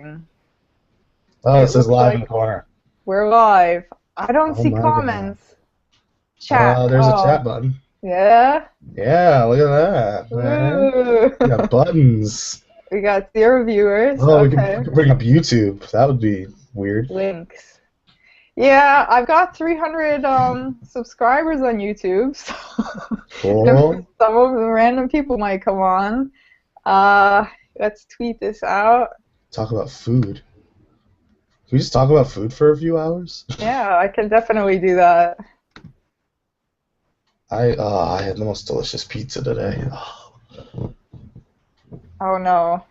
Oh, it It says looks live in like the corner. we're live. I don't Oh see my god. comments. Chat. There's a Oh, chat button. yeah. Yeah, look at that, man. Ooh. We got buttons. We got 0 viewers. Oh, we Okay. could bring up YouTube. That would be weird. Links. Yeah, I've got 300 subscribers on YouTube, so Cool. some of the random people might come on. Uh, let's tweet this out. Talk about food. Can we just talk about food for a few hours? Yeah, I can definitely do that. I had the most delicious pizza today. Oh no.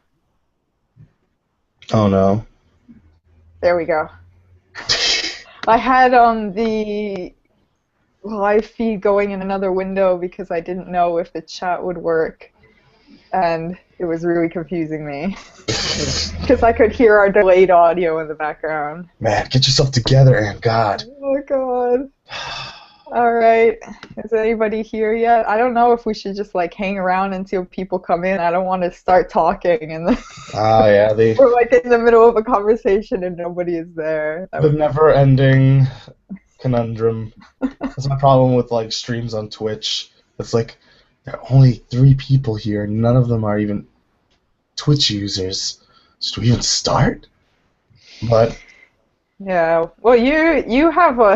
Oh no. There we go. I had the live feed going in another window because I didn't know if the chat would work, and it was really confusing me because I could hear our delayed audio in the background. Man, get yourself together, Ann. God. Oh god. All right. Is anybody here yet? I don't know if we should just like hang around until people come in. I don't want to start talking and Yeah, we're like in the middle of a conversation and nobody is there. That the would be... never-ending conundrum. That's my problem with like streams on Twitch. It's like there are only 3 people here. None of them are even Twitch users. Should we even start? But Yeah. Well, you have a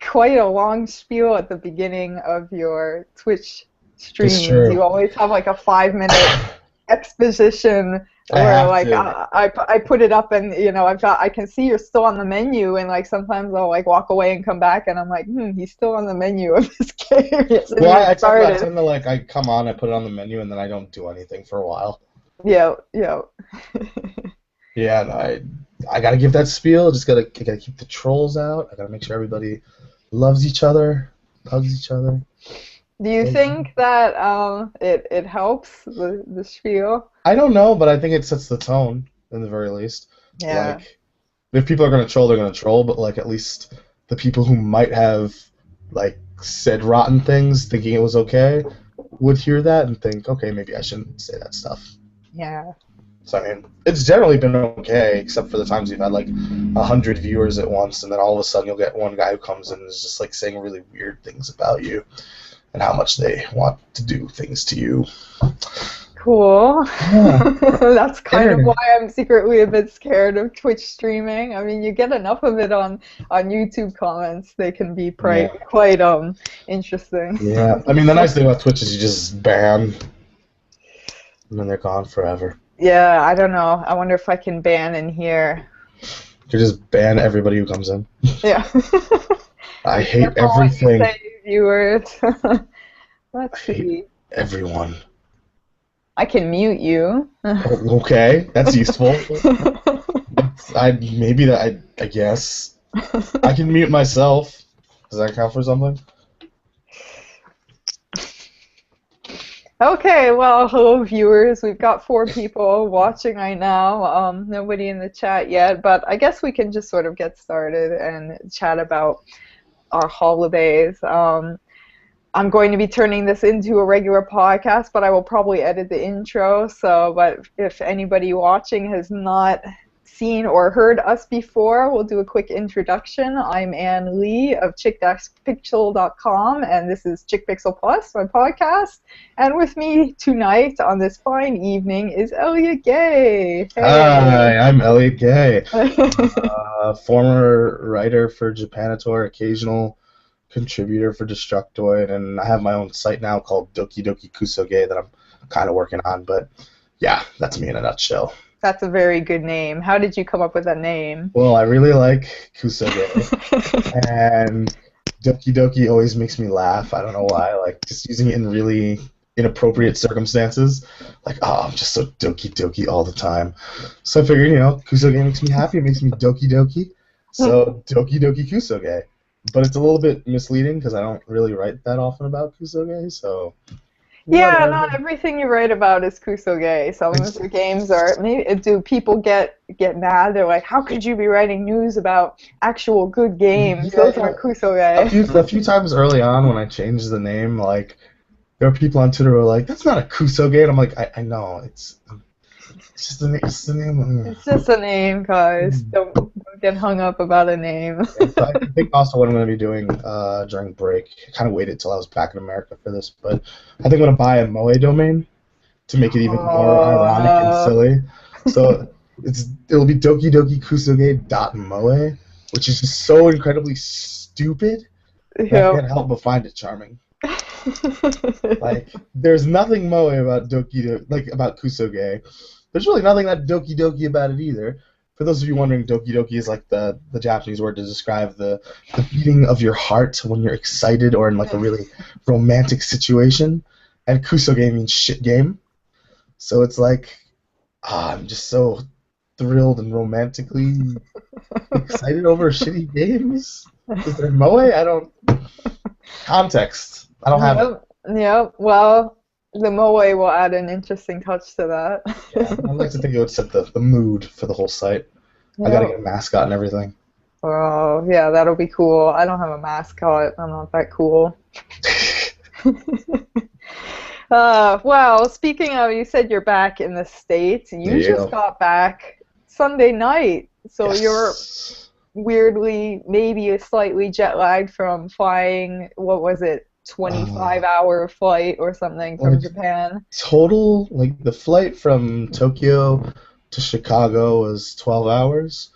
quite a long spiel at the beginning of your Twitch streams. it's true. You always have like a 5-minute exposition I where have like to. I put it up and I can see you're still on the menu and like sometimes I'll like walk away and come back and I'm like he's still on the menu of this game. It's Well, I started. tend to like I come on, I put it on the menu, and then I don't do anything for a while. Yeah, yeah. Yeah, and I gotta give that spiel. I gotta keep the trolls out. I gotta make sure everybody loves each other, hugs each other. Do you think that it helps the spiel? I don't know, but I think it sets the tone in the very least. Yeah. Like, if people are gonna troll, they're gonna troll. But like, at least the people who might have like said rotten things, thinking it was okay, would hear that and think, okay, maybe I shouldn't say that stuff. Yeah. So I mean, it's generally been okay, except for the times you've had like 100 viewers at once, and then all of a sudden you'll get one guy who comes in and is just like saying really weird things about you and how much they want to do things to you. Cool. Yeah. That's kind of why Internet. I'm secretly a bit scared of Twitch streaming. I mean, you get enough of it on YouTube comments; they can be Yeah. quite interesting. Yeah. I mean, the nice thing about Twitch is you just ban, and then they're gone forever. Yeah, I don't know. I wonder if I can ban in here. You just ban everybody who comes in. Yeah. I hate Careful what you everything. say, viewers. Let's I hate see. everyone. I can mute you. Okay, that's useful. I guess I can mute myself. Does that count for something? Okay, well, hello viewers. We've got 4 people watching right now. Nobody in the chat yet, but I guess we can just sort of get started and chat about our holidays. I'm going to be turning this into a regular podcast, but I will probably edit the intro. But if anybody watching has not seen or heard us before, we'll do a quick introduction. I'm Ann Lee of Chic-Pixel.com, and this is Chic Pixel Plus, my podcast. And with me tonight on this fine evening is Elliot Gay. Hey. Hi, I'm Elliot Gay, former writer for Japanator, occasional contributor for Destructoid, and I have my own site now called Doki Doki Kusoge that I'm kind of working on. But yeah, that's me in a nutshell. That's a very good name. How did you come up with that name? Well, I really like Kusoge, and Doki Doki always makes me laugh. I don't know why. Like, just using it in really inappropriate circumstances. Like, oh, I'm just so Doki Doki all the time. So I figured, Kusoge makes me happy. It makes me Doki Doki. So Doki Doki Kusoge. But it's a little bit misleading because I don't really write that often about Kusoge, so... Yeah, whatever. not everything you write about is Kusoge. Some of your games are. Maybe do people get mad? They're like, how could you be writing news about actual good games? Yeah, Those aren't Kusoge. A few times early on when I changed the name, like, there were people on Twitter who were like, that's not a Kusoge, and I'm like, I know, it's It's just the name. It's just a name, guys. Don't get hung up about a name. Yeah, so I think also what I'm going to be doing during break, I kind of waited till I was back in America for this, but I think I'm going to buy a Moe domain to make it even more Oh ironic and no. silly. So it'll be dokidoki.kusoge.moe, which is just so incredibly stupid that I Yep. can't help but find it charming. Like, there's nothing moe about about Kusoge. There's really nothing that Doki Doki about it either. For those of you wondering, Doki Doki is like the Japanese word to describe the beating of your heart when you're excited or in like a really romantic situation. And Kusoge means shit game. So it's like, I'm just so thrilled and romantically excited over shitty games. Is there moe? I don't. Context. I don't have it. Yep. Yep. Well, the moe will add an interesting touch to that. Yeah, I'd like to think it would set the mood for the whole site. I gotta Yep. get a mascot and everything. Oh, yeah, that'll be cool. I don't have a mascot. I'm not that cool. Well, speaking of, you said you're back in the States. You Yeah. just got back Sunday night. So you're Yes. weirdly, maybe slightly jet lagged from flying, what was it, Uh, 25-hour flight or something from like Japan? total, like the flight from Tokyo to Chicago was 12 hours,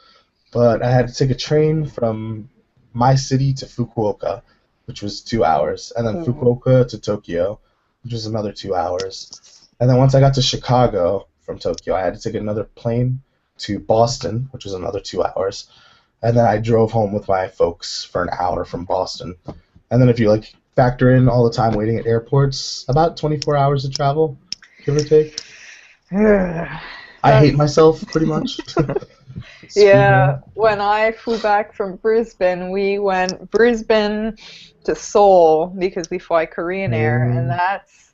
but I had to take a train from my city to Fukuoka, which was 2 hours, and then Ooh. Fukuoka to Tokyo, which was another 2 hours. And then once I got to Chicago from Tokyo, I had to take another plane to Boston, which was another 2 hours. And then I drove home with my folks for an hour from Boston. And then if you like factor in all the time waiting at airports, about 24 hours of travel, give or take. I hate That's myself pretty much. Yeah, Speaking when I flew back from Brisbane, we went Brisbane to Seoul because we fly Korean Air, and of, that's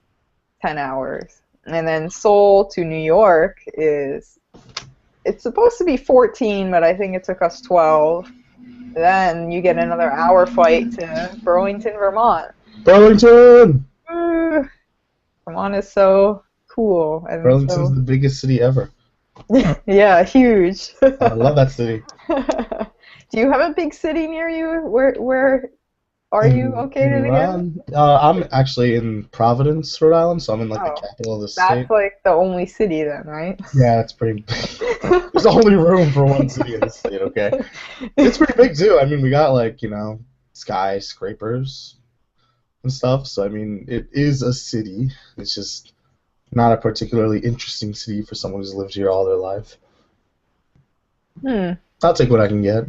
10 hours. And then Seoul to New York is, it's supposed to be 14, but I think it took us 12. Then you get another hour flight to Burlington, Vermont. Burlington! Ooh, Vermont is so cool and Burlington's so, the biggest city ever. yeah, huge. I love that city. Do you have a big city near you? Where are you In located again? Rhode I'm actually in Providence, Rhode Island, so I'm in like the Oh, capital of the that's state. like the only city then, right? Yeah, it's pretty big. There's only room for one city in the state, okay? It's pretty big too. I mean, we got like, skyscrapers and stuff, so I mean, it is a city. It's just not a particularly interesting city for someone who's lived here all their life. Hmm. I'll take what I can get.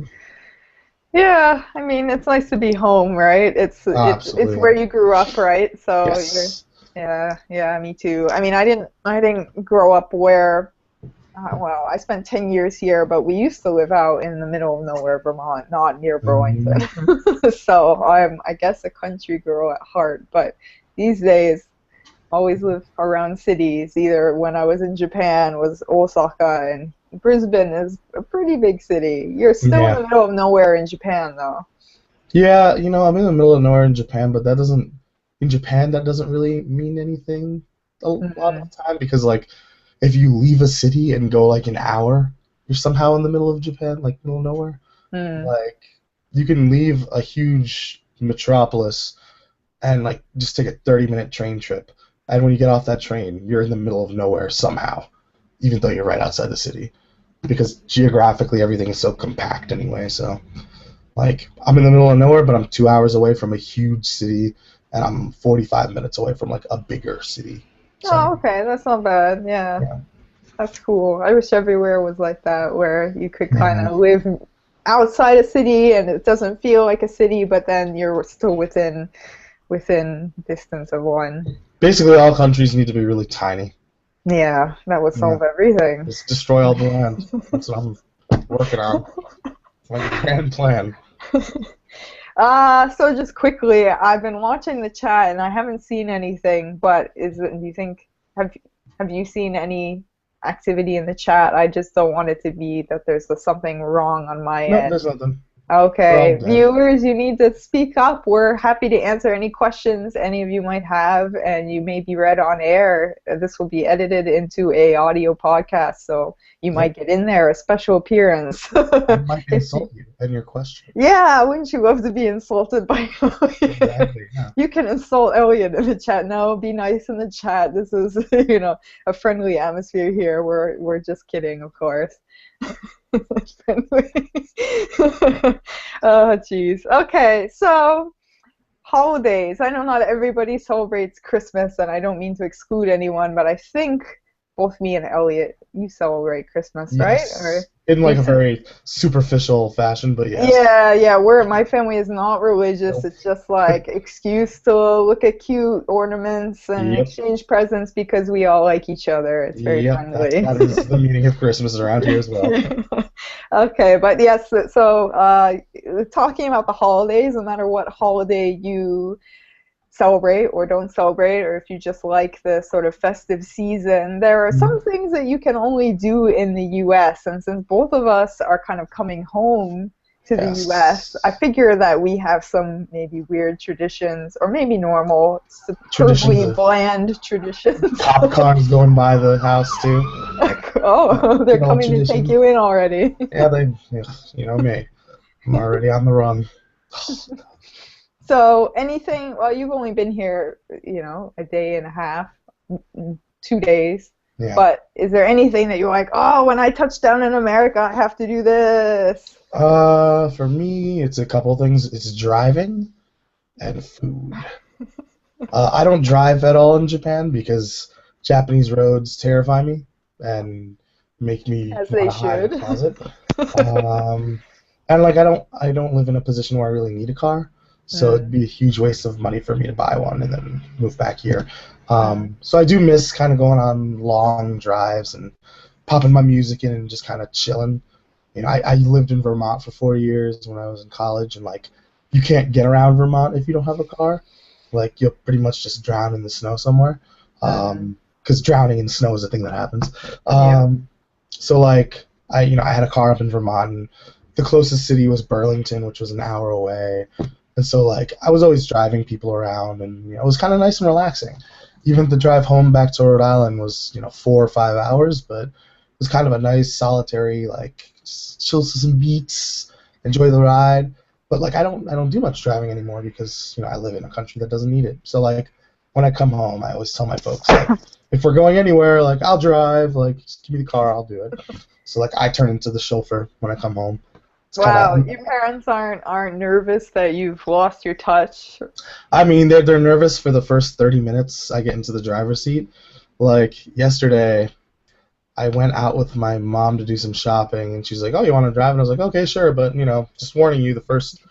Yeah, I mean, it's nice to be home, right? It's Absolutely. where you grew up, right? So you're, Yes. yeah, yeah, me too. I mean, I didn't grow up where, well, I spent 10 years here, but we used to live out in the middle of nowhere, Vermont, not near Burlington. Mhm. So I guess, a country girl at heart. But these days, always lived around cities. Either when I was in Japan was Osaka, and Brisbane is a pretty big city. You're still in Yeah. the middle of nowhere in Japan, though. Yeah, I'm in the middle of nowhere in Japan, but in Japan, that doesn't really mean anything a lot Mm, of the time because, like, if you leave a city and go like an hour, you're somehow in the middle of Japan, like middle of nowhere. mm. Like, you can leave a huge metropolis and like just take a 30-minute train trip, and when you get off that train, you're in the middle of nowhere somehow, even though you're right outside the city, because geographically everything is so compact anyway. So, like, I'm in the middle of nowhere, but I'm 2 hours away from a huge city, and I'm 45 minutes away from like a bigger city. So, I Oh, mean, okay, that's not bad. Yeah, yeah, that's cool. I wish everywhere was like that, where you could kind yeah. of live outside a city and it doesn't feel like a city, but then you're still within distance of one. Basically, all countries need to be really tiny. Yeah, that would Yeah, solve everything. just destroy all the land. That's what I'm working on. It's my grand plan. So just quickly, I've been watching the chat and I haven't seen anything, but do you think, have you seen any activity in the chat? I just don't want it to be that there's something wrong on my No, end. there's nothing. We're all Okay, good. viewers, you need to speak up. We're happy to answer any questions any of you might have, and you may be read on air. This will be edited into a audio podcast, so you Yep. might get in there, a special appearance. I might If you, insult you and your question. yeah, wouldn't you love to be insulted by Elliot? Exactly. Yeah. You can insult Elliot in the chat. No, be nice in the chat. This is, a friendly atmosphere here. We're just kidding, of course. Friendly. Oh, jeez. Okay, so holidays. I know not everybody celebrates Christmas, and I don't mean to exclude anyone, but I think both me and Elliot, you celebrate Christmas, right? Or Yes. In like you a ce- very superficial fashion, but yes. yeah, my family is not religious. Nope. It's just like excuse to look at cute ornaments and Yep. exchange presents because we all like each other. It's very Yep. friendly. That is the meaning of Christmas around here as well. Okay, but yes, so talking about the holidays, no matter what holiday you celebrate or don't celebrate, or if you just like the sort of festive season, there are some Mhm. things that you can only do in the US. And since both of us are kind of coming home to the US, I Yes. figure that we have some maybe weird traditions, or maybe normal, Traditions superbly of bland traditions. popcorns going by the house too. Oh, they're Good old coming to take traditions. you in already. Yeah, you know me. I'm already on the run. So anything, well, you've only been here, a day and a half, 2 days, Yeah. but is there anything that you're like, oh, when I touch down in America, I have to do this? For me, it's a couple things. It's driving and food. I don't drive at all in Japan because Japanese roads terrify me and make me As want they to hide in a should. closet. Um, and like I don't live in a position where I really need a car, so it'd Mm, be a huge waste of money for me to buy one and then move back here. mm, So I do miss kind of going on long drives and popping my music in and just kind of chilling. I lived in Vermont for 4 years when I was in college, and like you can't get around Vermont if you don't have a car. Like you'll pretty much just drown in the snow somewhere. mm, Because drowning in snow is a thing that happens. yeah. So like I had a car up in Vermont, and the closest city was Burlington, which was an hour away. And so like I was always driving people around, and it was kind of nice and relaxing. Even the drive home back to Rhode Island was 4 or 5 hours, but it was kind of a nice solitary like just chill to some beats, enjoy the ride. But like I don't do much driving anymore because I live in a country that doesn't need it. So like when I come home, I always tell my folks like if we're going anywhere, like I'll drive, like just give me the car, I'll do it. So like I turn into the chauffeur when I come home. It's kind Wow, of, your parents aren't nervous that you've lost your touch? I mean, they're nervous for the first 30 minutes I get into the driver's seat. Like yesterday, I went out with my mom to do some shopping, and she's like, "Oh, you want to drive?" And I was like, "Okay, sure, but just warning you, the first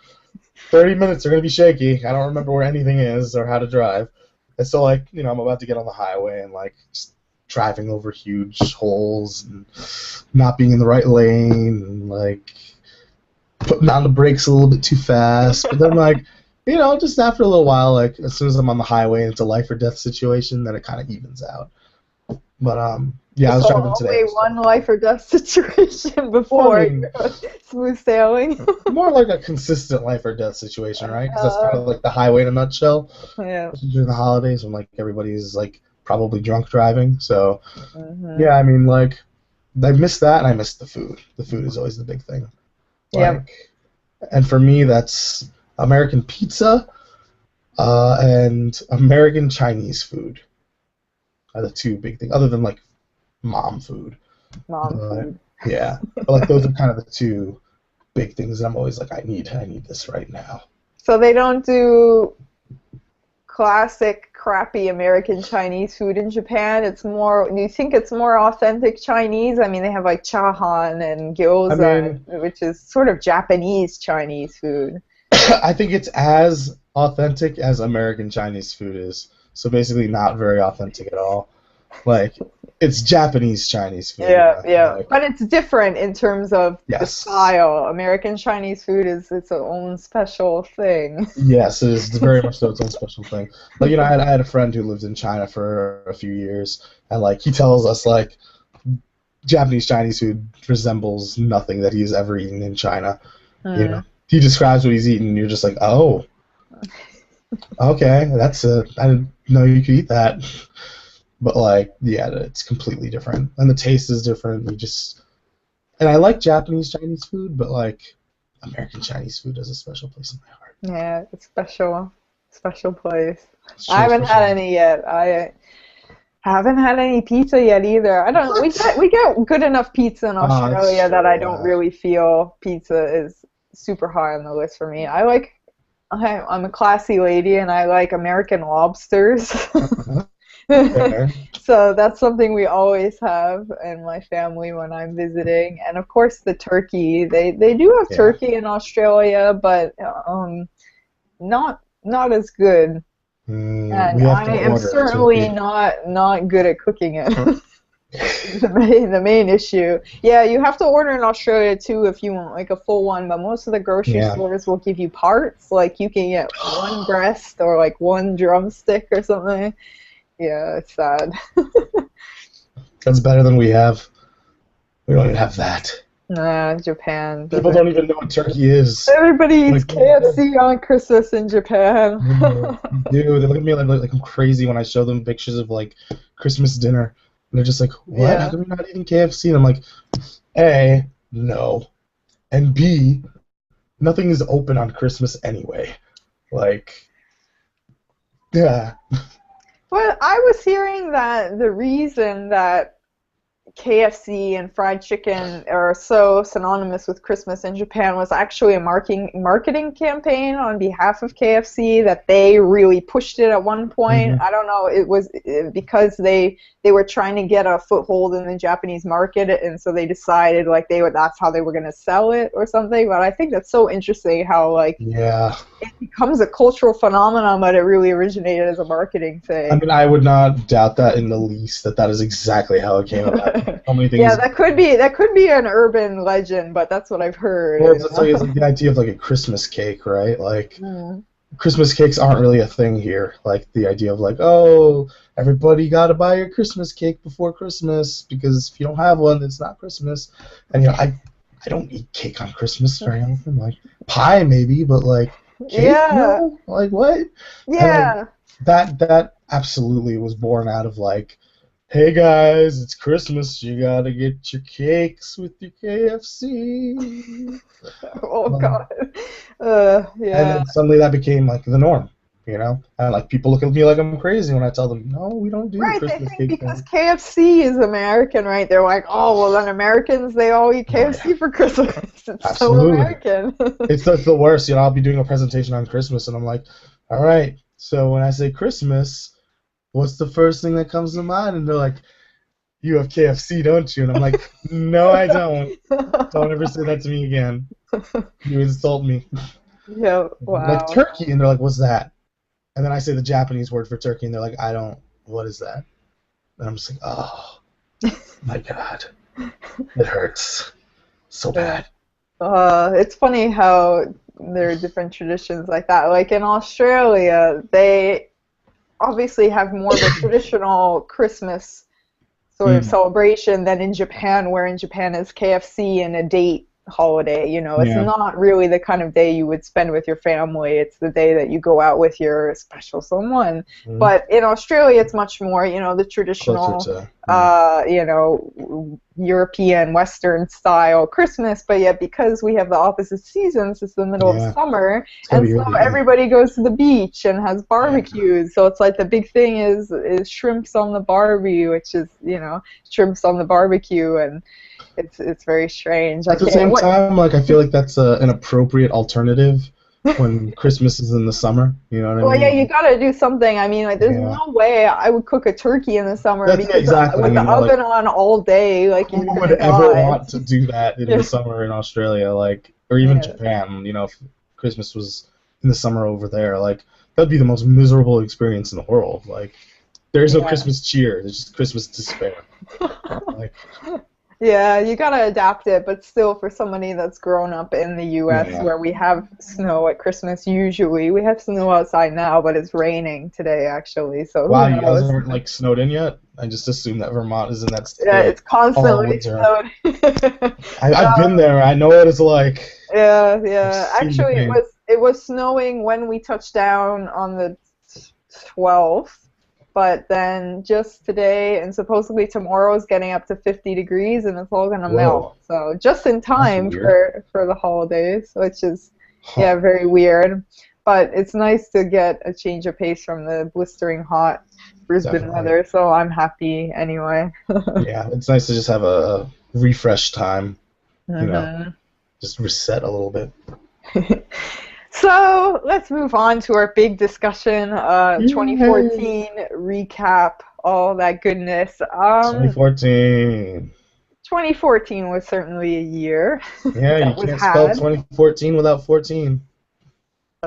30 minutes are gonna be shaky. I don't remember where anything is or how to drive." And so like, I'm about to get on the highway and like just driving over huge holes and not being in the right lane and like putting on the brakes a little bit too fast. But then like, just after a little while, like as soon as I'm on the highway and it's a life or death situation, then it kind of evens out. But yeah, I was So driving today. only one life or death situation Well, I before mean, you're smooth sailing. more like a consistent life or death situation, right? Because that's kind Uh, of like the highway in a nutshell. yeah. Especially during the holidays when like everybody's like probably drunk driving. So Hmm. yeah, I mean like I missed that and I missed the food. The food is always the big thing. Yep. Like, and for me that's American pizza and American Chinese food are the two big things, other than like mom food. Mom But food. yeah, but like those are kind of the two big things that I'm always like I need this right now. So they don't do classic crappy American Chinese food in Japan. It's more, do you think it's more authentic Chinese? I mean, they have like chahan and I gyoza, mean, which is sort of Japanese Chinese food. I think it's as authentic as American Chinese food is. So basically, not very authentic at all. Like, it's Japanese Chinese food. Yeah, yeah. Like, But it's different in terms of the yes, style. American Chinese food is its own special thing. yes, it is very much so its own special thing. Like, I had a friend who lived in China for a few years, and like he tells us like Japanese Chinese food resembles nothing that he has ever eaten in China. You Hmm. know, he describes what he's eating, and you're just like, oh, okay, that's it. I didn't know you could eat that. But like, yeah, it's completely different, and the taste is different. And I like Japanese Chinese food, but like American Chinese food has a special place in my heart. Yeah, it's special place. It's I truly haven't had special. any yet. I haven't had any pizza yet either. I don't. We get good enough pizza in It's Australia that I don't true. really feel pizza is super high on the list for me. I'm a classy lady and I like American lobsters. Fair. So that's something we always have in my family when I'm visiting. And of course the turkey. They do have Yeah. turkey in Australia, but not as good. We And have to I am order a certainly turkey. not good at cooking it. The main issue. Yeah, you have to order in Australia too if you want like a full one, but most of the grocery Yeah. stores will give you parts. Like you can get one breast or like one drumstick or something. Yeah, it's sad. That's better than we have. We don't even have that. Nah, Japan People doesn't. don't even know what turkey is. Everybody eats Like, KFC on Christmas in Japan. dude, they look at me like I'm crazy when I show them pictures of like Christmas dinner. And they're just like, what? How Yeah. come you're not eating KFC? And I'm like, A, no. And B, nothing is open on Christmas anyway. Like, yeah. Well, I was hearing that the reason that KFC and fried chicken are so synonymous with Christmas in Japan was actually a marketing campaign on behalf of KFC that they really pushed it at one point. hmm I don't know, it was because they were trying to get a foothold in the Japanese market, and so they decided like that's how they were going to sell it or something. But I think that's so interesting how like Yeah. it becomes a cultural phenomenon, but it really originated as a marketing I thing. mean, I would not doubt that in the least that is exactly how it came about. So many Yeah, things. that could be an urban legend, but that's what I've heard. Well, it's like the idea of like a Christmas cake, right? Like, Mm. Christmas cakes aren't really a thing here. Like the idea of like, oh, everybody got to buy your Christmas cake before Christmas because if you don't have one, it's not Christmas. And I don't eat cake on Christmas very often. Like pie maybe, but like cake, Yeah, no. Like what? And yeah. like that absolutely was born out of like, hey guys, it's Christmas. You gotta get your cakes with your KFC. Oh Um, God. And Yeah. then suddenly that became like the norm, And like people look at me like I'm crazy when I tell them, no, we don't do the Right, they Christmas think cake because thing. KFC is American, right? They're like, oh, well, then Americans, they all eat Oh yeah, KFC for Christmas. It's so absolutely. American. It's the worst. I'll be doing a presentation on Christmas, and I'm like, all right. So when I say Christmas, what's the first thing that comes to mind? And they're like, you have KFC, don't you? And I'm like, no, I don't. Don't ever say that to me again. You insult me. Yeah, I'm like wow. turkey, and they're like, what's that? And then I say the Japanese word for turkey, and they're like, I don't. What is that? And I'm just like, oh my God, it hurts so Yeah. bad. It's funny how there are different traditions like that. Like in Australia, they obviously have more of a traditional Christmas sort of Mm, celebration than in Japan, where in Japan is KFC and a date holiday. It's yeah. not really the kind of day you would spend with your family. It's the day that you go out with your special someone. Mm, But in Australia, it's much more, the closer traditional, to. Yeah. European Western style Christmas. But yet, because we have the opposite seasons, it's the middle of Yeah. summer, It's gotta and be so really. everybody goes to the beach and has Yeah. barbecues. So it's like the big thing is shrimps on the barbie, which is shrimps on the barbecue, and it's very strange. I At the can't. same What? time, like I feel like that's an appropriate alternative when Christmas is in the summer. You know what I Well, mean? yeah, you Like, gotta do something. I mean, like, there's yeah. no way I would cook a turkey in the summer That's because exactly. with the Like oven on all day, like who you're would gonna ever die. want to do that in the Yeah, summer in Australia, like, or even yeah, Japan? If Christmas was in the summer over there, like that'd be the most miserable experience in the world. Like, there's no yeah. Christmas cheer. There's just Christmas despair. Like, Yeah, you gotta adapt it, but still, for somebody that's grown up in the U.S. yeah. where we have snow at Christmas, usually we have snow outside now, but it's raining today actually. So Wow, who you guys knows? aren't like snowed in yet? I just assumed that Vermont is in that state Yeah, like it's all constantly winter. snowed. I've been there. I know what it's like. Yeah, I've yeah. seen the Actually, pain. it was snowing when we touched down on the 12th, but then just today and supposedly tomorrow is getting up to 50 degrees and it's all gonna Whoa, melt. So just in that's time weird. for the holidays, which is Huh. yeah, very weird. But it's nice to get a change of pace from the blistering hot Brisbane Definitely. weather, so I'm happy anyway. Yeah, it's nice to just have a refresh time, you know, hmm just reset a little bit. So let's move on to our big discussion, Yay! 2014 recap, all that goodness. 2014. 2014 was certainly a year Yeah, you that was can't spell had. 2014 without 14.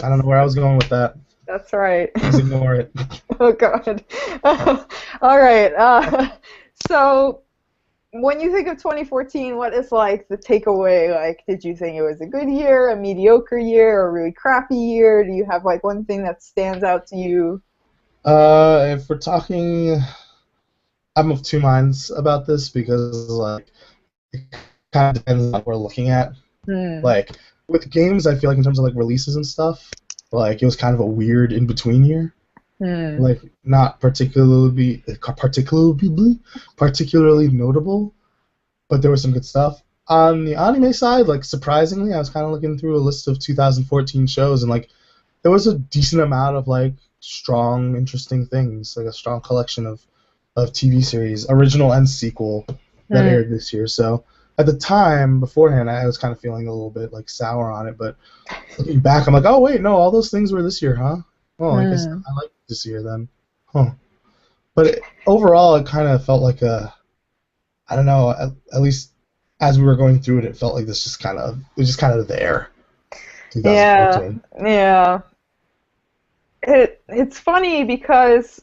I don't know That's where I was going with that. that's right. Please ignore it. Oh God. All right. So when you think of 2014, what is like the takeaway? Like, did you think it was a good year, a mediocre year, a really crappy year? Do you have like one thing that stands out to you? If we're talking, I'm of two minds about this because like it kind of depends on what we're looking at. Hmm. Like with games, I feel like in terms of like releases and stuff, like it was kind of a weird in between year. Hmm. Like not particularly notable, but there was some good stuff. On the anime side, like surprisingly, I was kind of looking through a list of 2014 shows, and like there was a decent amount of like strong, interesting things, like a strong collection of TV series, original and sequel, that Hmm. aired this year. So at the time, beforehand, I was kind of feeling a little bit like sour on it, but looking back, I'm like, oh wait, no, all those things were this year, huh? Oh, I guess Hmm. I like this year then, huh? But overall, it kind of felt like a, I don't know, at least as we were going through it, it felt like this just kind of, it was just kind of there, Yeah. 2014. Yeah. It's funny because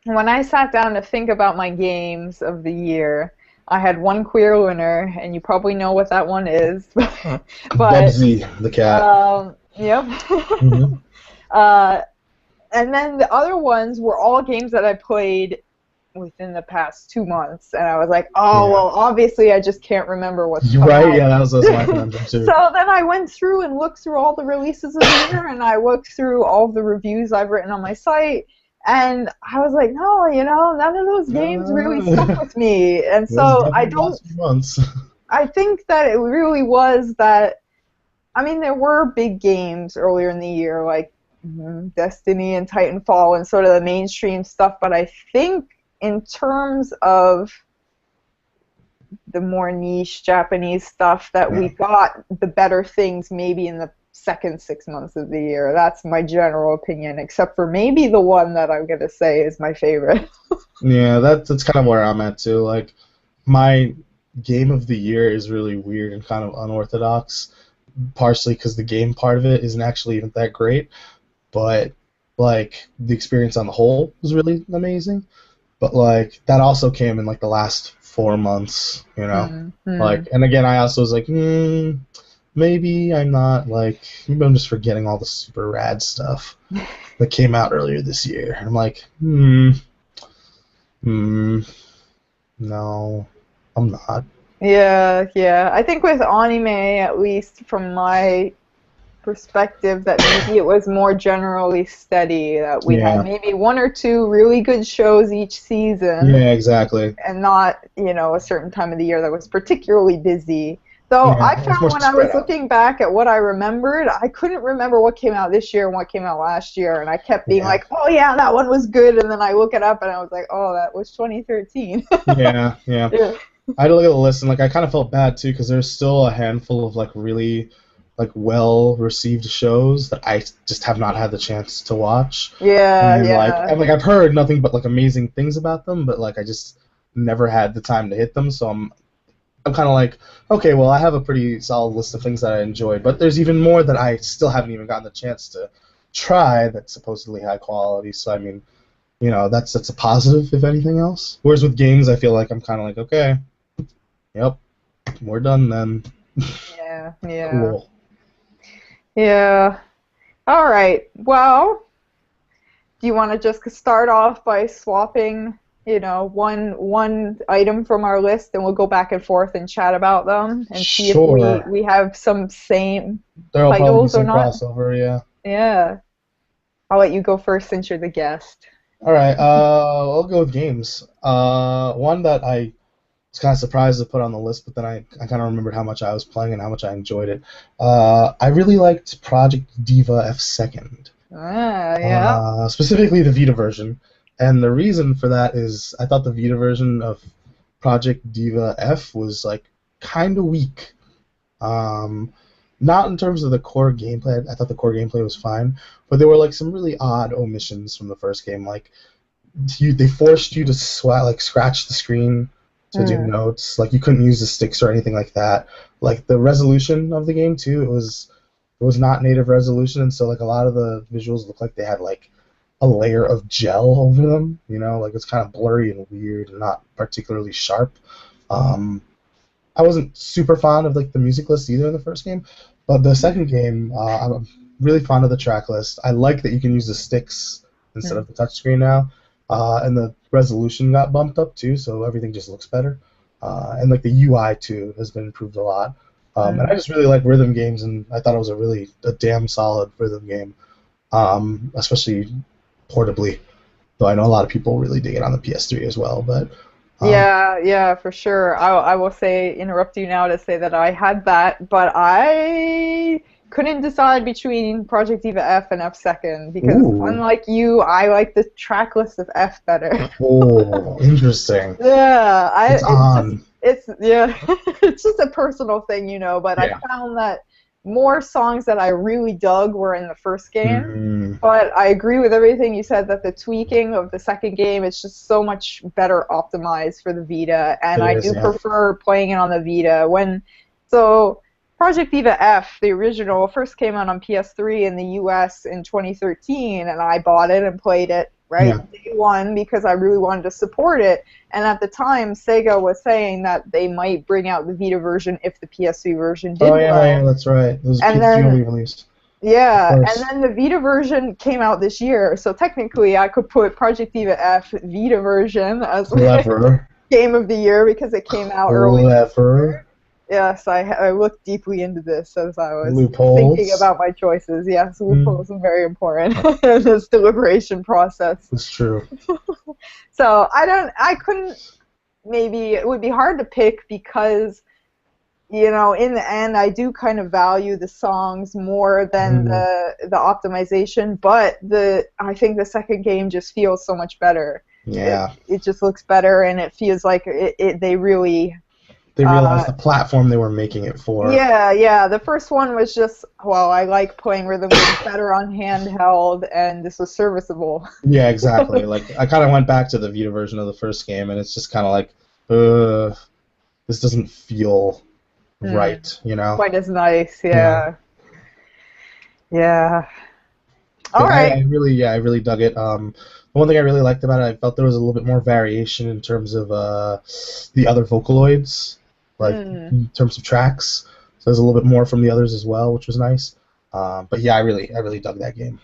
when I sat down to think about my games of the year, I had one queer winner, and you probably know what that one is. But Bubsy the cat. yep. Hmm. uh, and then the other ones were all games that I played within the past 2 months, and I was like, oh Yeah. well, obviously I just can't remember what's You're come right. out. Yeah, that was my conundrum too. So then I went through and looked through all the releases of the year, and I looked through all the reviews I've written on my site, and I was like, no, none of those games really stuck It with me. And was so I definitely the don't, last few months. I think that it really was that, I mean, there were big games earlier in the year, like Destiny and Titanfall and sort of the mainstream stuff, but I think in terms of the more niche Japanese stuff that we Yeah. got the better things maybe in the second 6 months of the year. That's my general opinion, except for maybe the one that I'm gonna say is my favorite. Yeah, that's kind of where I'm at too. Like my game of the year is really weird and kind of unorthodox, partially because the game part of it isn't actually even that great, but like the experience on the whole was really amazing. But like that also came in like the last 4 months, you know. Mm-hmm. Like, and again, I also was like, maybe I'm not like, maybe I'm just forgetting all the super rad stuff that came out earlier this year. And I'm like, hmm, no, I'm not. Yeah, yeah. I think with anime, at least from my perspective, that maybe it was more generally steady, that we had Yeah, maybe one or two really good shows each season, yeah, exactly. and not, a certain time of the year that was particularly busy. Though Yeah, I it was found more when I spread was out. looking back at what I remembered, I couldn't remember what came out this year and what came out last year, and I kept being Yeah, like, "Oh yeah, that one was good," and then I look it up and I was like, "Oh, that was 2013." yeah, yeah. Yeah. I had to look at the list and like I kind of felt bad too because there's still a handful of like really like well received shows that I just have not had the chance to watch. Yeah, And like yeah. and like I've heard nothing but like amazing things about them, but like I just never had the time to hit them. So I'm kind of like, okay, well I have a pretty solid list of things that I enjoyed, but there's even more that I still haven't even gotten the chance to try that's supposedly high quality. So I mean, that's a positive if anything else. Whereas with games, I feel like I'm kind of like, okay, yep, we're done then. Yeah, yeah. Cool. Yeah. All right. Well, do you want to just start off by swapping? you know, one item from our list, and we'll go back and forth and chat about them and see if Sure. we have some same There'll probably be titles or some not. crossover, yeah. Yeah. I'll let you go first since you're the guest. All right, I'll go with games. One that I was kind of surprised to put on the list, but then I kind of remembered how much I was playing and how much I enjoyed it. I really liked Project Diva F Second, Ah, yeah. specifically the Vita version. And the reason for that is I thought the Vita version of Project Diva F was like kind of weak. Um, Not in terms of the core gameplay. I thought the core gameplay was fine, but there were like some really odd omissions from the first game. Like they forced you to scratch the screen to do Hmm. notes. Like you couldn't use the sticks or anything like that. Like the resolution of the game too, it was not native resolution, and so like a lot of the visuals looked like they had like a layer of gel over them. You know, like it's kind of blurry and weird and not particularly sharp. Um, I wasn't super fond of like the music list either in the first game, but the second game, I'm really fond of the track list. I like that you can use the sticks instead Hmm. of the touchscreen now, and the resolution got bumped up too, so everything just looks better. And like the UI too has been improved a lot. And I Hmm. just really like rhythm games, and I thought it was a damn solid rhythm game, especially portably. Though I know a lot of people really dig it on the PS3 as well, but Yeah, yeah, for sure. I will say, interrupt you now to say that I had that, but I couldn't decide between Project Diva F and F Second because ooh, unlike you, I like the track list of F better. oh, interesting. Yeah, It's on. it's yeah, it's just a personal thing, you know, but I Yeah. found that more songs that I really dug were in the first game. Mm, But I agree with everything you said that the tweaking of the second game is just so much better optimized for the Vita, and it I is, do yeah. prefer playing it on the Vita. So Project Diva F, the original, first came out on PS3 in the US in 2013, and I bought it and played it right Yeah. day one because I really wanted to support it. And at the time, Sega was saying that they might bring out the Vita version if the PS3 version Oh did yeah, yeah, well. that's right. It was a And PS3 then only release. Of yeah, and course. then the Vita version came out this year, so technically I could put Project Diva F Vita version as Clever. game of the year because it came out early this Clever. year. Yes, I looked deeply into this as I was thinking Loopholes. about my choices. Yes, Mm, loopholes are very important in this deliberation process. it's true. So I couldn't, maybe it would be hard to pick because in the end, I do kind of value the songs more than Mm, the optimization, but I think the second game just feels so much better. yeah. It just looks better, and it feels like they really. They realized Uh, the platform they were making it for. yeah, yeah. The first one was just, well, I like playing rhythm games better on handheld, and this was serviceable. Yeah, exactly. Like I kind of went back to the Vita version of the first game, and it's just kind of like, uh, this doesn't feel Hmm. right, you know? Quite as nice, Yeah. yeah, yeah. All But right. I really dug it. The one thing I really liked about it, I felt there was a little bit more variation in terms of the other Vocaloids, like Hmm. in terms of tracks. So there's a little bit more from the others as well, which was nice. But yeah, I really dug that game.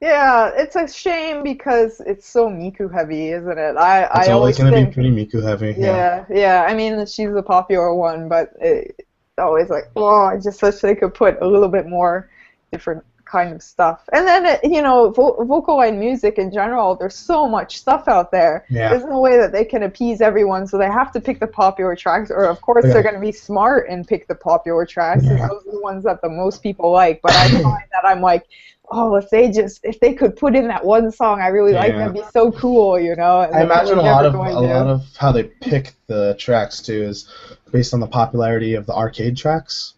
Yeah, it's a shame because it's so Miku heavy, isn't it? It's I always always going to be think, pretty Miku heavy, yeah. yeah, yeah. I mean, she's the popular one, but it's always like, oh, I just wish they could put a little bit more different kind of stuff. And then, Vocaloid music in general, there's so much stuff out there. Yeah, There's no way that they can appease everyone, so they have to pick the popular tracks, or of they course they're gotta, going to be smart and pick the popular tracks, because yeah. those are the ones that the most people like. But I find that I'm like, oh, if they could put in that one song I really like, Yeah. that'd be so cool, and I they're imagine probably never going a lot to. of how they pick the tracks too is based on the popularity of the arcade tracks,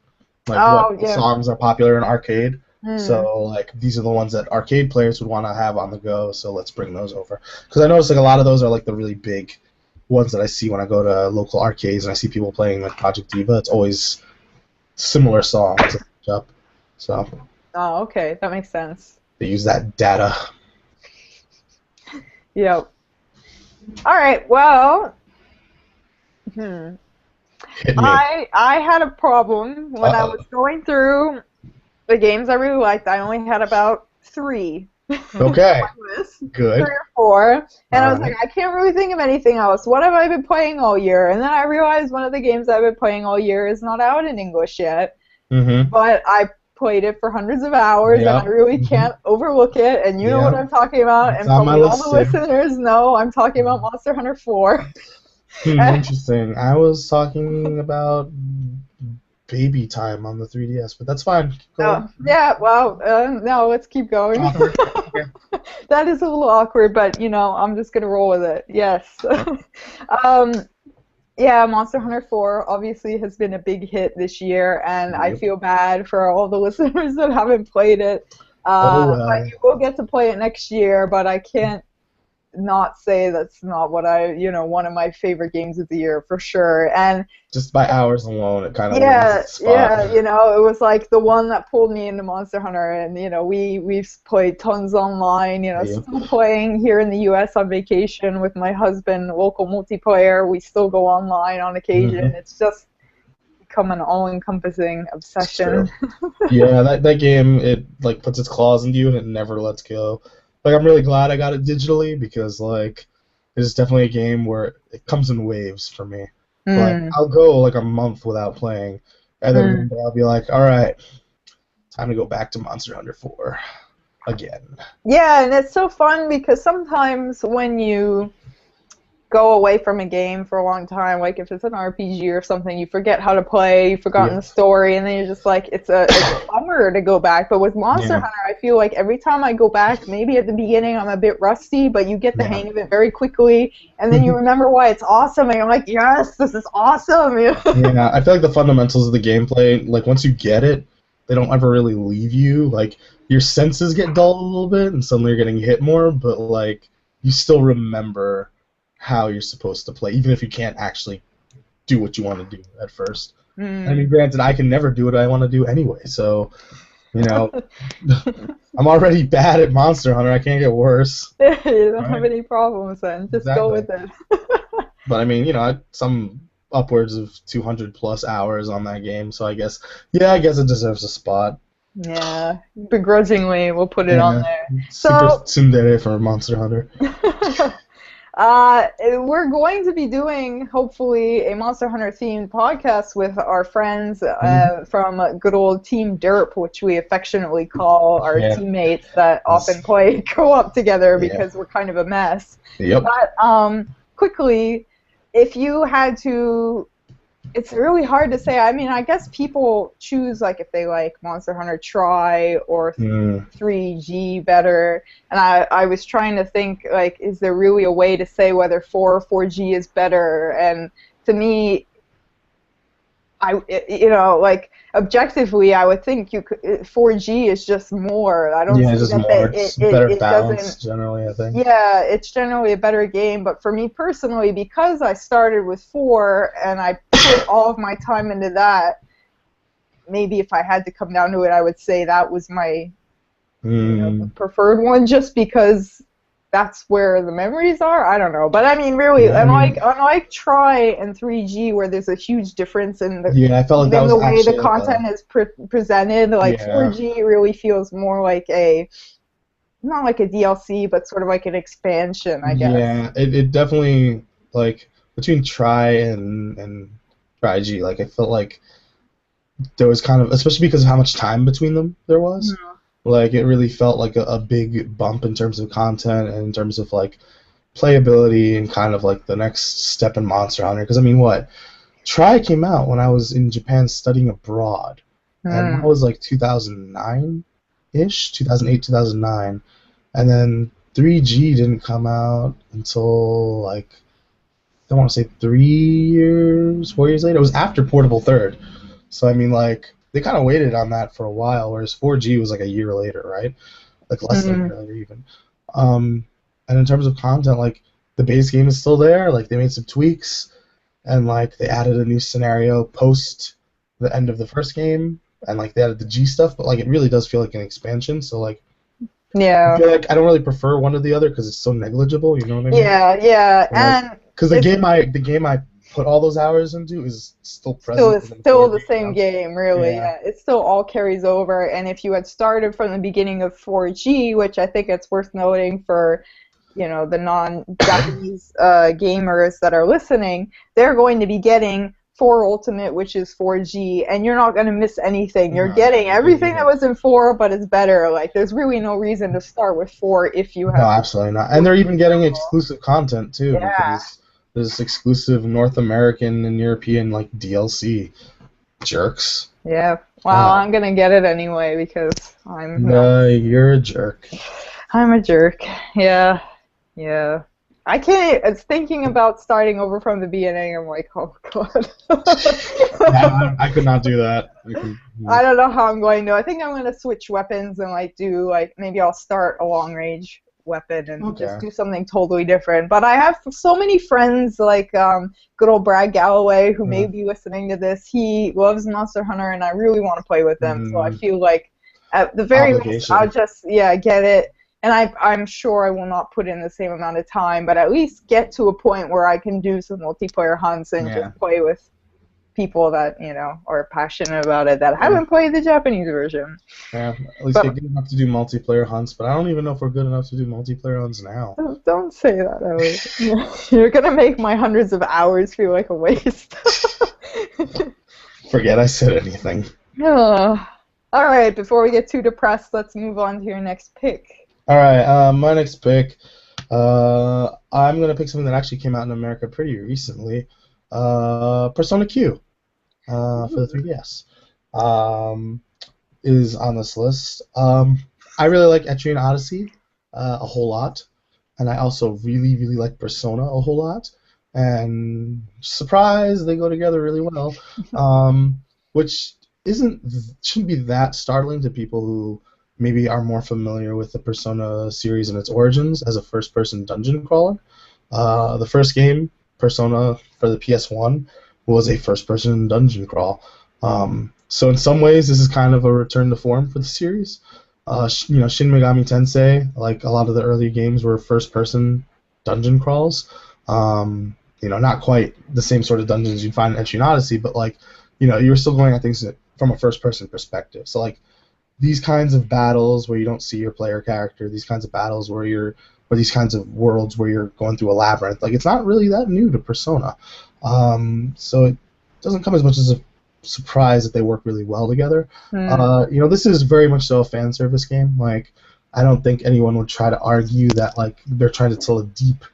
like what Oh yeah. songs are popular in arcade. Hmm. So like these are the ones that arcade players would want to have on the go. So let's bring those over because I notice like a lot of those are like the really big ones that I see when I go to local arcades and I see people playing like Project Diva. It's always similar songs that match up. So Oh, okay, that makes sense. they use that data. Yep. All right. Well, hmm. Hit me. I had a problem when I Uh was going through the games I really liked. I only had about three. Okay, Three good. or four, and All I was like, right. I can't really think of anything else. What have I been playing all year? And then I realized one of the games I've been playing all year is not out in English yet, Mm-hmm. but I played it for hundreds of hours, and I Yep. really Mm-hmm. can't overlook it. And you know what Yep. I'm talking about, It's and on my probably all list the too. listeners know I'm talking about Monster Hunter 4. Interesting. I was talking about baby time on the 3DS, but that's fine. Keep going. Oh, yeah, well, no, let's keep going. Awkward. Okay. That is a little awkward, but I'm just gonna roll with it. Yes. um, yeah, Monster Hunter 4 obviously has been a big hit this year, and I Yep. feel bad for all the listeners that haven't played it. Oh But well. you will get to play it next year, but I can't not say that's not one of my favorite games of the year for sure. And Just by hours alone, it kind of wins yeah, its spot. yeah, it was like the one that pulled me into Monster Hunter, and we've played tons online. Yep. Still playing here in the U.S. on vacation with my husband, local multiplayer. We still go online on occasion. Hmm. It's just become an all-encompassing It's true. obsession. Yeah, that game, it like puts its claws into you and it never lets go. Like I'm really glad I got it digitally because like it's definitely a game where it comes in waves for me. Like Mm, I'll go like a month without playing, and then one mm. day I'll be like, all right, time to go back to Monster Hunter 4 again. Yeah, and it's so fun because sometimes when you go away from a game for a long time, like if it's an RPG or something, you forget how to play, you've forgotten Yep. the story, and then you're just like, it's a bummer to go back. But with Monster Yeah. Hunter, I feel like every time I go back, maybe at the beginning I'm a bit rusty, but you get the Yeah. hang of it very quickly, and then you remember why it's awesome, and you're like, yes, this is awesome. Yeah, I feel like the fundamentals of the gameplay, like once you get it, they don't ever really leave you. Like your senses get dulled a little bit, and suddenly you're getting hit more, but like you still remember how you're supposed to play, even if you can't actually do what you want to do at first. I mean, Mm. granted, I can never do what I want to do anyway, so you know, I'm already bad at Monster Hunter. I can't get worse. You don't have Right? any problems then. Just go Exactly. with it. But I mean, some upwards of 200 plus hours on that game, so I guess it deserves a spot. Yeah, begrudgingly, we'll put it on Yeah, there. super So, tsundere for Monster Hunter. we're going to be doing, hopefully, a Monster Hunter themed podcast with our friends Hmm. from good old Team Derp, which we affectionately call our Yeah. teammates that often It's- play co-op together yeah. because we're kind of a mess. Yep. But quickly, if you had to, it's really hard to say. I mean, I guess people choose like if they like Monster Hunter Tri or Mm. 3G better. And I was trying to think like, is there really a way to say whether 4 or 4G is better? And to me, like objectively, I would think 4G is just more. I don't Yeah, see just that more. It's better it doesn't. balance generally, I think. Yeah, it's generally a better game, but for me personally, because I started with 4 and I put all of my time into that, maybe if I had to come down to it, I would say that was my Mm. preferred one, just because that's where the memories are. I don't know, but I mean, really, Yeah, I mean, unlike Tri and 3G, where there's a huge difference in the yeah, I felt like that even was the way the actually like a content is presented. Like yeah, 4G really feels more like a not like a DLC, but sort of like an expansion, I guess. yeah. It definitely like between Try and Try G, like I felt like there was kind of, especially because of how much time between them there was. Like it really felt like a big bump in terms of content and in terms of like playability and kind of like the next step in Monster Hunter. Because I mean, what Try came out when I was in Japan studying abroad, and that Mm. was like 2009 ish, 2008, 2009, and then 3G didn't come out until like I want to say 3 years, 4 years later. It was after Portable Third. So I mean, like they kind of waited on that for a while, whereas 4G was like a year later, right? Like less than a Mm. year later even. Um, and in terms of content, like the base game is still there. Like they made some tweaks, and like they added a new scenario post the end of the first game, and like they added the G stuff. But like it really does feel like an expansion. So like I Yeah. feel like I don't really prefer one or the other because it's so negligible. You know what I mean? Yeah, yeah, Like and because it's the game I put all those hours into is still Still, present it's within the still core the game, you same know? game, really. Yeah. Yeah, it still all carries over. And if you had started from the beginning of 4G, which I think it's worth noting for, the non-Japanese gamers that are listening, they're going to be getting 4 Ultimate, which is 4G, and you're not going to miss anything. You're No, yeah, getting everything that was in 4, but it's better. Like, there's really no reason to start with 4 if you no, have absolutely not. And 4G they're even getting available. exclusive content too, Yeah, because there's exclusive North American and European like DLC. Jerks. yeah. Well, God, I'm going to get it anyway because no, you're a jerk. I'm a jerk. Yeah. Yeah. I can't. It's thinking about starting over from the beginning. I'm like, oh god. Yeah, I could not do that. I don't know how I'm going to. I think I'm going to switch weapons and do maybe I'll start a long range weapon and just Okay. do something totally different. But I have so many friends like good old Brad Galloway who may Yeah. be listening to this. He loves Monster Hunter and I really want to play with him. So I feel like at the very least I'll Obligation. just get it. And I'm sure I will not put in the same amount of time, but at least get to a point where I can do some multiplayer hunts and Yeah. just play with people that, are passionate about it that Yeah. haven't played the Japanese version. Yeah. At least But get good enough to do multiplayer hunts, but I don't even know if we're good enough to do multiplayer hunts now. don't say that, Elliot. You're going to make my hundreds of hours feel like a waste. Forget I said anything. All right, before we get too depressed, let's move on to your next pick. All right, my next pick. I'm gonna pick something that actually came out in America pretty recently. Persona Q for the 3DS is on this list. I really like Etrian Odyssey a whole lot, and I also really really like Persona a whole lot. And surprise, they go together really well, which shouldn't be that startling to people who maybe are more familiar with the Persona series and its origins as a first-person dungeon crawler. The first game, Persona for the PS1, was a first-person dungeon crawl. So in some ways, this is kind of a return to form for the series. Shin Megami Tensei, like a lot of the early games, were first-person dungeon crawls. Not quite the same sort of dungeons you'd find in Etrian Odyssey, but you're still going at things from a first-person perspective. So these kinds of battles where you don't see your player character, these kinds of battles or these kinds of worlds where you're going through a labyrinth, it's not really that new to Persona. So it doesn't come as much as a surprise that they work really well together. This is very much so a fan service game. I don't think anyone would try to argue that they're trying to tell a deep,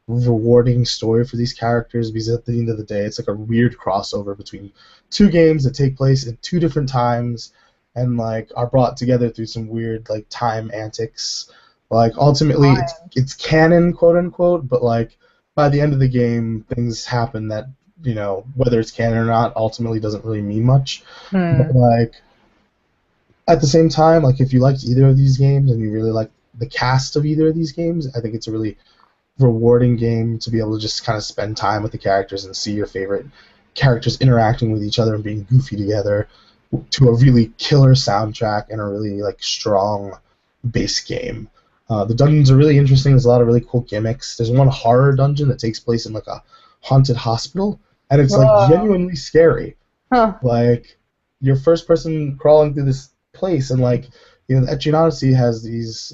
rewarding story for these characters, because at the end of the day, it's like a weird crossover between two games that take place at two different times and are brought together through some weird time antics. Ultimately it's canon, quote unquote, but by the end of the game things happen that whether it's canon or not ultimately doesn't really mean much. But at the same time, if you liked either of these games and you really like the cast of either of these games, I think it's a really rewarding game to be able to just kind of spend time with the characters and see your favorite characters interacting with each other and being goofy together to a really killer soundtrack and a really strong base game. The dungeons are really interesting. There's a lot of really cool gimmicks. There's one horror dungeon that takes place in a haunted hospital, and it's genuinely scary. Huh. You're first person crawling through this place, and Etrian Odyssey has these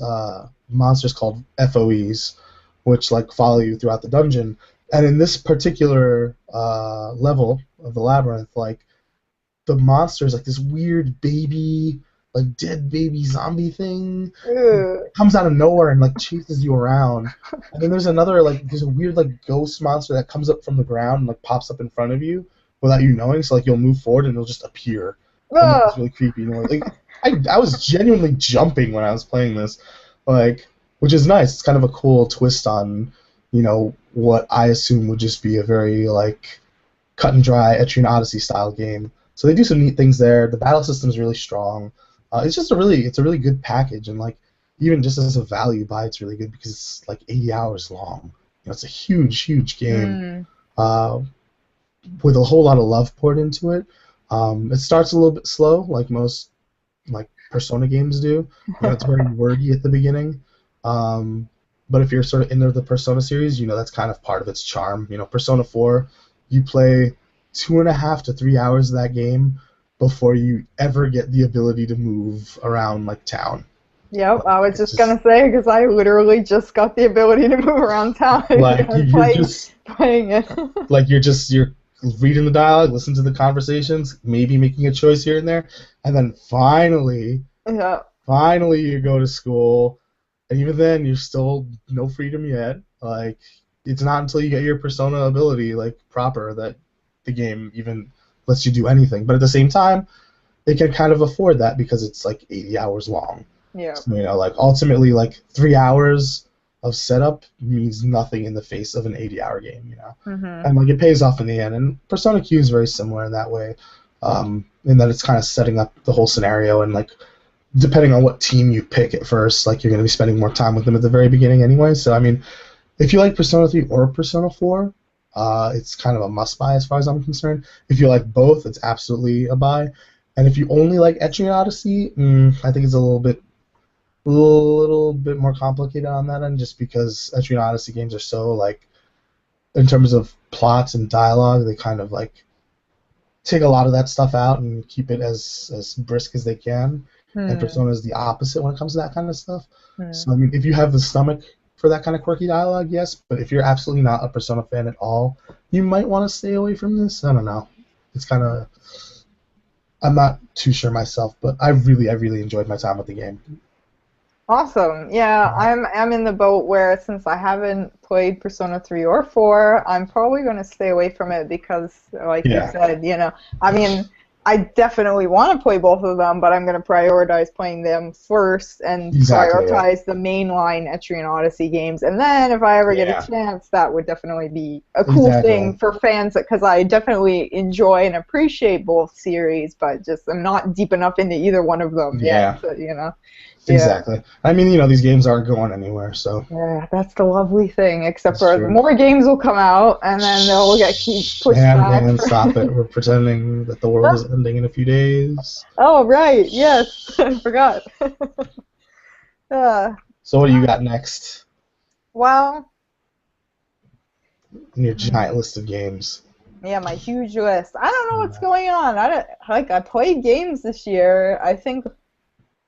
monsters called FOEs, which follow you throughout the dungeon. And in this particular level of the labyrinth, the monster is this weird baby, dead baby zombie thing. Comes out of nowhere and chases you around. And then there's there's a weird ghost monster that comes up from the ground and pops up in front of you without you knowing. So you'll move forward and it'll just appear. And it's really creepy. I was genuinely jumping when I was playing this, which is nice. It's kind of a cool twist on what I assume would just be a very cut and dry Etrian Odyssey style game. So they do some neat things there. The battle system is really strong. It's a really good package, and even just as a value buy, it's really good because it's 80 hours long. It's a huge game with a whole lot of love poured into it. It starts a little bit slow, like most Persona games do. It's very wordy at the beginning. But if you're sort of into the Persona series, that's kind of part of its charm. Persona 4 you play 2.5 to 3 hours of that game before you ever get the ability to move around like town. Yep, I was just gonna say, because I literally just got the ability to move around town Like playing it. Like you're reading the dialogue, listening to the conversations, maybe making a choice here and there, and then finally you go to school, and even then you're still no freedom yet. Like it's not until you get your persona ability like proper that the game even lets you do anything. But at the same time, they can kind of afford that because it's like 80 hours long. Yeah. So, like ultimately, like 3 hours of setup means nothing in the face of an 80-hour game, and like it pays off in the end. And Persona Q is very similar in that way, in that it's kind of setting up the whole scenario, and like depending on what team you pick at first, like you're going to be spending more time with them at the very beginning anyway. So I mean, if you like Persona 3 or Persona 4, it's kind of a must-buy as far as I'm concerned. If you like both, it's absolutely a buy. And if you only like Etrian Odyssey, I think it's a little bit more complicated on that end, just because Etrian Odyssey games are so, like, in terms of plots and dialogue, they kind of like take a lot of that stuff out and keep it as brisk as they can. And Persona is the opposite when it comes to that kind of stuff. So I mean, if you have the stomach for that kind of quirky dialogue, yes, but if you're absolutely not a Persona fan at all, you might want to stay away from this. I don't know. It's kind of, I'm not too sure myself, but I really enjoyed my time with the game. Awesome. Yeah, I'm in the boat where, since I haven't played Persona 3 or 4, I'm probably going to stay away from it because, like you said, I mean, I definitely want to play both of them, but I'm going to prioritize playing them first and prioritize the mainline Etrian Odyssey games. And then if I ever get a chance, that would definitely be a cool thing for fans, because I definitely enjoy and appreciate both series, but just I'm not deep enough into either one of them yet, so, Exactly. I mean, these games aren't going anywhere, so. Yeah, that's the lovely thing. Except for more games will come out, and then they'll keep pushed back. And stop it. We're pretending that the world is ending in a few days. Oh, right. Yes. I forgot. So what do you got next? Well, in your giant list of games. Yeah, my huge list. I don't know what's going on. I played games this year. I think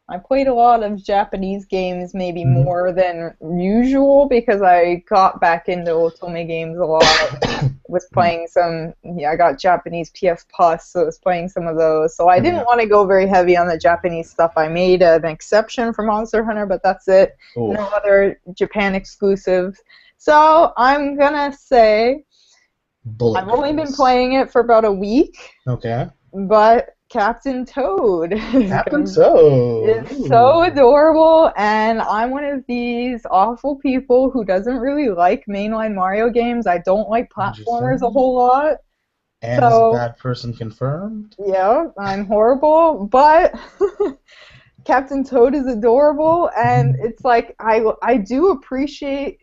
I played a lot of Japanese games, maybe more than usual, because I got back into Otome games a lot. Was playing some, I got Japanese PS Plus, so I was playing some of those. So I didn't want to go very heavy on the Japanese stuff. I made an exception for Monster Hunter, but that's it. Ooh. No other Japan exclusives. So I'm going to say I've only been playing it for about a week. Okay. But Captain Toad. Captain Toad. It's so adorable, and I'm one of these awful people who doesn't really like mainline Mario games. I don't like platformers a whole lot. And so, is a bad person confirmed? Yeah, I'm horrible, but Captain Toad is adorable, and it's like I do appreciate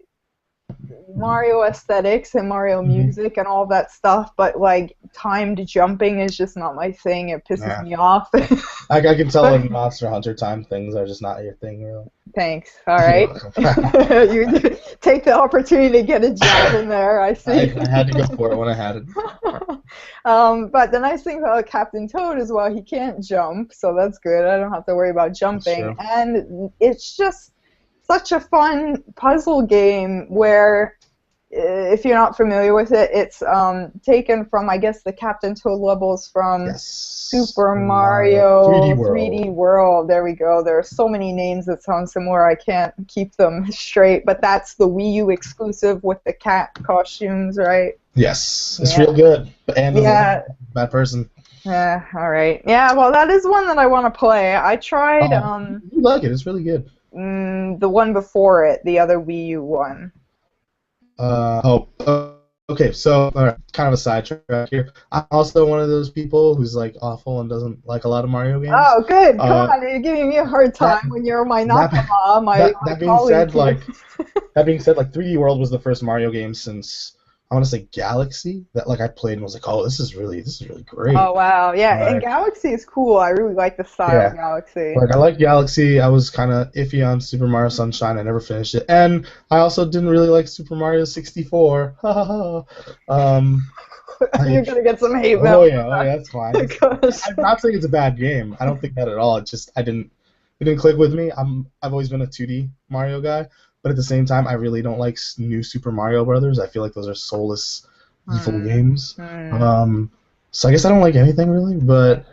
Mario aesthetics and Mario music and all that stuff, but like timed jumping is just not my thing. It pisses me off. I can tell in Monster Hunter time things are just not your thing, really. Thanks. All right. You take the opportunity to get a jab in there. I see. I had to go for it when I had it. But the nice thing about Captain Toad is, well, he can't jump, so that's good. I don't have to worry about jumping, and it's just such a fun puzzle game where, if you're not familiar with it, it's taken from, I guess, the Captain Toad levels from Super Mario 3D World. There we go. There are so many names that sound similar, I can't keep them straight, but that's the Wii U exclusive with the cat costumes, right? Yes. It's real good. And bad person. Yeah, all right. Yeah, well, that is one that I want to play. I tried... you like it. It's really good. The one before it, the other Wii U one. Okay, so kind of a sidetrack here. I'm also one of those people who's like awful and doesn't like a lot of Mario games. Oh, good. Come on, you're giving me a hard time when you're my Nakama, my colleague. That being said, like 3D World was the first Mario game since, I want to say, Galaxy, that like I played and was like, oh, this is really great. Oh wow, yeah, and Galaxy is cool. I really like the style of Galaxy. Like I like Galaxy. I was kind of iffy on Super Mario Sunshine. I never finished it, and I also didn't really like Super Mario 64. You're gonna get some hate mail. Oh yeah, that's fine. Gosh. I'm not saying it's a bad game. I don't think that at all. It's just it didn't click with me. I've always been a 2D Mario guy, but at the same time, I really don't like new Super Mario Brothers. I feel like those are soulless, evil games. So I guess I don't like anything really, but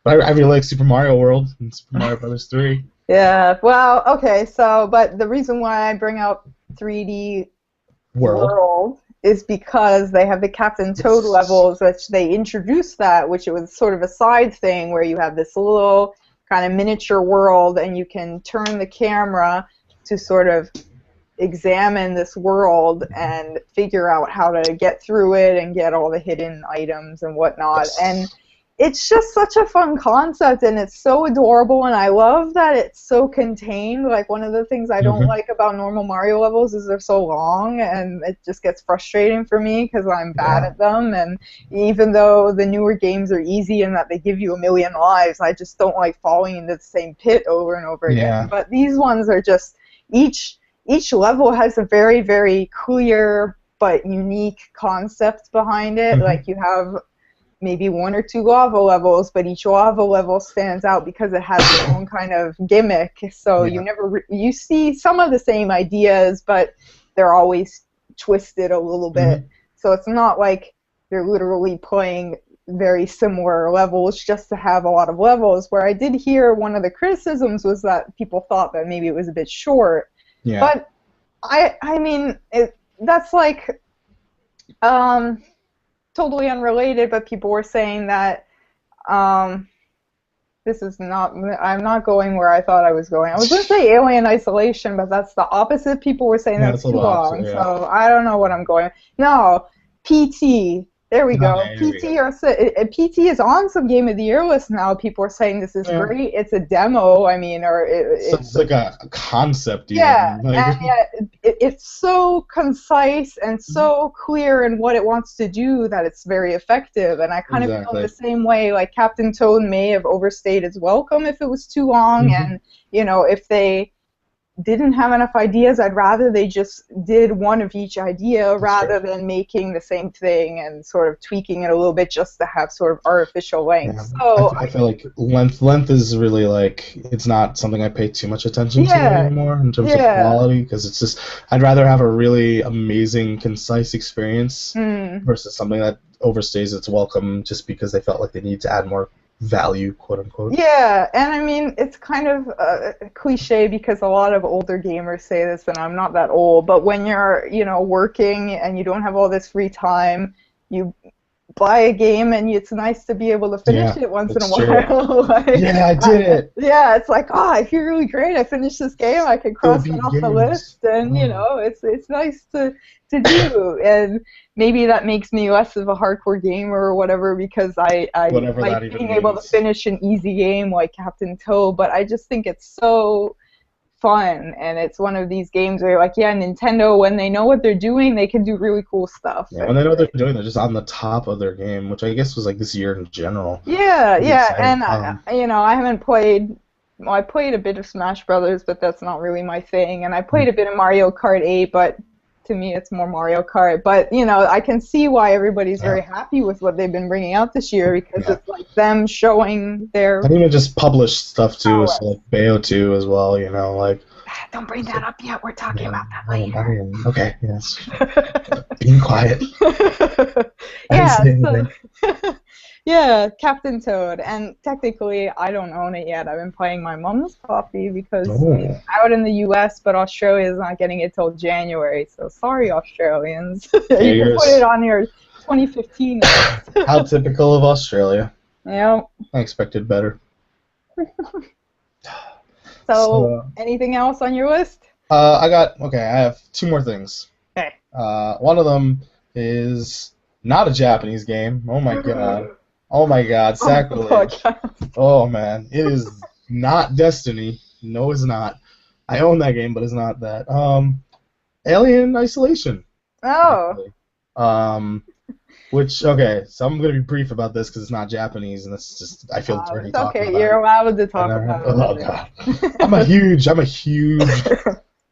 I really like Super Mario World and Super Mario Brothers 3. Yeah, well, okay, but the reason why I bring up 3D World is because they have the Captain Toad levels, which they introduced which it was sort of a side thing where you have this little kind of miniature world and you can turn the camera to sort of examine this world and figure out how to get through it and get all the hidden items and whatnot. And it's just such a fun concept, and it's so adorable, and I love that it's so contained. Like, one of the things I don't like about normal Mario levels is they're so long, and it just gets frustrating for me because I'm bad at them. And even though the newer games are easy and that they give you a million lives, I just don't like falling into the same pit over and over again. But these ones are just, each level has a very, very clear but unique concept behind it. Like, you have maybe 1 or 2 lava levels, but each lava level stands out because it has its own kind of gimmick. So you see some of the same ideas, but they're always twisted a little bit. So it's not like you're literally playing very similar levels just to have a lot of levels. Where I did hear one of the criticisms was that people thought that maybe it was a bit short. But I mean, that's like totally unrelated, but people were saying that this is not, I'm not going where I thought I was going. I was going to say Alien Isolation, but that's the opposite. People were saying that's too long, so I don't know what I'm going. No, PT. There we go. PT is on some Game of the Year list now. People are saying this is great. It's a demo. I mean, it's like a concept. It's so concise and so clear in what it wants to do that it's very effective. And I kind of feel the same way. Like, Captain Toad may have overstayed its welcome if it was too long, and if they didn't have enough ideas, I'd rather they just did one of each idea rather than making the same thing and sort of tweaking it a little bit just to have sort of artificial length. So I feel like length is really like, it's not something I pay too much attention to anymore in terms of quality, because it's just, I'd rather have a really amazing, concise experience versus something that overstays its welcome just because they felt like they need to add more value, quote unquote. Yeah, and I mean, it's kind of a cliche because a lot of older gamers say this, and I'm not that old, but when you're, working and you don't have all this free time, you buy a game and it's nice to be able to finish it once in a while. Like, I did it. Yeah, it's like, I feel really great. I finished this game. I can cross it off the list, and it's nice to do. And maybe that makes me less of a hardcore gamer or whatever because I like being able to finish an easy game like Captain Toad. But I just think it's so fun, and it's one of these games where you're like, Nintendo, when they know what they're doing, they can do really cool stuff. Yeah, when they know what they're doing, they're just on the top of their game, which I guess was like this year in general. And I haven't played. Well, I played a bit of Smash Brothers, but that's not really my thing. And I played a bit of Mario Kart 8, but to me, it's more Mario Kart. But, I can see why everybody's very happy with what they've been bringing out this year because it's like them showing their... And even just published stuff, too, so like Bayo 2 as well, like... Don't bring that up yet. We're talking about that later. Okay, yes. Being quiet. Captain Toad. And technically, I don't own it yet. I've been playing my mom's copy because it's out in the U.S., but Australia is not getting it till January. So sorry, Australians. You can put it on your 2015 list. How typical of Australia. Yeah. I expected better. So, anything else on your list? I have 2 more things. Okay. One of them is not a Japanese game. Oh my god. Oh my god, sacrilege. Oh man, it is not Destiny. No, it's not. I own that game, but it's not that. Alien Isolation. Oh. So I'm gonna be brief about this because it's not Japanese, and it's just I feel dirty talking about it. Okay, you're allowed to talk about it. Oh god, I'm a huge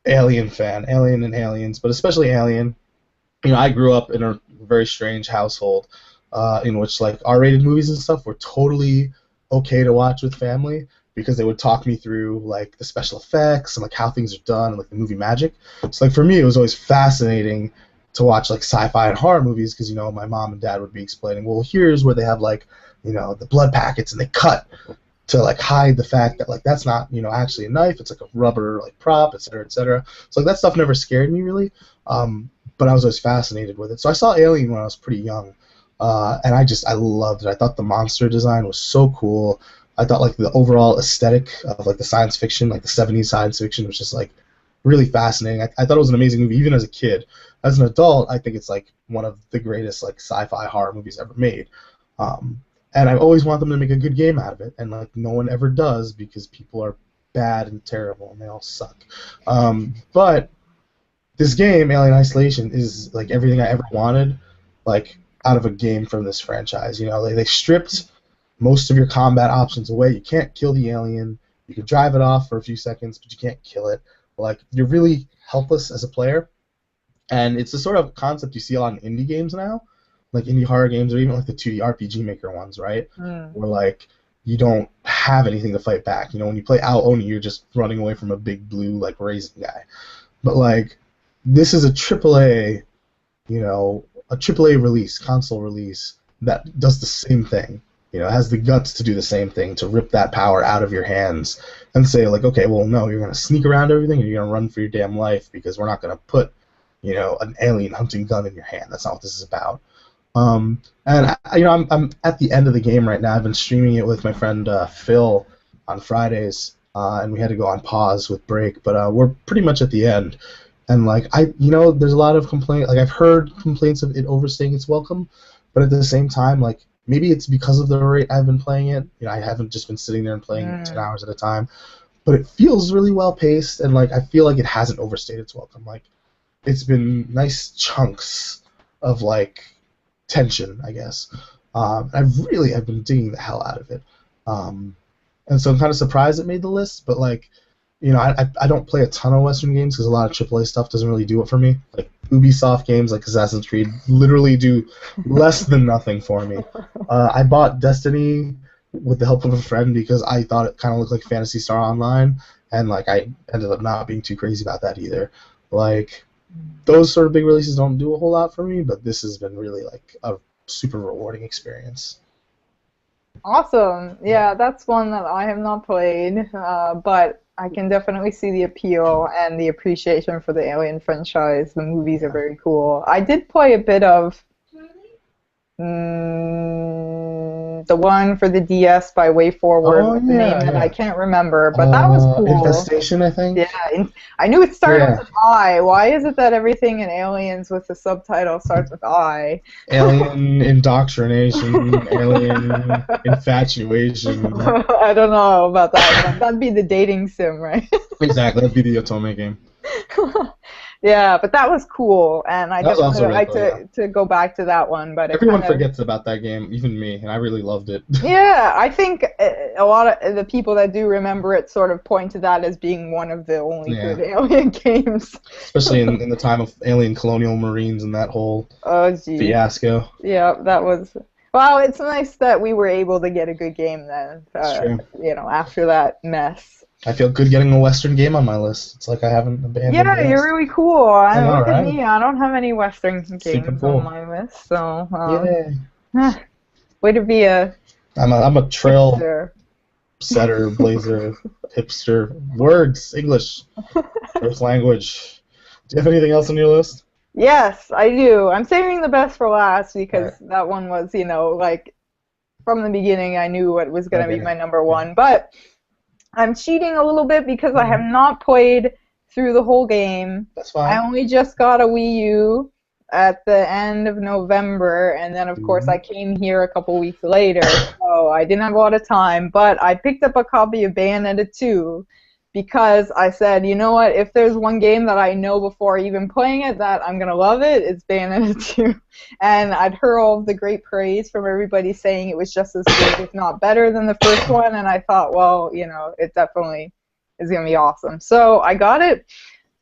Alien fan, Alien and Aliens, but especially Alien. I grew up in a a very strange household in which like R-rated movies and stuff were totally okay to watch with family because they would talk me through like the special effects and like how things are done and like the movie magic. So like for me, it was always fascinating to watch like sci-fi and horror movies because my mom and dad would be explaining, well, here's where they have like the blood packets and they cut to like hide the fact that like that's not actually a knife, it's like a rubber like prop, etc., etc. So like that stuff never scared me really, but I was always fascinated with it. So I saw Alien when I was pretty young, and I loved it. I thought the monster design was so cool. I thought like the overall aesthetic of like the science fiction, like the 70s science fiction, was just like really fascinating. I thought it was an amazing movie even as a kid. As an adult, I think it's like one of the greatest like sci-fi horror movies ever made. And I've always wanted them to make a good game out of it, and like no one ever does because people are bad and terrible and they all suck. But this game, Alien Isolation, is like everything I ever wanted, like out of a game from this franchise. They stripped most of your combat options away. You can't kill the alien. You can drive it off for a few seconds, but you can't kill it. Like you're really helpless as a player, and it's the sort of concept you see a lot in indie games now. Like indie horror games or even like the 2D RPG Maker ones, right? Where like you don't have anything to fight back. When you play Ao Oni, you're just running away from a big blue like raisin guy. But like this is a AAA, a AAA release, console release that does the same thing. It has the guts to do the same thing, to rip that power out of your hands and say like, okay, well no, you're gonna sneak around everything and you're gonna run for your damn life because we're not gonna put, an alien hunting gun in your hand. That's not what this is about. And I'm at the end of the game right now. I've been streaming it with my friend Phil on Fridays, and we had to go on pause with break, but we're pretty much at the end. And like there's a lot of complaint. Like I've heard complaints of it overstaying its welcome, but at the same time, like maybe it's because of the rate I've been playing it. I haven't just been sitting there and playing 10 hours at a time, but it feels really well paced, and like I feel like it hasn't overstayed its welcome. Like it's been nice chunks of like tension, I guess. I've been digging the hell out of it, and so I'm kind of surprised it made the list. But like, I don't play a ton of Western games because a lot of AAA stuff doesn't really do it for me. Like Ubisoft games like Assassin's Creed literally do less than nothing for me. I bought Destiny with the help of a friend because I thought it kind of looked like Phantasy Star Online, and like I ended up not being too crazy about that either. Like those sort of big releases don't do a whole lot for me, but this has been really like a super rewarding experience. Awesome. Yeah, that's one that I have not played, but I can definitely see the appeal and the appreciation for the Alien franchise. The movies are very cool. I did play a bit of the one for the DS by Way Forward with the name that I can't remember, but that was cool. Infestation, I think? Yeah, I knew it started with I. Why is it that everything in Aliens with the subtitle starts with I? Alien indoctrination, alien infatuation. I don't know about that. That'd be the dating sim, right? Exactly, that'd be the Otome game. Yeah, but that was cool, and I definitely would like to go back to that one. But everyone forgets about that game, even me, and I really loved it. Yeah, I think a lot of the people that do remember it sort of point to that as being one of the only good Alien games. Especially in the time of Alien Colonial Marines and that whole fiasco. Yeah, that was... Well, it's nice that we were able to get a good game then, after that mess. I feel good getting a Western game on my list. It's like I haven't abandoned it. Yeah, you're really cool. Look at me. I don't have any Western games on my list, so... way to be a... I'm a trail setter, blazer, hipster. Words, English, first language. Do you have anything else on your list? Yes, I do. I'm saving the best for last because that one was, like, from the beginning I knew what was going to be my number one. But I'm cheating a little bit because I have not played through the whole game. That's fine. I only just got a Wii U at the end of November, and then, of course, I came here a couple weeks later, so I didn't have a lot of time. But I picked up a copy of Bayonetta 2 because I said, you know what, if there's one game that I know before even playing it that I'm going to love it, it's Bayonetta 2. And I'd heard all of the great praise from everybody saying it was just as good, if not better, than the first one, and I thought, well, it definitely is going to be awesome. So I got it.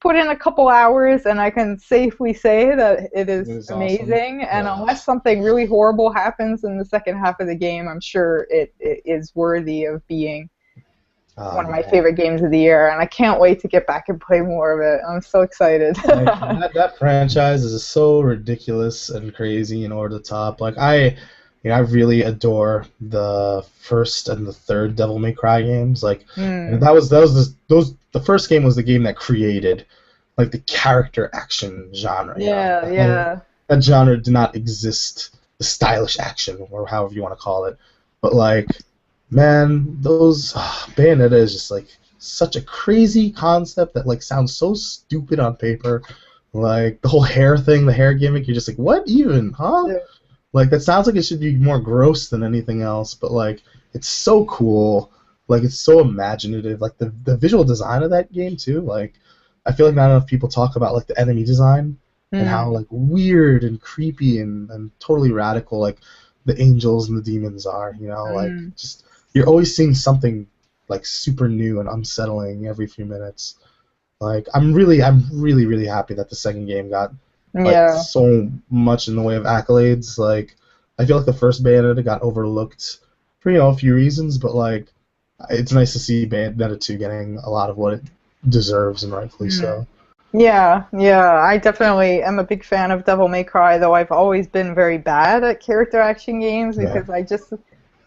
put in a couple hours, and I can safely say that it It is is awesome. amazing. And Yeah. unless something really horrible happens in the second half of the game, I'm sure it is worthy of being Oh one of my man. favorite games of the year. And I can't wait to get back and play more of it. I'm so excited. Like that franchise is so ridiculous and crazy and over the top. Like I really adore the first and the third Devil May Cry games. Like, and Mm. the first game was the game that created like the character action genre. You know, Yeah, yeah. that genre did not exist. The stylish action, or however you want to call it, but like, man, those Bayonetta is just like such a crazy concept that like sounds so stupid on paper. Like the whole hair thing, the hair gimmick, you're just like, what even, huh? Yeah. Like that sounds like it should be more gross than anything else, but like it's so cool. Like it's so imaginative. Like the visual design of that game too. Like I feel like not enough people talk about like the enemy design and how Mm. like weird and creepy and totally radical like the angels and the demons are. You know, like Mm. just you're always seeing something like super new and unsettling every few minutes. Like I'm really happy that the second game got like Yeah. so much in the way of accolades. Like I feel like the first Bayonetta got overlooked for a few reasons, but like it's nice to see Bayonetta 2 getting a lot of what it deserves and rightfully Mm. so. Yeah, yeah, I definitely am a big fan of Devil May Cry, though I've always been very bad at character action games Yeah, because I just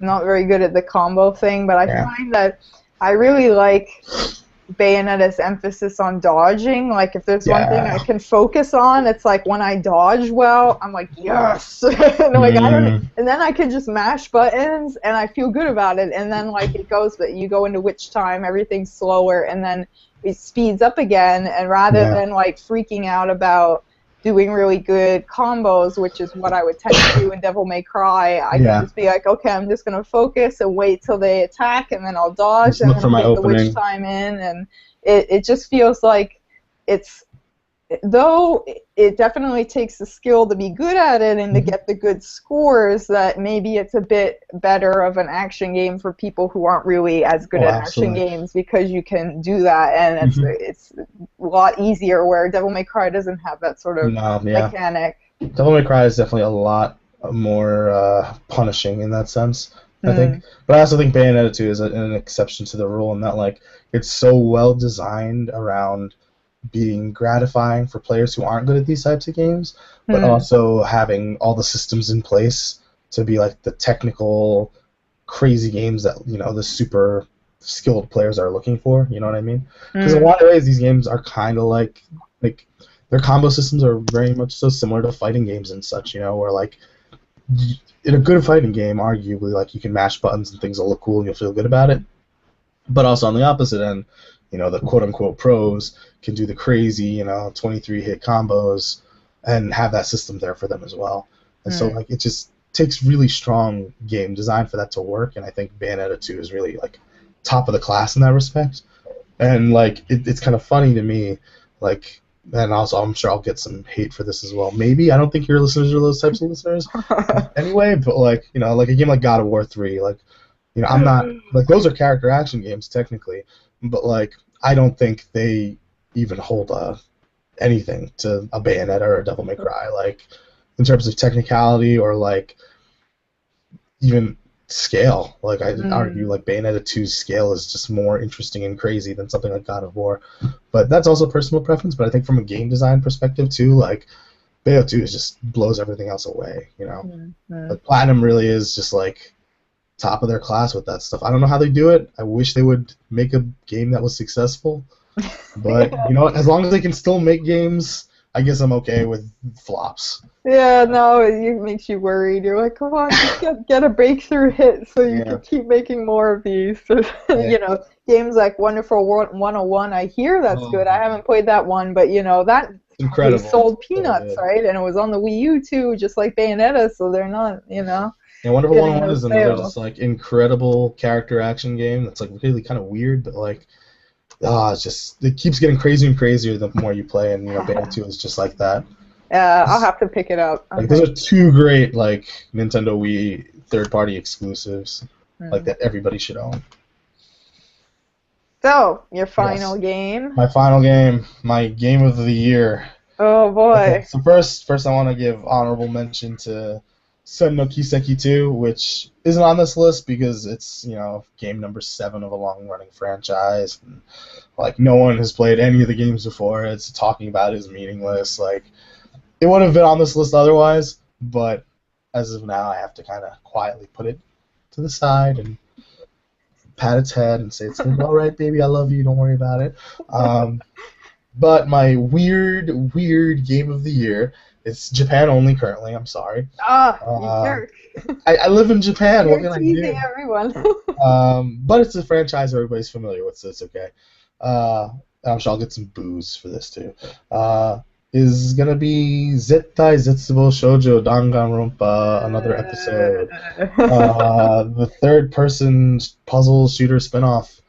not very good at the combo thing, but I yeah, find that I really like Bayonetta's emphasis on dodging. Like if there's one thing I yeah. can focus on, it's like when I dodge well, I'm like, yes. And like I don't Mm, and then I can just mash buttons and I feel good about it. And then like it goes that you go into witch time, everything's slower, and then it speeds up again, and rather yeah, than like freaking out about doing really good combos, which is what I would tend to do in Devil May Cry, I can yeah. just be like, okay, I'm just gonna focus and wait till they attack, and then I'll dodge, Just and look then for I'll my get the witch opening. time in, and it just feels like it's though it definitely takes the skill to be good at it and to Mhm. get the good scores, that maybe it's a bit better of an action game for people who aren't really as good Oh, at action absolutely. games, because you can do that, and Hmm. it's a lot easier, where Devil May Cry doesn't have that sort of No, yeah. mechanic. Devil May Cry is definitely a lot more punishing in that sense, I think. Hmm. But I also think Bayonetta 2 is an exception to the rule in that like it's so well designed around being gratifying for players who aren't good at these types of games, but Hmm. also having all the systems in place to be like the technical, crazy games that the super skilled players are looking for. You know what I mean? Because in a Hmm. lot of ways, these games are kind of like their combo systems are very much so similar to fighting games and such. Where like in a good fighting game, arguably, like you can mash buttons and things will look cool and you'll feel good about it. But also on the opposite end, the quote unquote pros can do the crazy, 23 hit combos and have that system there for them as well. And so Hmm. like it just takes really strong game design for that to work. And I think Bayonetta 2 is really like top of the class in that respect. And like it's kind of funny to me, like, and also I'm sure I'll get some hate for this as well. Maybe I don't think your listeners are those types of listeners anyway, but like like a game like God of War 3, like I'm not like those are character action games technically, but like I don't think they even hold anything to a Bayonetta or a Devil May Cry, like in terms of technicality or like even scale. Like I'd argue Hmm. like Bayonetta 2's scale is just more interesting and crazy than something like God of War. But that's also personal preference. But I think from a game design perspective too, like Bayonetta 2 is just blows everything else away. Hmm. Hmm. Like Platinum really is just like top of their class with that stuff. I don't know how they do it. I wish they would make a game that was successful. But Yeah. as long as they can still make games, I guess I'm okay with flops. Yeah, no, it makes you worried. You're like, come on, just get a breakthrough hit so you can Yeah. keep making more of these. Yeah. Games like Wonderful 101, I hear that's Oh, good. I haven't played that one, but that probably incredible. sold So peanuts, good. right? And it was on the Wii U too, just like Bayonetta, so they're not, Yeah, Wonderful getting 101 those is another just sales. like incredible character action game that's like really kind of weird, but like it's just it keeps getting crazier and crazier the more you play, and Bayonetta 2 is just like that. I'll have to pick it up, I Like those think. are two great like Nintendo Wii third party exclusives like Hmm. that everybody should own. So, your final Yes. game. My final game, my game of the year. Oh Okay, boy. so first I want to give honorable mention to Sen no Kiseki 2, which isn't on this list because it's, game number 7 of a long-running franchise. And, like, no one has played any of the games before it, so talking about it is meaningless. Like, it would have been on this list otherwise, but as of now, I have to kind of quietly put it to the side and pat its head and say, it's going to be all right, baby, I love you, don't worry about it. Um, But my weird game of the year, it's Japan only currently, I'm sorry. Ah, you Uh, jerk. I live in Japan, what You're can I teasing do? everyone. But it's a franchise everybody's familiar with, so it's okay. Uh, I'm sure I'll get some boos for this too. Uh, is gonna be Zettai Zetsubo Shoujo Danganronpa, another episode. The third person puzzle shooter spin-off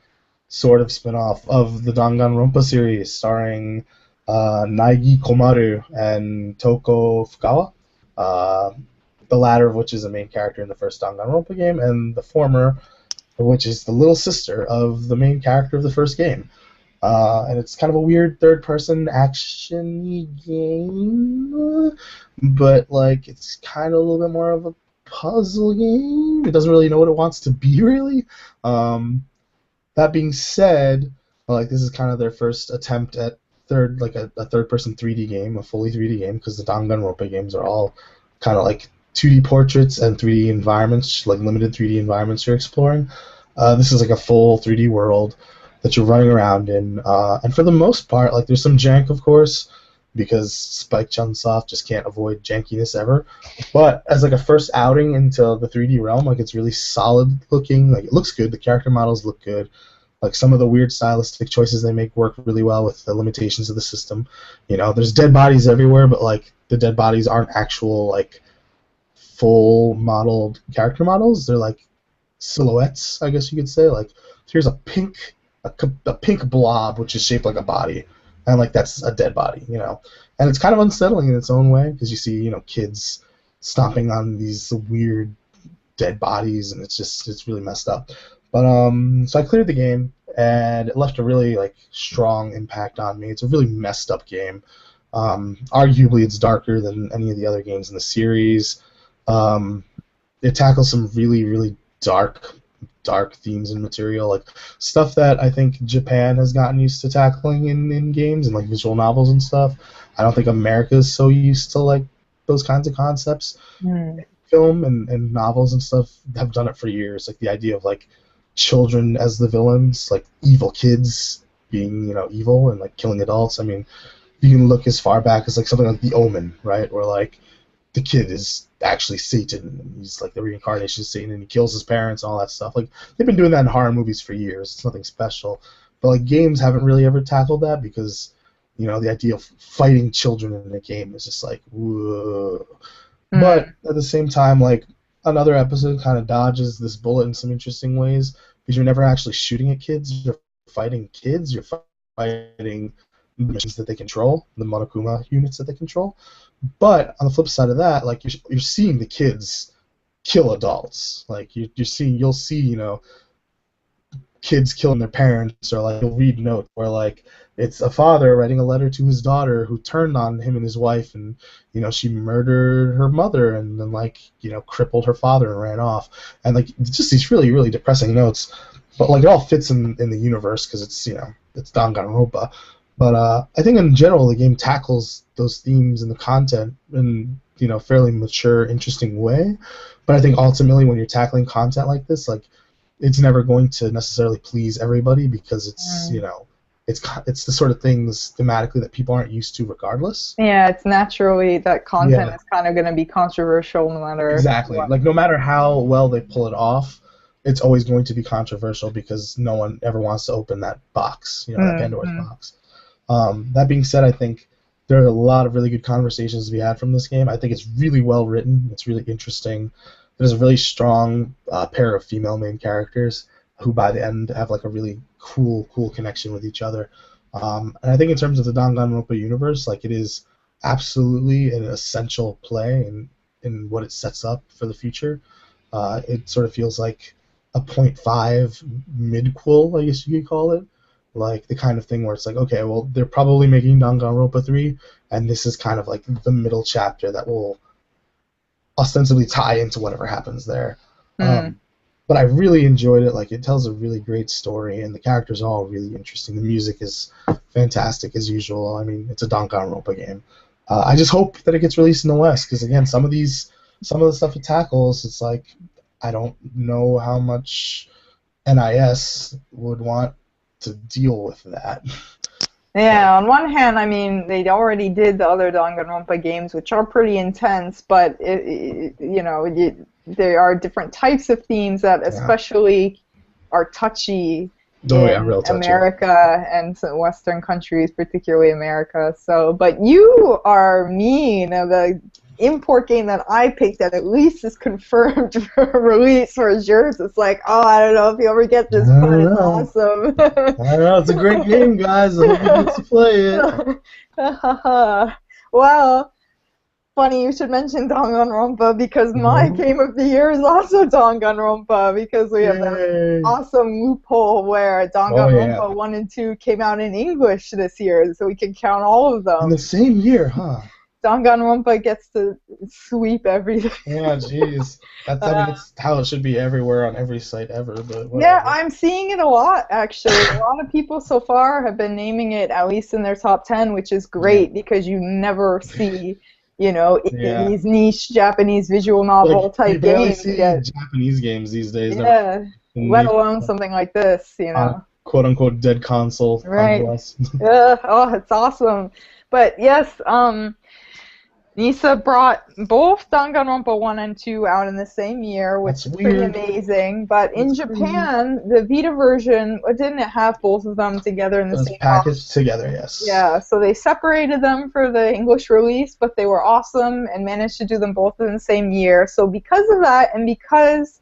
sort of spin-off of the Danganronpa series, starring Naigi Komaru and Toko Fukawa. Uh, the latter of which is a main character in the first Danganronpa game, and the former, which is the little sister of the main character of the first game. And it's kind of a weird third-person action game, but like it's kind of a little bit more of a puzzle game. It doesn't really know what it wants to be, really. That being said, like this is kind of their first attempt at a third person 3D game, a fully 3D game, because the Danganronpa games are all kind of like 2D portraits and 3D environments, like limited 3D environments you're exploring. This is like a full 3D world that you're running around in, and for the most part, like there's some jank, of course, because Spike Chunsoft just can't avoid jankiness ever. But as like a first outing into the 3D realm, like it's really solid looking. Like it looks good. The character models look good. Like some of the weird stylistic choices they make work really well with the limitations of the system. There's dead bodies everywhere, but like the dead bodies aren't actual like full modeled character models. They're like silhouettes, I guess you could say. Like here's a pink blob which is shaped like a body, and like that's a dead body. And it's kind of unsettling in its own way because you see kids stomping on these weird dead bodies, and it's really messed up. But so I cleared the game, and it left a really like strong impact on me. It's a really messed up game. Arguably, it's darker than any of the other games in the series. Um, it tackles some really dark themes and material, like stuff that I think Japan has gotten used to tackling in games and like visual novels and stuff. I don't think America is so used to like those kinds of concepts. Hmm. Film and novels and stuff have done it for years. Like the idea of like children as the villains, like evil kids being evil and like killing adults. I mean, you can look as far back as like something like The Omen, right? Where like the kid is actually Satan, and he's like the reincarnation of Satan, and he kills his parents and all that stuff. Like they've been doing that in horror movies for years. It's nothing special, but like games haven't really ever tackled that because the idea of fighting children in a game is just like whoa. But at the same time, like another episode kind of dodges this bullet in some interesting ways because you're never actually shooting at kids. You're fighting kids. You're fighting the missions that they control, the Monokuma units that they control. But on the flip side of that, like you're seeing the kids kill adults. Like you'll see kids killing their parents, or like you'll read notes where like it's a father writing a letter to his daughter who turned on him and his wife, and she murdered her mother and then like crippled her father and ran off, and like just these really depressing notes, but like it all fits in the universe because it's Danganronpa. But I think in general the game tackles those themes and the content in fairly mature, interesting way. But I think ultimately when you're tackling content like this, like it's never going to necessarily please everybody because it's the sort of things thematically that people aren't used to regardless. Yeah, it's naturally that content Yeah, is kind of going to be controversial no matter exactly. what. Like no matter how well they pull it off, it's always going to be controversial because no one ever wants to open that box, that Pandora's box. That being said, I think there are a lot of really good conversations to be had from this game. I think it's really well written. It's really interesting. There's a really strong pair of female main characters who by the end have like a really cool connection with each other. And I think in terms of the Danganronpa universe, like it is absolutely an essential play in what it sets up for the future. It sort of feels like a .5 midquel, I guess you could call it. like the kind of thing where it's like, okay, well, they're probably making Danganronpa 3, and this is kind of like the middle chapter that will ostensibly tie into whatever happens there. Hmm. But I really enjoyed it. Like, it tells a really great story, and the characters are all really interesting. The music is fantastic as usual. I mean, it's a Danganronpa game. I just hope that it gets released in the West, because again, some of the stuff it tackles, it's like I don't know how much NIS would want to deal with that. Yeah, on one hand, I mean, they already did the other Danganronpa games, which are pretty intense, but there are different types of themes that Yeah. especially are touchy Oh yeah, in real touchy. America and some Western countries, particularly America. So, but you are mean. The import game that I picked that at least is confirmed for release for yours. It's like, oh, I don't know if you ever get this, I but don't it's know. awesome. I don't know. It's a great game, guys. I hope you get to play it. Well, funny you should mention Danganronpa because my game of the year is also Danganronpa because we have that Yay. awesome loophole where Danganronpa 1 and 2 came out in English this year, so we can count all of them. In the same year, huh? Danganronpa gets to sweep everything. Yeah, jeez. I mean, it's how it should be everywhere on every site ever, but whatever. Yeah, I'm seeing it a lot, actually. A lot of people so far have been naming it at least in their top 10, which is great because you never see, these niche Japanese visual novel type you barely games see yet. Japanese games these days. Yeah, let alone something like this, quote unquote dead console. Right. Oh, it's awesome. But yes, Nisa brought both Danganronpa 1 and 2 out in the same year, which is pretty amazing. But in Japan, the Vita version didn't have both of them together in the same packaged together, yes. Yeah, so they separated them for the English release, but they were awesome and managed to do them both in the same year. So because of that, and because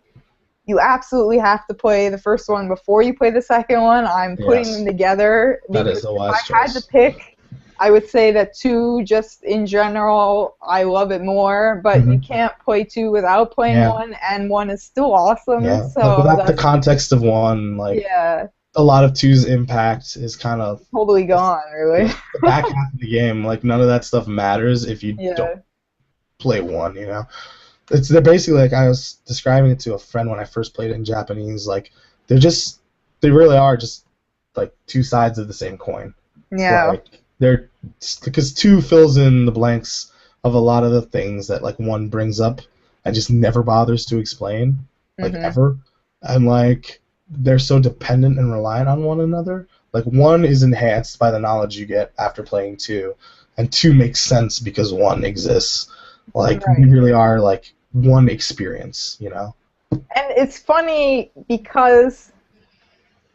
you absolutely have to play the first one before you play the second one, I'm putting them together. That is a wise choice. If I had to pick, I would say that 2, just in general, I love it more, but you can't play 2 without playing 1, and 1 is still awesome. Yeah. So without the context of 1, a lot of 2's impact is kind of totally gone, really. The back half of the game, none of that stuff matters if you don't play 1, They're basically, I was describing it to a friend when I first played it in Japanese, they really are just, 2 sides of the same coin. Yeah. Because 2 fills in the blanks of a lot of the things that 1 brings up and just never bothers to explain, ever. And they're so dependent and reliant on one another. 1 is enhanced by the knowledge you get after playing 2, and 2 makes sense because 1 exists. We really are one experience, And it's funny because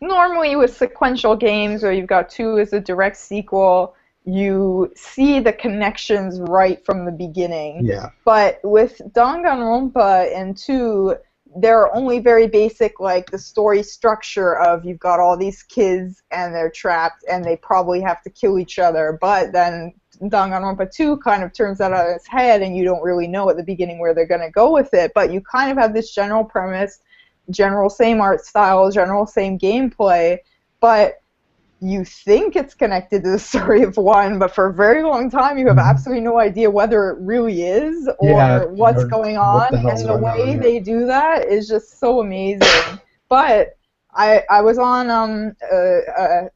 normally with sequential games where you've got 2 as a direct sequel, you see the connections right from the beginning. Yeah. But with Danganronpa and 2, they're only very basic, the story structure of you've got all these kids and they're trapped and they probably have to kill each other. But then Danganronpa 2 kind of turns that on its head and you don't really know at the beginning where they're going to go with it. But you kind of have this general premise, general same art style, general same gameplay, but you think it's connected to the story of 1, but for a very long time you have absolutely no idea whether it really is or what's going on, and the way they do that is just so amazing. But I was on,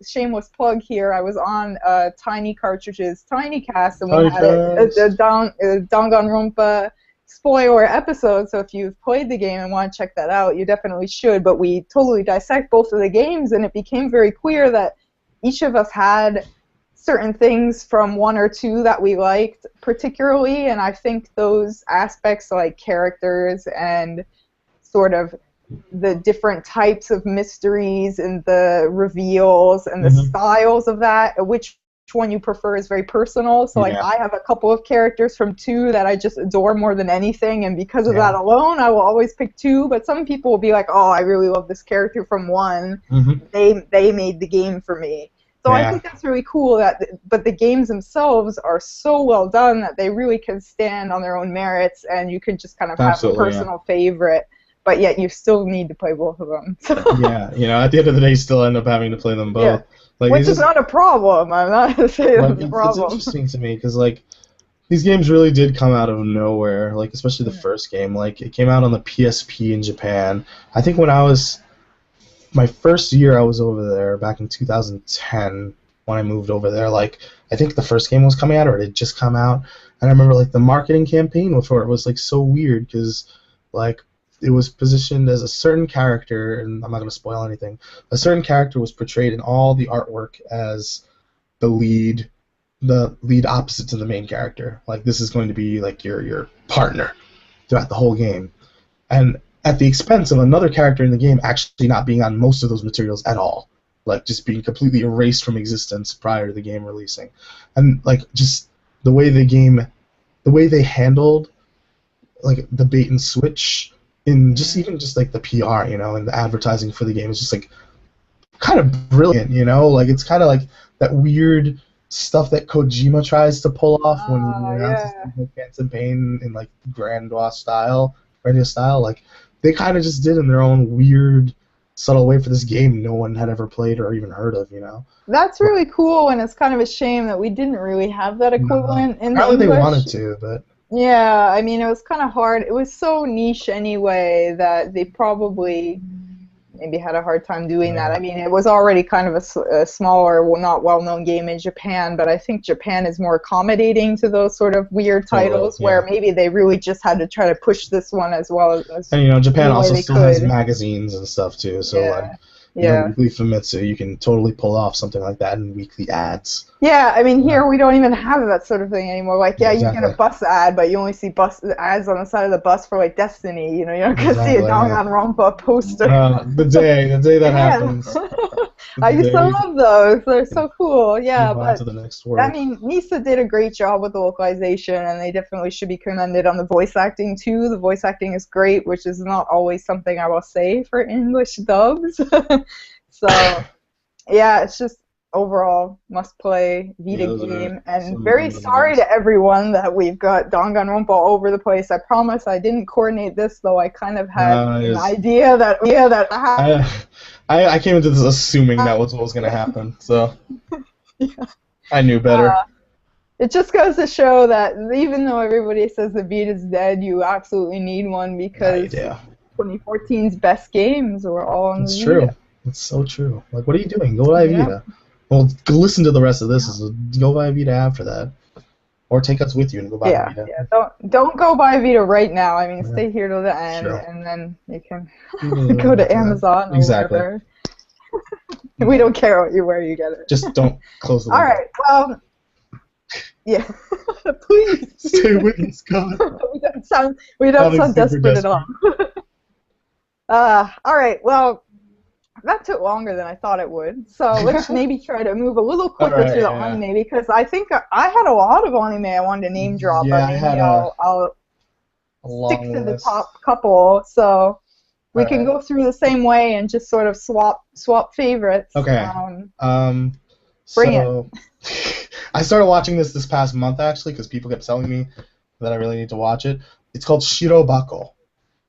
shameless plug here, I was on Tiny Cartridge's Tiny Cast, and we had a Danganronpa spoiler episode, so if you've played the game and want to check that out, you definitely should. But we totally dissect both of the games, and it became very clear that each of us had certain things from 1 or 2 that we liked particularly, and I think those aspects like characters and sort of the different types of mysteries and the reveals and the styles of that, which one you prefer is very personal. So I have a couple of characters from 2 that I just adore more than anything, and because of that alone I will always pick 2. But some people will be like, oh, I really love this character from 1. They made the game for me. So I think that's really cool. But the games themselves are so well done that they really can stand on their own merits, and you can just kind of have a personal favorite. But yet you still need to play both of them. Yeah, at the end of the day, you still end up having to play them both. Like Which is not a problem. I'm not going to say like that's a it's problem. interesting to me because like these games really did come out of nowhere. Like especially the first game. Like it came out on the PSP in Japan. I think when I was my first year I was over there back in 2010 when I moved over there. Like I think the first game was coming out or it had just come out, and I remember like the marketing campaign for it was like so weird because like it was positioned as a certain character, and I'm not going to spoil anything. A certain character was portrayed in all the artwork as the lead opposite to the main character. Like this is going to be like your partner throughout the whole game, and at the expense of another character in the game actually not being on most of those materials at all, like just being completely erased from existence prior to the game releasing, and like just the way they handled like the bait and switch in just even just like the PR, and the advertising for the game is just like kind of brilliant, like it's kind of like that weird stuff that Kojima tries to pull off when he announces like Phantom Pain in like grandiose style, like they kind of just did in their own weird, subtle way for this game no one had ever played or even heard of. That's really cool, and it's kind of a shame that we didn't really have that equivalent in Probably English. they wanted to, but yeah, I mean, it was kind of hard. It was so niche anyway that they probably maybe had a hard time doing that. I mean, it was already kind of a smaller, not well-known game in Japan, but I think Japan is more accommodating to those sort of weird titles where maybe they really just had to try to push this one as well as and Japan the way also they still could. has magazines and stuff too, so like Weekly Famitsu, you can totally pull off something like that in weekly ads. Yeah, I mean, here we don't even have that sort of thing anymore. Like, you exactly. get a bus ad, but you only see bus ads on the side of the bus for, like, Destiny. You're not going to see a Danganronpa poster. The day that happens. I used to love those. They're so cool. Yeah, but to the next word. I mean, Nisa did a great job with the localization, and they definitely should be commended on the voice acting, too. The voice acting is great, which is not always something I will say for English dubs. So, yeah, it's just overall must-play Vita game, and very sorry to everyone that we've got Danganronpa all over the place. I promise I didn't coordinate this, though I kind of had an idea that I came into this assuming that was what was going to happen, so I knew better. It just goes to show that even though everybody says the Vita's dead, you absolutely need one because 2014's best games were all on the Vita. It's true. It's so true. Like, what are you doing? Go buy Vita. Well, listen to the rest of this. Go buy Vita after that, or take us with you and go buy Vita. Yeah. Don't go buy Vita right now. I mean, stay here till the end, and then you can go to Amazon or whatever. We don't care where you get it. Just don't close the window. All right. Well. Yeah. Please. Stay with us, God. we don't sound desperate at all. All right. Well. That took longer than I thought it would, so let's maybe try to move a little quicker through the anime, because I think I had a lot of anime I wanted to name drop. Yeah, I had I'll stick to the top couple, so we can go through the same way and just sort of swap favorites. Okay. Bring it. I started watching this past month, actually, because people kept telling me that I really need to watch it. It's called Shirobako,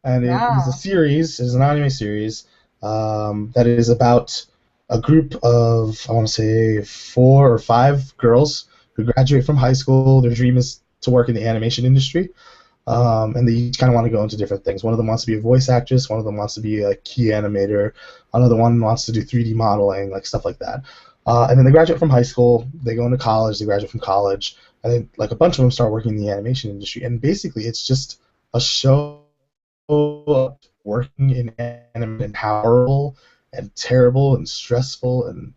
and it is a series. It's an anime series. That is about a group of, I want to say, 4 or 5 girls who graduate from high school. Their dream is to work in the animation industry, and they each kind of want to go into different things. One of them wants to be a voice actress, one of them wants to be a key animator, another one wants to do 3D modeling, like stuff like that. And then they graduate from high school, they go into college, they graduate from college, and then like a bunch of them start working in the animation industry. And basically it's just a show of working in anime and how horrible and terrible and stressful and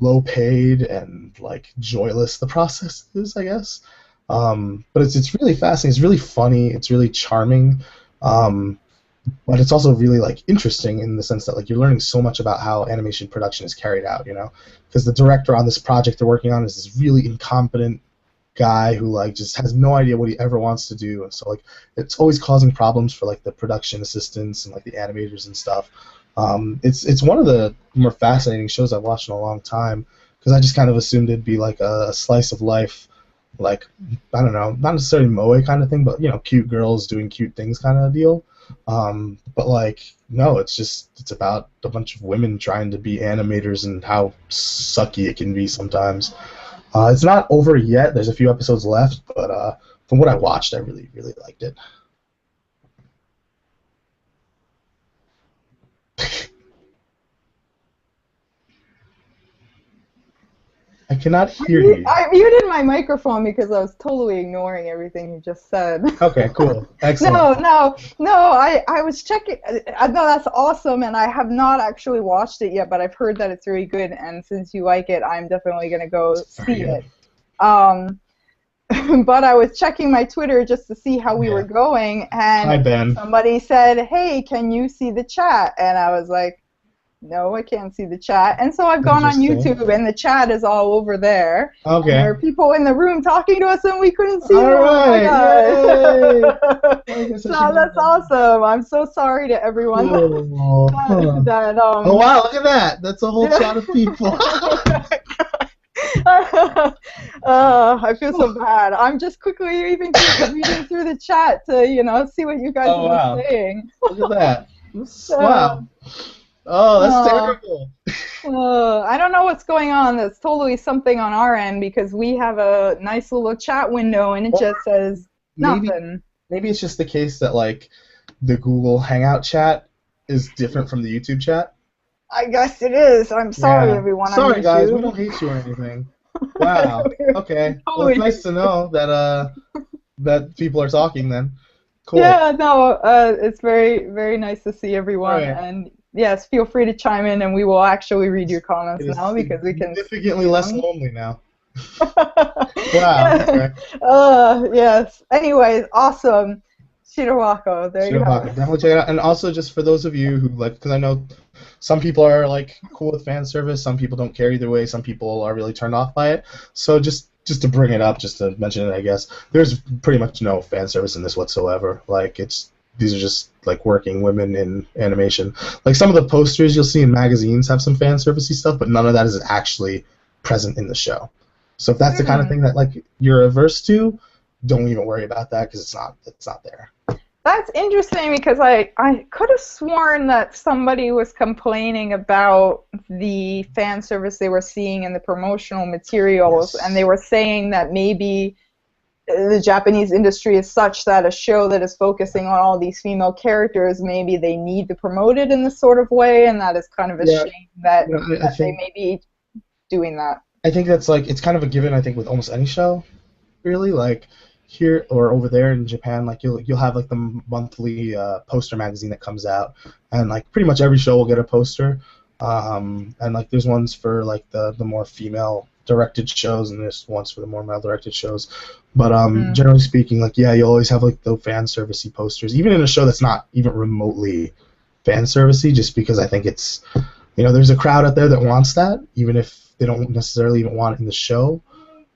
low paid and like joyless the process is, I guess. But it's really fascinating. It's really funny. It's really charming. But it's also really like interesting in the sense that like you're learning so much about how animation production is carried out, because the director on this project they're working on is this really incompetent guy who like just has no idea what he ever wants to do, and so like it's always causing problems for like the production assistants and like the animators and stuff. It's one of the more fascinating shows I've watched in a long time, because I just kind of assumed it'd be like a slice of life, like I don't know, not necessarily moe kind of thing, but cute girls doing cute things kind of deal. But like no, it's about a bunch of women trying to be animators and how sucky it can be sometimes. It's not over yet. There's a few episodes left, but from what I watched, I really, really liked it. I cannot hear you. I muted my microphone because I was totally ignoring everything you just said. Okay, cool. No, Excellent. no, no. I was checking. I know that's awesome, and I have not actually watched it yet, but I've heard that it's really good. And since you like it, I'm definitely gonna go It's very see good. it. Um, but I was checking my Twitter just to see how we were Yeah. going, Hi, and Ben. somebody said, "Hey, can you see the chat?" And I was like, "No, I can't see the chat." And so I've gone on Interesting. YouTube, and the chat is all over there. And there Okay. are people in the room talking to us, and we couldn't see All them. Oh my right. Yay. god! I guess I So should do that's that. awesome. I'm so sorry to everyone Cool. Huh. that Oh wow! Look at that. That's a whole chat of people. I feel so bad. I'm just quickly reading through the chat to, see what you guys Oh have been wow! saying. Look at that. Uh, Wow. Oh, that's uh, terrible. I don't know what's going on. That's totally something on our end because we have a nice little chat window and it Or just says maybe nothing. maybe it's just the case that like the Google Hangout chat is different from the YouTube chat. I guess it is. I'm sorry, Yeah. everyone on Sorry guys, we YouTube. don't hate you or anything. Wow. Okay. Well, it's Totally. nice to know that that people are talking then. Cool. Yeah, no, it's very, very nice to see All everyone. right. And yes, feel free to chime in and we will actually read your comments It is now because we can significantly see less them. lonely now. Wow. Okay. Yes. Anyways, awesome. Shirobako, there you have Shirobako, it. definitely check it out. And also, just for those of you who like, because I know some people are like cool with fan service, some people don't care either way, some people are really turned off by it. So just to bring it up, just to mention it, I guess there's pretty much no fan service in this whatsoever. Like it's these are just like working women in animation. Like some of the posters you'll see in magazines have some fan servicey stuff, but none of that is actually present in the show. So if that's the kind of Hmm. thing that like you're averse to, don't even worry about that because it's not there. That's interesting because I could have sworn that somebody was complaining about the fan service they were seeing in the promotional materials, and they Yes. were saying that maybe the Japanese industry is such that a show that is focusing on all these female characters, maybe they need to promote it in this sort of way, and that is kind of a Yeah, shame that, I they think may be doing that. that's like it's kind of a given. I think with almost any show, really. Like here or over there in Japan, like you'll have like the monthly poster magazine that comes out, and like pretty much every show will get a poster. And like there's ones for like the more female directed shows, and there's ones for the more male directed shows. But Mm. generally speaking, like yeah, you always have like the fan servicey posters, even in a show that's not even remotely fan servicey, just because I think it's there's a crowd out there that wants that, even if they don't necessarily even want it in the show,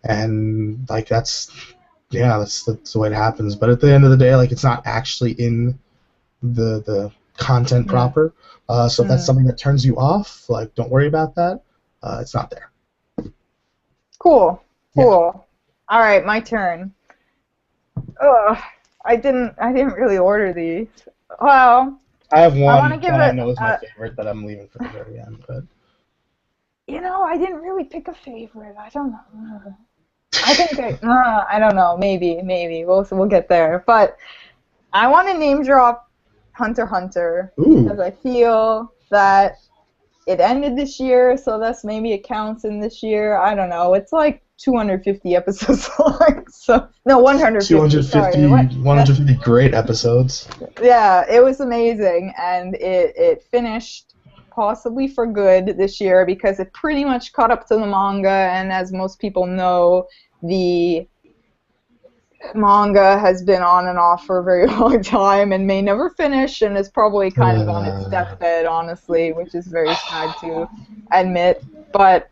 and like that's the way it happens. But at the end of the day, like it's not actually in the content Mm. proper. So if that's Mm. something that turns you off, like don't worry about that. It's not there. Cool, Yeah, cool. All right, my turn. Ugh, I didn't really order these. Well, I have I want to one give that I it. know is my favorite that I'm leaving for the very end. But I didn't really pick a favorite. I don't know. I think I don't know. Maybe we'll get there. But I want to name drop Hunter x Hunter because ooh, I feel that it ended this year, so that's maybe it counts in this year. I don't know. It's like 250 episodes long. So no, 150. Sorry. 250, 150 great episodes. Yeah, it was amazing, and it finished possibly for good this year because it pretty much caught up to the manga, and as most people know, the manga has been on and off for a very long time and may never finish and is probably kind of on its Uh, deathbed, honestly, which is very sad to admit. But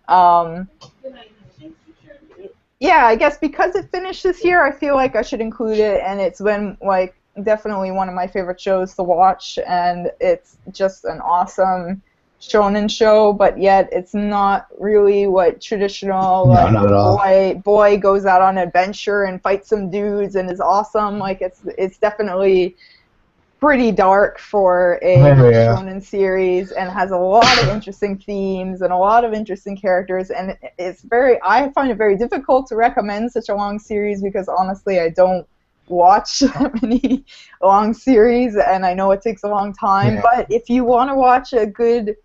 yeah, I guess because it finished this year, I feel like I should include it, and it's been like definitely one of my favorite shows to watch, and it's just an awesome shonen show, but yet it's not really what traditional no, like not at all. boy goes out on adventure and fights some dudes and is awesome. Like it's definitely pretty dark for a Oh, yeah. shonen series, and has a lot of interesting themes and a lot of interesting characters, and I find it very difficult to recommend such a long series because honestly I don't watch that many long series, and I know it takes a long time, Yeah. but if you want to watch a good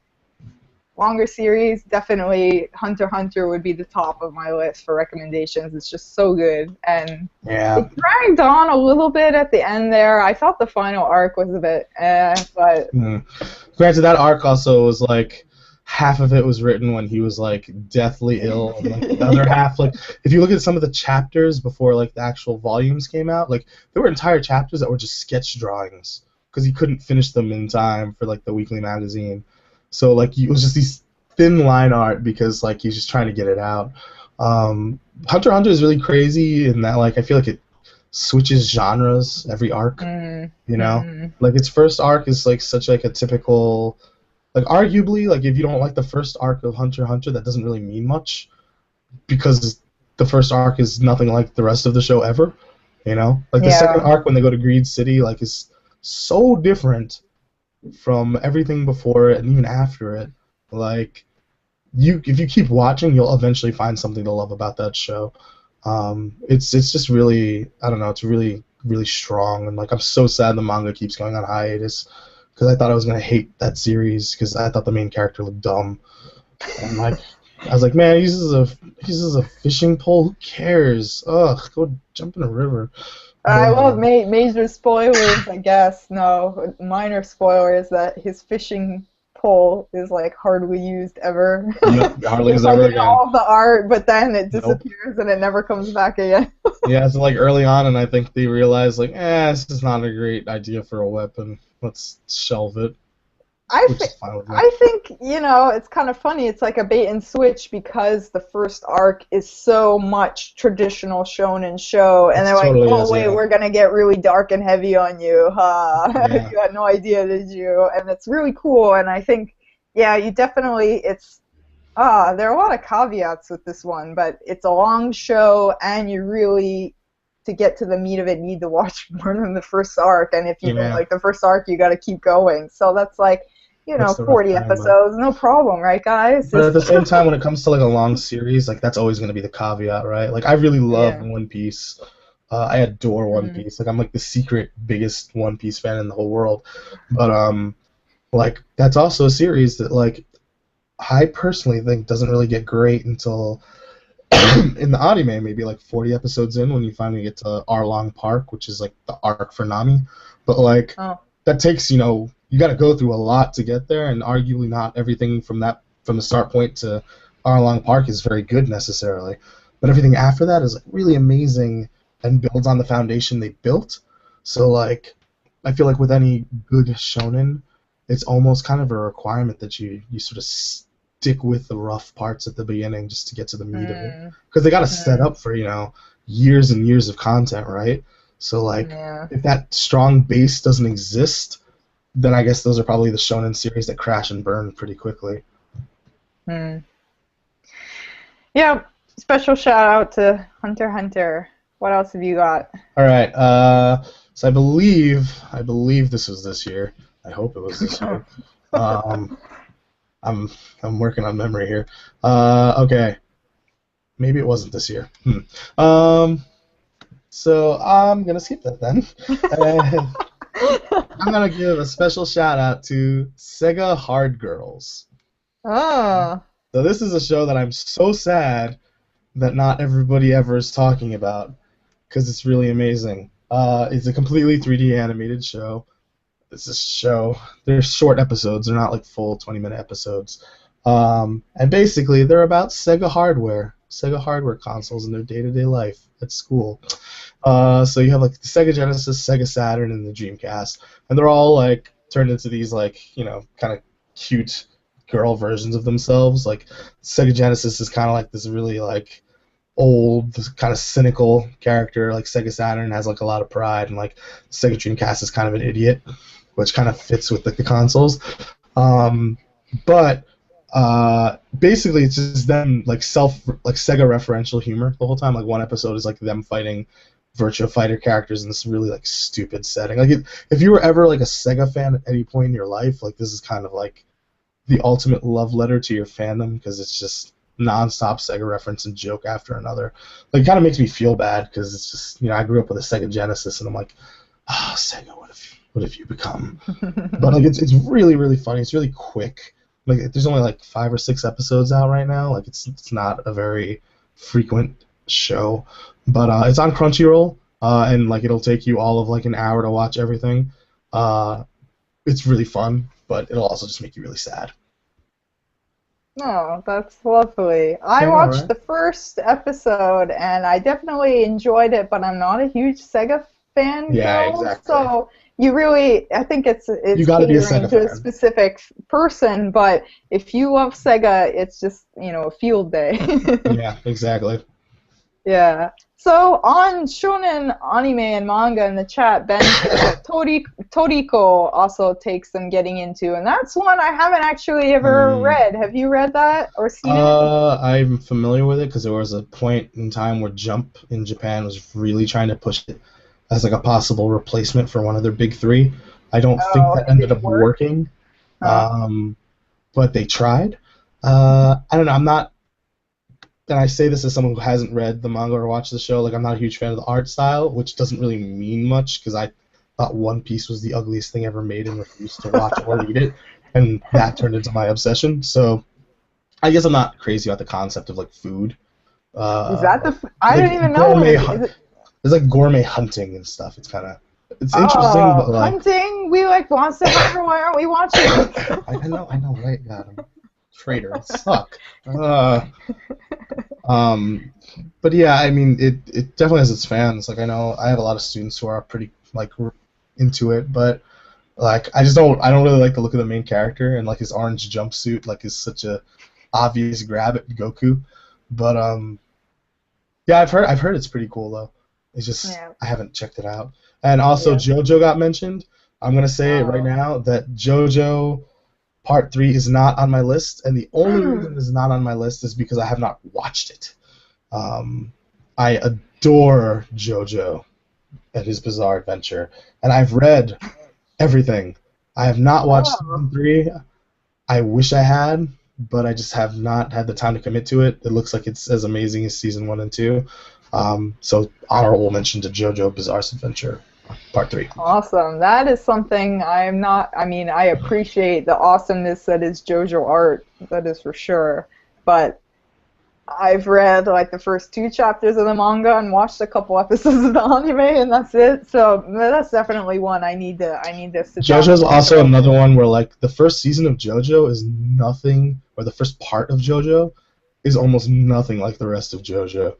longer series, definitely Hunter x Hunter would be the top of my list for recommendations. It's just so good, and Yeah. it dragged on a little bit at the end there. I thought the final arc was a bit but Granted, that arc also was like half of it was written when he was like deathly ill, and like the other half, like if you look at some of the chapters before like the actual volumes came out, like there were entire chapters that were just sketch drawings because he couldn't finish them in time for like the weekly magazine. So like it was just these thin line art because like he's just trying to get it out. Hunter x Hunter is really crazy in that like I feel like it switches genres every arc. You know, like its first arc is like such like a typical, like arguably like if you don't like the first arc of Hunter x Hunter, that doesn't really mean much because the first arc is nothing like the rest of the show ever. You know, like the second arc when they go to Greed City like is so different from everything before it and even after it. Like if you keep watching, you'll eventually find something to love about that show. It's just really, I don't know, it's really really strong, and like I'm so sad the manga keeps going on hiatus because I thought I was gonna hate that series because I thought the main character looked dumb, and like I was like, man, he uses a fishing pole. Who cares? Ugh, go jump in a river. I won't make major spoilers, I guess. No, minor spoilers that his fishing pole is like hardly used ever. Yep, hardly It's used like ever in again. all the art, but then it Nope. disappears and it never comes back again. Yeah, so like early on, and I think they realized like, this is not a great idea for a weapon. Let's shelve it. I Which is fine with me. think, you know, it's kind of funny. It's like a bait and switch because the first arc is so much traditional shonen show, and they're like, totally oh is, wait, yeah. we're gonna get really dark and heavy on you, huh? Yeah. You had no idea, did you? And it's really cool, and I think, yeah, you definitely, there are a lot of caveats with this one, but it's a long show, and you really, to get to the meat of it, need to watch more than the first arc, and if you don't like the first arc, you gotta keep going. So that's like, you know, 40 episodes, no problem, right, guys? But at the same time, when it comes to like a long series, like that's always going to be the caveat, right? Like I really love One Piece. I adore One Piece. Like I'm like the secret biggest One Piece fan in the whole world. But like that's also a series that like I personally think doesn't really get great until in the anime, maybe like 40 episodes in when you finally get to Arlong Park, which is like the arc for Nami. But like that takes, you know, you got to go through a lot to get there, and arguably not everything from the start point to Arlong Park is very good necessarily. But everything after that is like really amazing and builds on the foundation they built. So like I feel like with any good shonen, it's almost kind of a requirement that you sort of stick with the rough parts at the beginning just to get to the meat of it, because they got to set up for, you know, years and years of content, right? So like if that strong base doesn't exist, then I guess those are probably the shonen series that crash and burn pretty quickly. Yeah, special shout out to Hunter x Hunter. What else have you got? All right, so I believe this was this year. I hope it was this year. I'm working on memory here. Okay, maybe it wasn't this year. So I'm gonna skip that then. I'm gonna give a special shout out to Sega Hard Girls. Oh. So this is a show that I'm so sad that not everybody ever is talking about, because it's really amazing. It's a completely 3D animated show. It's a show. They're short episodes. They're not like full 20-minute episodes. And basically, they're about Sega hardware consoles in their day-to-day life at school. So you have like the Sega Genesis, Sega Saturn, and the Dreamcast, and they're all like turned into these like, you know, kind of cute girl versions of themselves. Like Sega Genesis is kind of like this really like old, kind of cynical character. Like Sega Saturn has like a lot of pride, and like Sega Dreamcast is kind of an idiot, which kind of fits with like the consoles. But basically it's just them like Sega referential humor the whole time. Like one episode is like them fighting Virtua Fighter characters in this really like stupid setting. Like if you were ever like a Sega fan at any point in your life, like this is kind of like the ultimate love letter to your fandom because it's just nonstop Sega reference and joke after another. Like it kind of makes me feel bad because it's just I grew up with a Sega Genesis and I'm like, Sega, what have you become? But like it's really really funny. It's really quick. Like there's only like 5 or 6 episodes out right now. Like it's not a very frequent show, but it's on Crunchyroll, and like it'll take you all of like an hour to watch everything. It's really fun, but it'll also just make you really sad. Oh, that's lovely. I Yeah, watched right? the first episode and I definitely enjoyed it, but I'm not a huge Sega fan Yeah, girl, exactly. so you really, I think You it's got to be a catering Sega to a fan. specific person, but if you love Sega, it's just, a field day. Yeah, exactly. Yeah. So on shonen anime and manga in the chat, Ben says that Toriko also takes some getting into, and that's one I haven't actually ever Hmm. read. Have you read that or seen it? I'm familiar with it because there was a point in time where Jump in Japan was really trying to push it as like a possible replacement for one of their big three. I don't think Oh, that it ended up didn't work. working, Huh. but they tried. I don't know. I'm not, and I say this as someone who hasn't read the manga or watched the show. Like, I'm not a huge fan of the art style, which doesn't really mean much because I thought One Piece was the ugliest thing ever made and refused to watch or read it, and that turned into my obsession. So I guess I'm not crazy about the concept of like food. Is that Like, I like don't even know. gourmet, Is it? there's like gourmet hunting and stuff. It's kind of it's interesting, Oh, but like hunting. We like Monster Hunter. Why aren't we watching it? I know, right? God, I'm a traitor. I suck. Uh, um, but yeah, I mean, it definitely has its fans. Like I know I have a lot of students who are pretty like into it, but like I don't really like the look of the main character and like his orange jumpsuit like is such a obvious grab at Goku. But yeah, I've heard it's pretty cool though. It's just Yeah. I haven't checked it out. And also Yeah. JoJo got mentioned. I'm gonna say it right Oh. now that JoJo Part 3 is not on my list, and the only reason it's not on my list is because I have not watched it. Um, I adore JoJo and his Bizarre Adventure, and I've read everything. I have not watched Oh. season 3. I wish I had, but I just have not had the time to commit to it. It looks like it's as amazing as season 1 and 2. So honorable mention to JoJo Bizarre Adventure Part 3. Awesome. That is something I'm not, I mean, I appreciate the awesomeness that is JoJo art, that is for sure. But I've read like the first 2 chapters of the manga and watched a couple episodes of the anime and that's it. So that's definitely one I need to sit down and JoJo's watch it also all. another one where like the first season of JoJo is nothing, or the first part of JoJo is almost nothing like the rest of JoJo.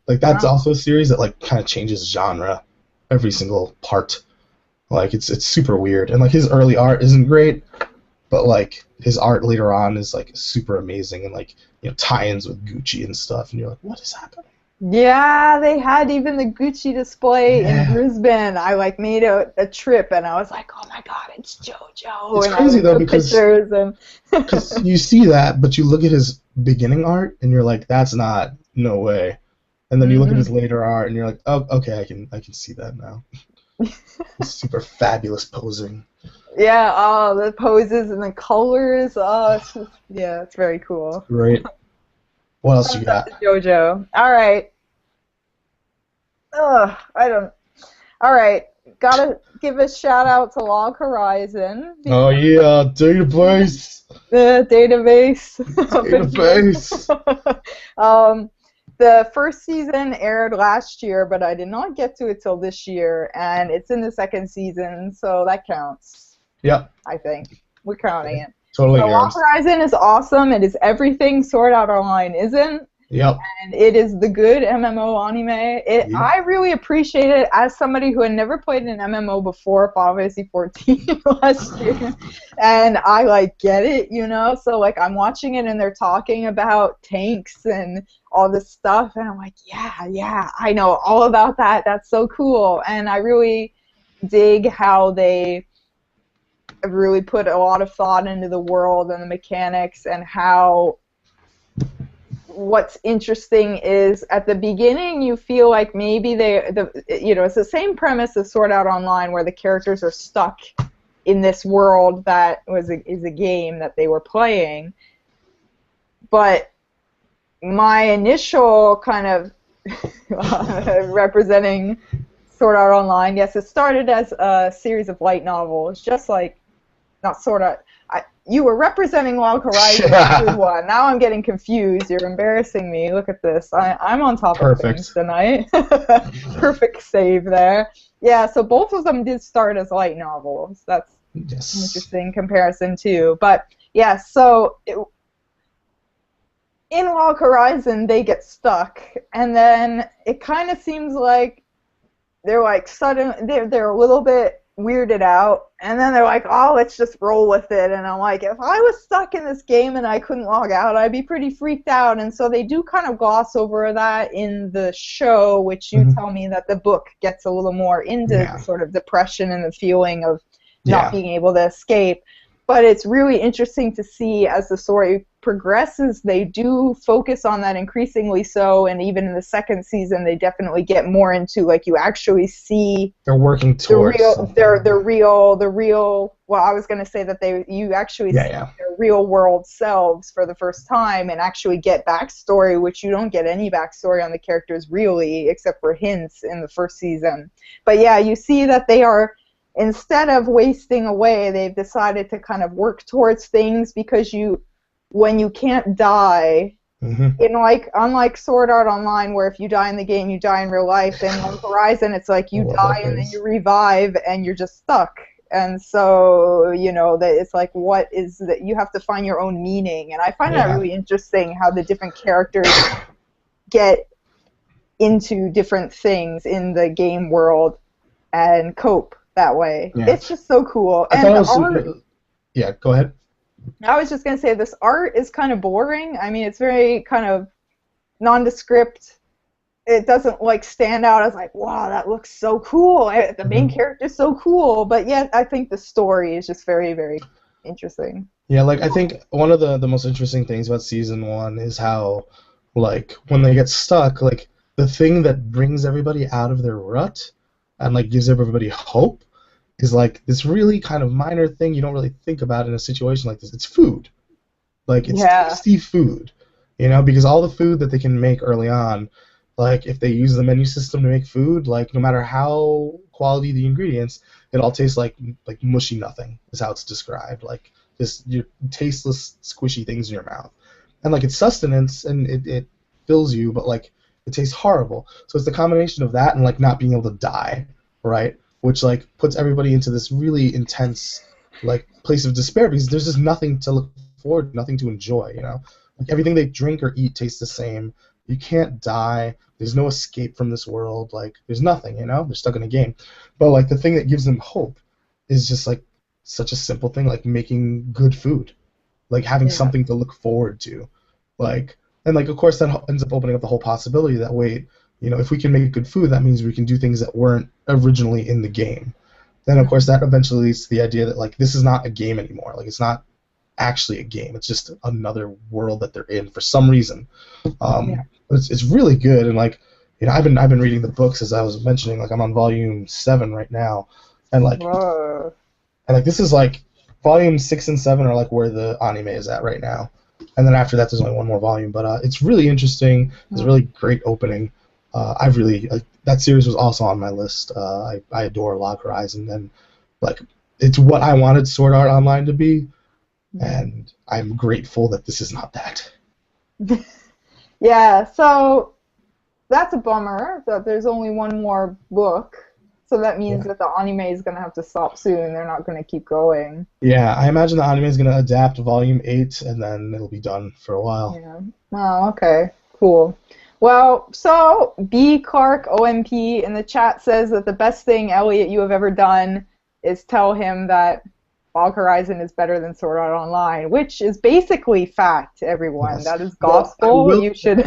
Like that's Oh. also a series that like kind of changes genre every single part. Like it's super weird, and like his early art isn't great, but like his art later on is like super amazing, and like tie-ins with Gucci and stuff, and you're like, what is happening? Yeah, they had even the Gucci display in Yeah, Brisbane. I like made a trip and I was like, oh my God, it's JoJo. it's And I crazy like though took pictures and because you see that, but you look at his beginning art and you're like, that's not no way. And then you look at his hmm later art and you're like, oh, okay, I can see that now. It's super fabulous posing. Yeah, oh, the poses and the colors. Oh, it's just, yeah, it's very cool. Great. What else you Thumbs up got? to JoJo. All right. Ugh, I don't. All right. Gotta give a shout out to Log Horizon Oh because yeah, database, the database up in database. here. um, the first season aired last year, but I did not get to it till this year, and it's in the second season, so that counts. Yep, I think we're counting it. totally So Log counts. Horizon is awesome. It is everything Sword Art Online isn't. Yep, And it is the good MMO anime. yep. I really appreciate it as somebody who had never played an MMO before Final Fantasy 14 last year, and I like get it, So like I'm watching it and they're talking about tanks and all this stuff, and I'm like, yeah, I know all about that. That's so cool, and I really dig how they really put a lot of thought into the world and the mechanics and how what's interesting is at the beginning you feel like maybe it's the same premise as Sword Art Online, where the characters are stuck in this world that is a game that they were playing. But my initial kind of representing Sword Art Online, yes, it started as a series of light novels, just like, not Sword Art. You were representing Log Horizon, good one. Now I'm getting confused. You're embarrassing me. Look at this. I'm on top of things tonight. Perfect save there. Yeah, so both of them did start as light novels. That's an interesting comparison, too. But, yeah, so in Log Horizon, they get stuck. And then it kind of seems like they're like they're a little bit weirded out, and then they're like, oh, let's just roll with it. And I'm like, if I was stuck in this game and I couldn't log out, I'd be pretty freaked out. And so they do kind of gloss over that in the show, which you tell me that the book gets a little more into the sort of depression and the feeling of not being able to escape. But it's really interesting to see as the story progresses, they do focus on that increasingly so, and even in the second season, they definitely get more into, like, you actually see they're working towards the real. Well, I was going to say that you actually see their real world selves for the first time, and actually get backstory, which you don't get any backstory on the characters really, except for hints in the first season. But yeah, you see that they are, instead of wasting away, they've decided to kind of work towards things, because when you can't die, unlike Sword Art Online, where if you die in the game, you die in real life, and on Horizon, it's like you die and then you revive and you're just stuck. And so, that it's like, what is that? You have to find your own meaning. And I find that really interesting, how the different characters get into different things in the game world and cope that way. Yeah. It's just so cool. Yeah, go ahead. I was just going to say, this art is kind of boring. I mean, it's very kind of nondescript. It doesn't, like, stand out as, like, wow, that looks so cool. The main character's so cool. But yet, I think the story is just very, very interesting. Yeah, like, I think one of the most interesting things about Season 1 is how, like, when they get stuck, like, the thing that brings everybody out of their rut and, like, gives everybody hope is, like, this really kind of minor thing you don't really think about in a situation like this. It's food. Like, it's tasty food, because all the food that they can make early on, like, if they use the menu system to make food, like, no matter how quality the ingredients, it all tastes like mushy nothing, is how it's described. Like, just your tasteless, squishy things in your mouth. And, like, it's sustenance, and it fills you, but, like, it tastes horrible. So it's the combination of that and, like, not being able to die, right? Which, like, puts everybody into this really intense, like, place of despair, because there's just nothing to look forward to, nothing to enjoy, Like, everything they drink or eat tastes the same. You can't die. There's no escape from this world. Like, there's nothing, They're stuck in a game. But, like, the thing that gives them hope is just, like, such a simple thing, like making good food. Like, having something to look forward to. Like, and, like, of course, that ends up opening up the whole possibility that, wait, if we can make good food, that means we can do things that weren't originally in the game. Then, of course, that eventually leads to the idea that, like, this is not a game anymore. Like, it's not actually a game. It's just another world that they're in for some reason. It's really good, and, like, I've been reading the books, as I was mentioning. Like, I'm on volume 7 right now, and, like, this is, like, volume 6 and 7 are, like, where the anime is at right now, and then after that there's only one more volume. But it's really interesting. It's a really great opening. That series was also on my list. I adore Log Horizon, and, like, it's what I wanted Sword Art Online to be, and I'm grateful that this is not that. Yeah, so that's a bummer that there's only one more book. So that means that the anime is going to have to stop soon. They're not going to keep going. Yeah, I imagine the anime is going to adapt volume 8, and then it'll be done for a while. Yeah. Oh, okay. Cool. Well, so B. Clark OMP in the chat says that the best thing, Elliot, you have ever done is tell him that Log Horizon is better than Sword Art Online, which is basically fact, everyone. Yes. That is gospel. Well, you should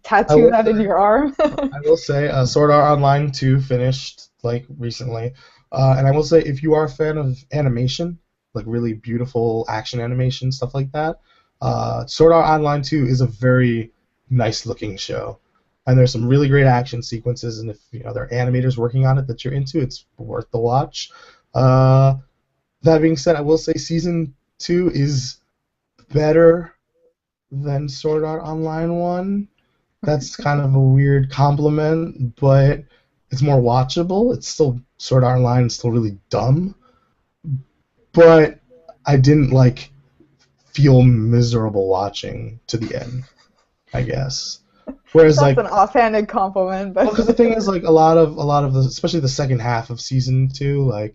tattoo that in your arm. I will say Sword Art Online 2 finished, like, recently. And I will say, if you are a fan of animation, like really beautiful action animation, stuff like that, Sword Art Online 2 is a very nice looking show, and there's some really great action sequences. And if there are animators working on it that you're into, it's worth the watch. That being said, I will say season 2 is better than Sword Art Online 1. That's kind of a weird compliment, but it's more watchable. It's still Sword Art Online, it's still really dumb, but I didn't feel miserable watching to the end, I guess. Whereas That's an offhanded compliment, but because the thing is, a lot of the, especially the second half of season 2,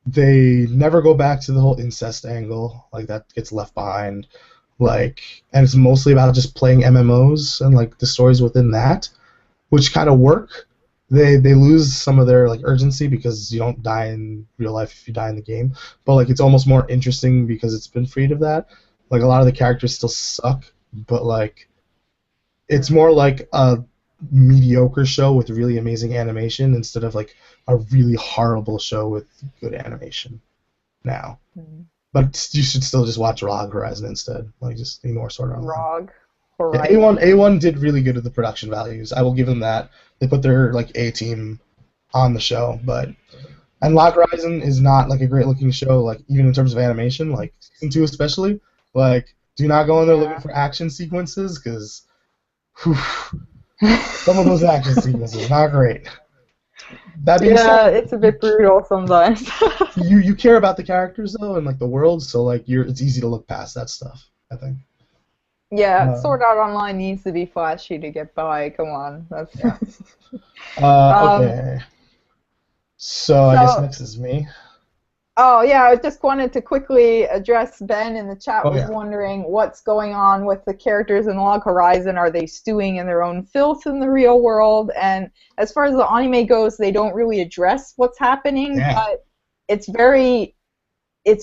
they never go back to the whole incest angle. That gets left behind. And it's mostly about just playing MMOs and the stories within that, which kind of work. They lose some of their urgency because you don't die in real life if you die in the game, but it's almost more interesting because it's been freed of that. A lot of the characters still suck, but it's more like a mediocre show with really amazing animation instead of a really horrible show with good animation now. But you should still just watch ROG Horizon instead. Just ignore Sword Art Online. ROG Horizon. Yeah, A1 did really good at the production values. I will give them that. They put their A team on the show, and ROG Horizon is not a great looking show. Even in terms of animation, season 2 especially. Do not go in there looking for action sequences because some of those action sequences not great. That being said, it's a bit brutal sometimes. you care about the characters though and the world, so it's easy to look past that stuff, I think. Yeah, Sword Art Online needs to be flashy to get by. Come on, that's okay. So I guess next is me. Oh yeah, I just wanted to quickly address Ben in the chat. Was wondering what's going on with the characters in Log Horizon. Are they stewing in their own filth in the real world? And as far as the anime goes, they don't really address what's happening, but it's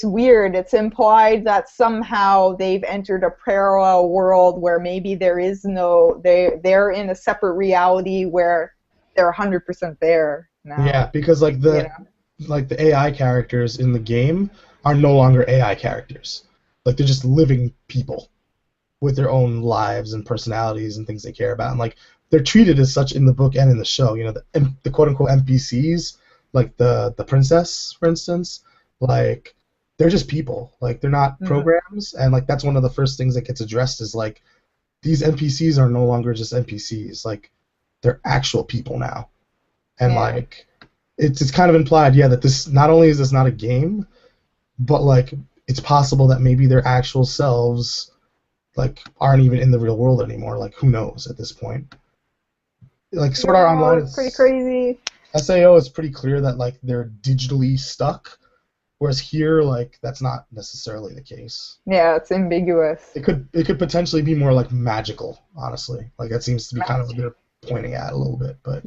weird. It's implied that somehow they've entered a parallel world where maybe there is they're in a separate reality where they're 100% there now. Yeah, because the AI characters in the game are no longer AI characters. They're just living people with their own lives and personalities and things they care about. And they're treated as such in the book and in the show. The quote unquote NPCs, the princess, for instance, they're just people. They're not programs. And that's one of the first things that gets addressed is these NPCs are no longer just NPCs. They're actual people now. And it's kind of implied, that this not only is this not a game, but it's possible that maybe their actual selves aren't even in the real world anymore. Who knows at this point? Sword Art Online is pretty crazy. SAO is pretty clear that they're digitally stuck, whereas here that's not necessarily the case. Yeah, it's ambiguous. It could potentially be more magical, honestly. That seems to be kind of what they're pointing at a little bit, but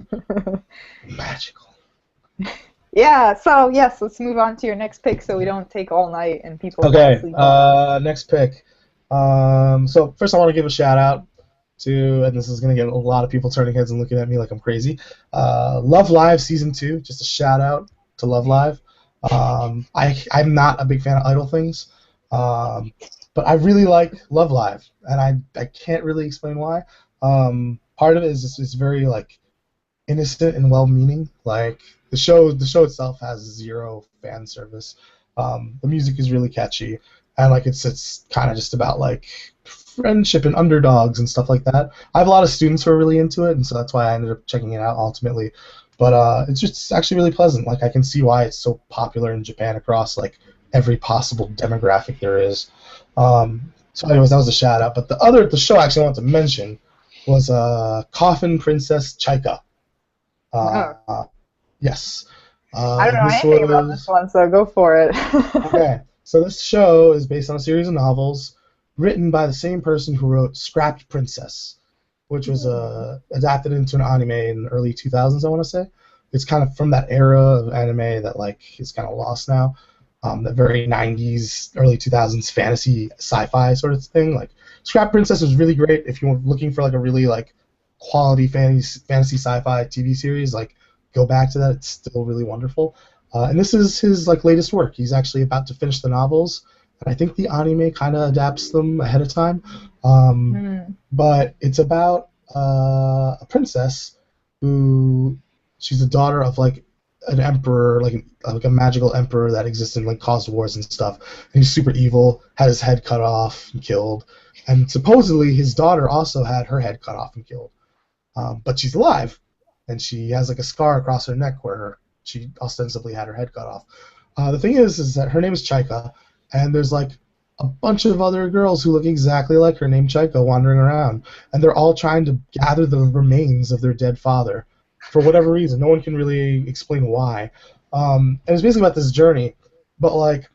magical. Yeah, so yes, let's move on to your next pick so we don't take all night and people okay, sleep. Next pick. So first I want to give a shout out to, and this is going to get a lot of people turning heads and looking at me like I'm crazy, Love Live Season 2, just a shout out to Love Live. I'm not a big fan of idle things, but I really like Love Live, and I can't really explain why. Part of it is just, it's very innocent and well-meaning. The show itself has zero fan service. The music is really catchy, and it's kind of just about friendship and underdogs and stuff like that. I have a lot of students who are really into it, and so that's why I ended up checking it out ultimately. But it's actually really pleasant. I can see why it's so popular in Japan across every possible demographic there is. So anyways, that was a shout out. But the show I actually wanted to mention was Coffin Princess Chaika. Yes. I don't know anything about this one, so go for it. Okay, so this show is based on a series of novels written by the same person who wrote Scrapped Princess, which was adapted into an anime in the early 2000s, I want to say. It's kind of from that era of anime that is kind of lost now. The very 90s, early 2000s fantasy sci-fi sort of thing. Scrapped Princess was really great if you were looking for a really quality fantasy sci-fi TV series. Go back to that; it's still really wonderful. And this is his latest work. He's actually about to finish the novels, And I think the anime kind of adapts them ahead of time. Um, Hmm. but it's about a princess who she's the daughter of like an emperor, like a magical emperor that existed and like caused wars and stuff. And he's super evil, had his head cut off and killed, and supposedly his daughter also had her head cut off and killed. But she's alive, and she has like a scar across her neck where she ostensibly had her head cut off. The thing is that her name is Chaika, and there's like a bunch of other girls who look exactly like her named Chaika wandering around, and they're all trying to gather the remains of their dead father for whatever reason. No one can really explain why. And it's basically about this journey, but like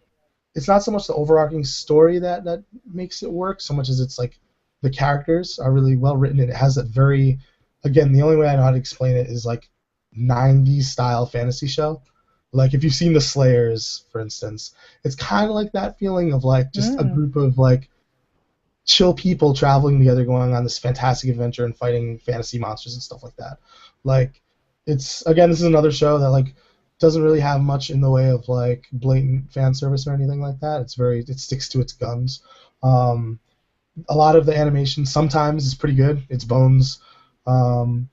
it's not so much the overarching story that makes it work, so much as it's like the characters are really well written, and it has that very, again, the only way I know how to explain it is like 90s style fantasy show. Like if you've seen The Slayers, for instance, it's kind of like that feeling of like just a Mm. group of like chill people traveling together, going on this fantastic adventure and fighting fantasy monsters and stuff like that. Like it's, again, this is another show that like doesn't really have much in the way of like blatant fan service or anything like that. It sticks to its guns. Um, a lot of the animation sometimes is pretty good. It's bones. Um,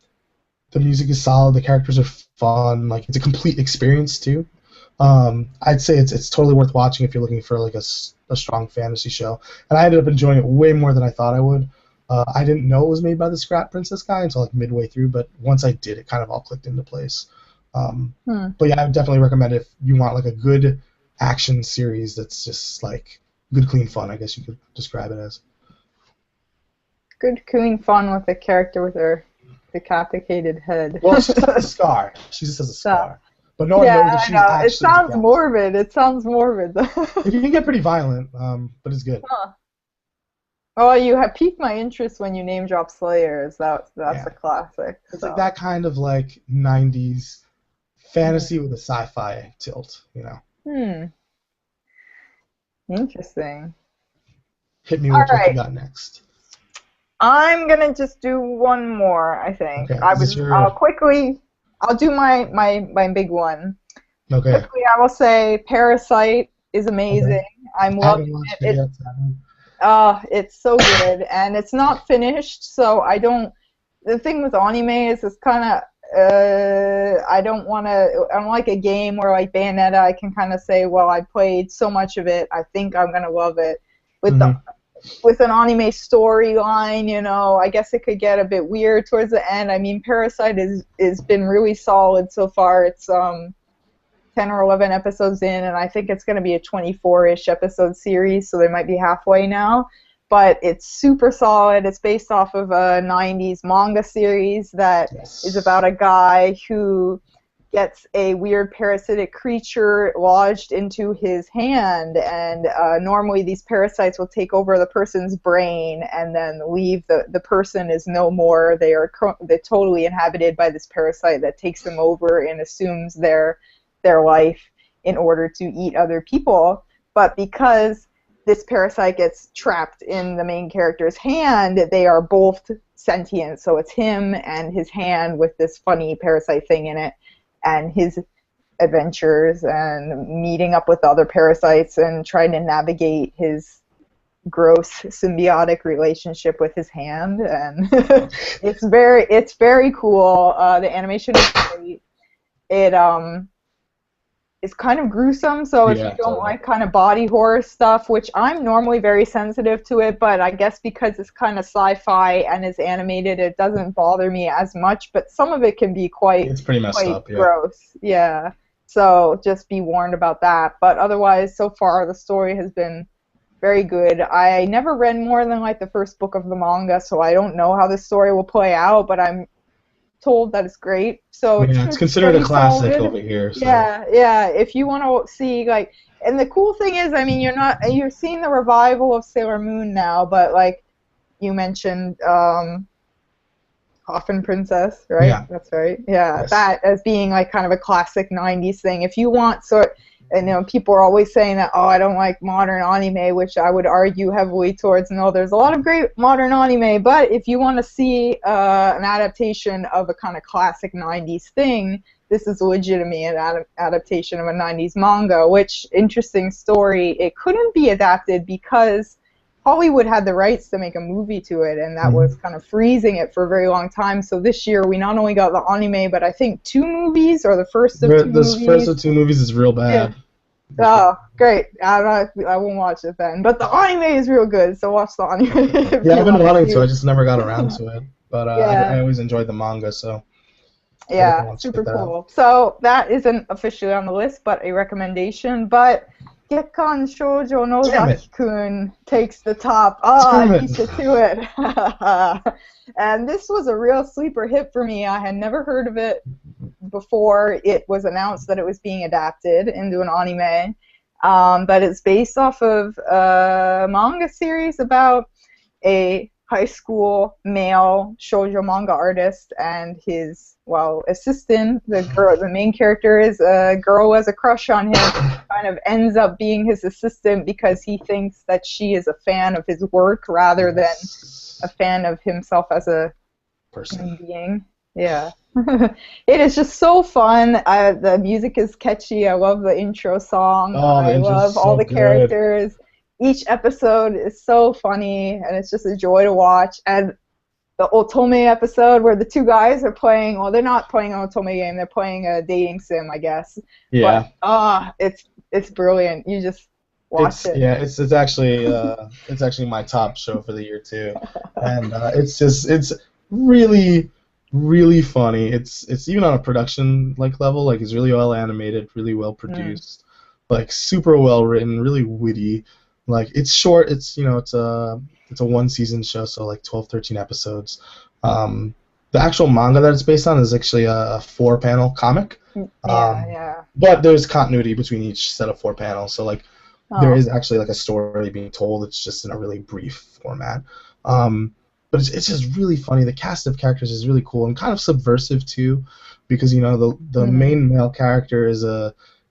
the music is solid. The characters are fun. Like it's a complete experience too. I'd say it's totally worth watching if you're looking for like a strong fantasy show. And I ended up enjoying it way more than I thought I would. I didn't know it was made by the Scrap Princess guy until like midway through, but once I did, it kind of all clicked into place. Um, Hmm. but yeah, I would definitely recommend it if you want like a good action series that's just like good, clean fun, I guess you could describe it as. Good cooing fun with a character with her decapitated head. Well, she just has a scar. She just has a So, scar. But no one yeah, knows if I she's know. It actually sounds decapitated. morbid. It sounds morbid. It can get pretty violent, but it's good. Huh. Oh, you have piqued my interest when you name drop Slayers. That's Yeah. a classic. It's like So, that kind of like 90s hmm. fantasy with a sci-fi tilt, you know. Hmm. Interesting. Hit me All with what you right. got next. I'm gonna just do one more, I think. Okay. Is this I'll your quickly, I'll do my big one. okay. Quickly, I will say Parasite is Okay. amazing. I'm I loving haven't watched it it. yet. So I don't- It's so good, and it's not finished, so I don't. The thing with anime is it's kind of. I don't want to. Unlike a game where like Bayonetta, I can kind of say, well, I played so much of it, I think I'm gonna love it. With the Mhm. with an anime storyline, I guess it could get a bit weird towards the end. I mean, Parasite is been really solid so far. It's 10 or 11 episodes in, and I think it's going to be a 24-ish episode series, so they might be halfway now. But it's super solid. It's based off of a 90s manga series that is Yes. about a guy who gets a weird parasitic creature lodged into his hand, and normally these parasites will take over the person's brain and then leave the person is no more. They're totally inhabited by this parasite that takes them over and assumes their life in order to eat other people. But because this parasite gets trapped in the main character's hand, they are both sentient. So it's him and his hand with this funny parasite thing in it, and his adventures and meeting up with other parasites and trying to navigate his gross symbiotic relationship with his hand. And it's very cool. The animation is great. It is kind of gruesome, so if you Yeah, don't totally. like kind of body horror stuff, which I'm normally very sensitive to it, but I guess because it's kind of sci-fi and is animated, it doesn't bother me as much, but some of it can be quite It's pretty messed quite up, yeah. gross. Yeah. So just be warned about that. But otherwise, so far the story has been very good. I never read more than like the first book of the manga, so I don't know how the story will play out, but I'm told that it's great, so it Yeah, it's should considered a stay classic solid. over here, so Yeah, yeah. If you want to see like, and the cool thing is, I mean, you're seeing the revival of Sailor Moon now, but like you mentioned, Coffin Princess, right? yeah, That's right. Yeah, yes. that as being like kind of a classic '90s thing. If you want sort, and people are always saying that, oh, I don't like modern anime, which I would argue heavily towards. No, there's a lot of great modern anime, but if you want to see an adaptation of a kind of classic '90s thing, this is legitimately an adaptation of a 90s manga, which, interesting story, it couldn't be adapted because Hollywood had the rights to make a movie to it, and that was kind of freezing it for a very long time. So this year we not only got the anime, but I think 2 movies, or the first of 2 movies. The first of 2 movies is real bad. Yeah. Oh, great. I won't watch it then. But the anime is real good, so watch the anime. Yeah, I've been wanting to. I just never got around to it. But I always enjoyed the manga, so... Yeah, super cool. So that isn't officially on the list, but a recommendation. But Gekkan Shoujo Nozaki-kun takes the top. I beat you to it. And this was a real sleeper hit for me. I had never heard of it before it was announced that it was being adapted into an anime. But it's based off of a manga series about a high school male shoujo manga artist and his, assistant. The main character is a girl who has a crush on him, kind of ends up being his assistant because he thinks that she is a fan of his work rather than a fan of himself as a person being. Yeah. It is just so fun. The music is catchy. I love the intro song. I love all the characters. Each episode is so funny, and it's just a joy to watch. And the Otome episode where the 2 guys are playing, they're not playing an Otome game, they're playing a dating sim, I guess. Yeah. But, it's brilliant. You just watch it. Yeah, it's actually my top show for the year too. And it's really, really funny. It's even on a production level, it's really well animated, really well produced, super well written, really witty. It's short. It's a 1-season show, so 12, 13 episodes. The actual manga that it's based on is actually a 4-panel comic. But there's continuity between each set of 4 panels, so there is actually a story being told. It's just in a really brief format. But it's just really funny. The cast of characters is really cool and kind of subversive too, because the main male character is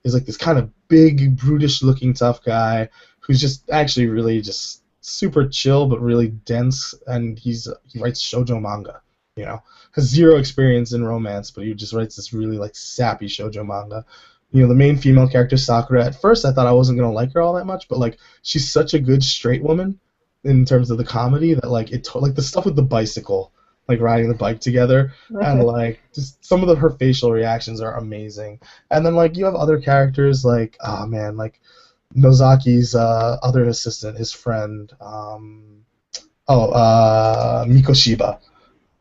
this kind of big, brutish-looking tough guy who's just actually really just super chill but really dense, and he writes shoujo manga. Has 0 experience in romance, but he just writes this really sappy shoujo manga. The main female character, Sakura, at first I thought I wasn't gonna like her all that much, but she's such a good straight woman in terms of the comedy that the stuff with the bicycle, riding the bike together, and just some of her facial reactions are amazing. And then you have other characters Nozaki's other assistant, his friend,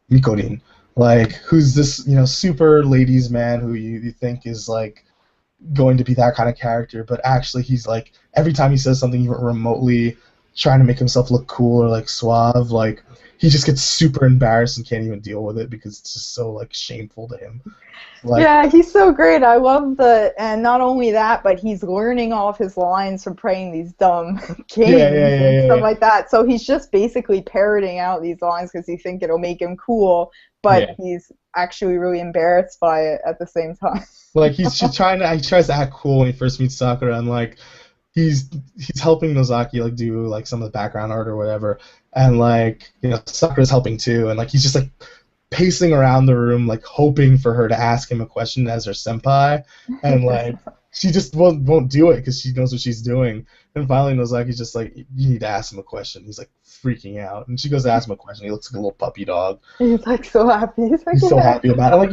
Mikorin, who's this super ladies man who you think is going to be that kind of character, but actually he's every time he says something even remotely trying to make himself look cool or suave, he just gets super embarrassed and can't even deal with it because it's just so shameful to him. Yeah, he's so great. I love and not only that, but he's learning all of his lines from playing these dumb games and stuff like that. So he's just basically parroting out these lines because he thinks it'll make him cool, but he's actually really embarrassed by it at the same time. He tries to act cool when he first meets Sakura, and he's helping Nozaki do some of the background art or whatever, and Sakura's helping too, and he's just pacing around the room hoping for her to ask him a question as her senpai, and she just won't do it because she knows what she's doing. And finally Nozaki's just you need to ask him a question. He's freaking out, and she goes to ask him a question. He looks like a little puppy dog. He's so happy. He's so happy about it.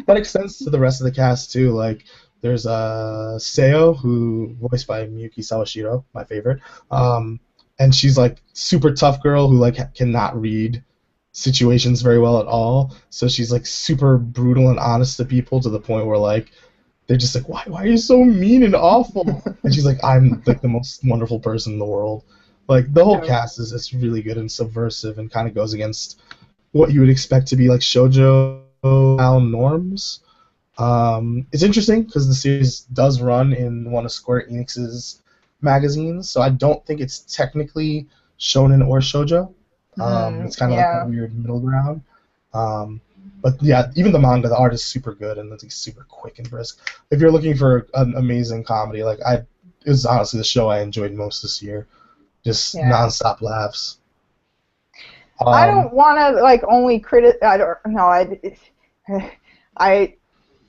That extends to the rest of the cast too. There's Seo, who voiced by Miyuki Sawashiro, my favorite, and she's super tough girl who cannot read situations very well at all. So she's super brutal and honest to people to the point where they're just why are you so mean and awful? And she's I'm the most wonderful person in the world. The whole cast is really good and subversive and kind of goes against what you would expect to be shoujo norms. It's interesting because the series does run in one of Square Enix's magazines, so I don't think it's technically shonen or shoujo. It's kind of a weird middle ground. But yeah, even the manga, the art is super good and it's super quick and brisk. If you're looking for an amazing comedy, it was honestly the show I enjoyed most this year. Just nonstop laughs. I don't want to only I don't know.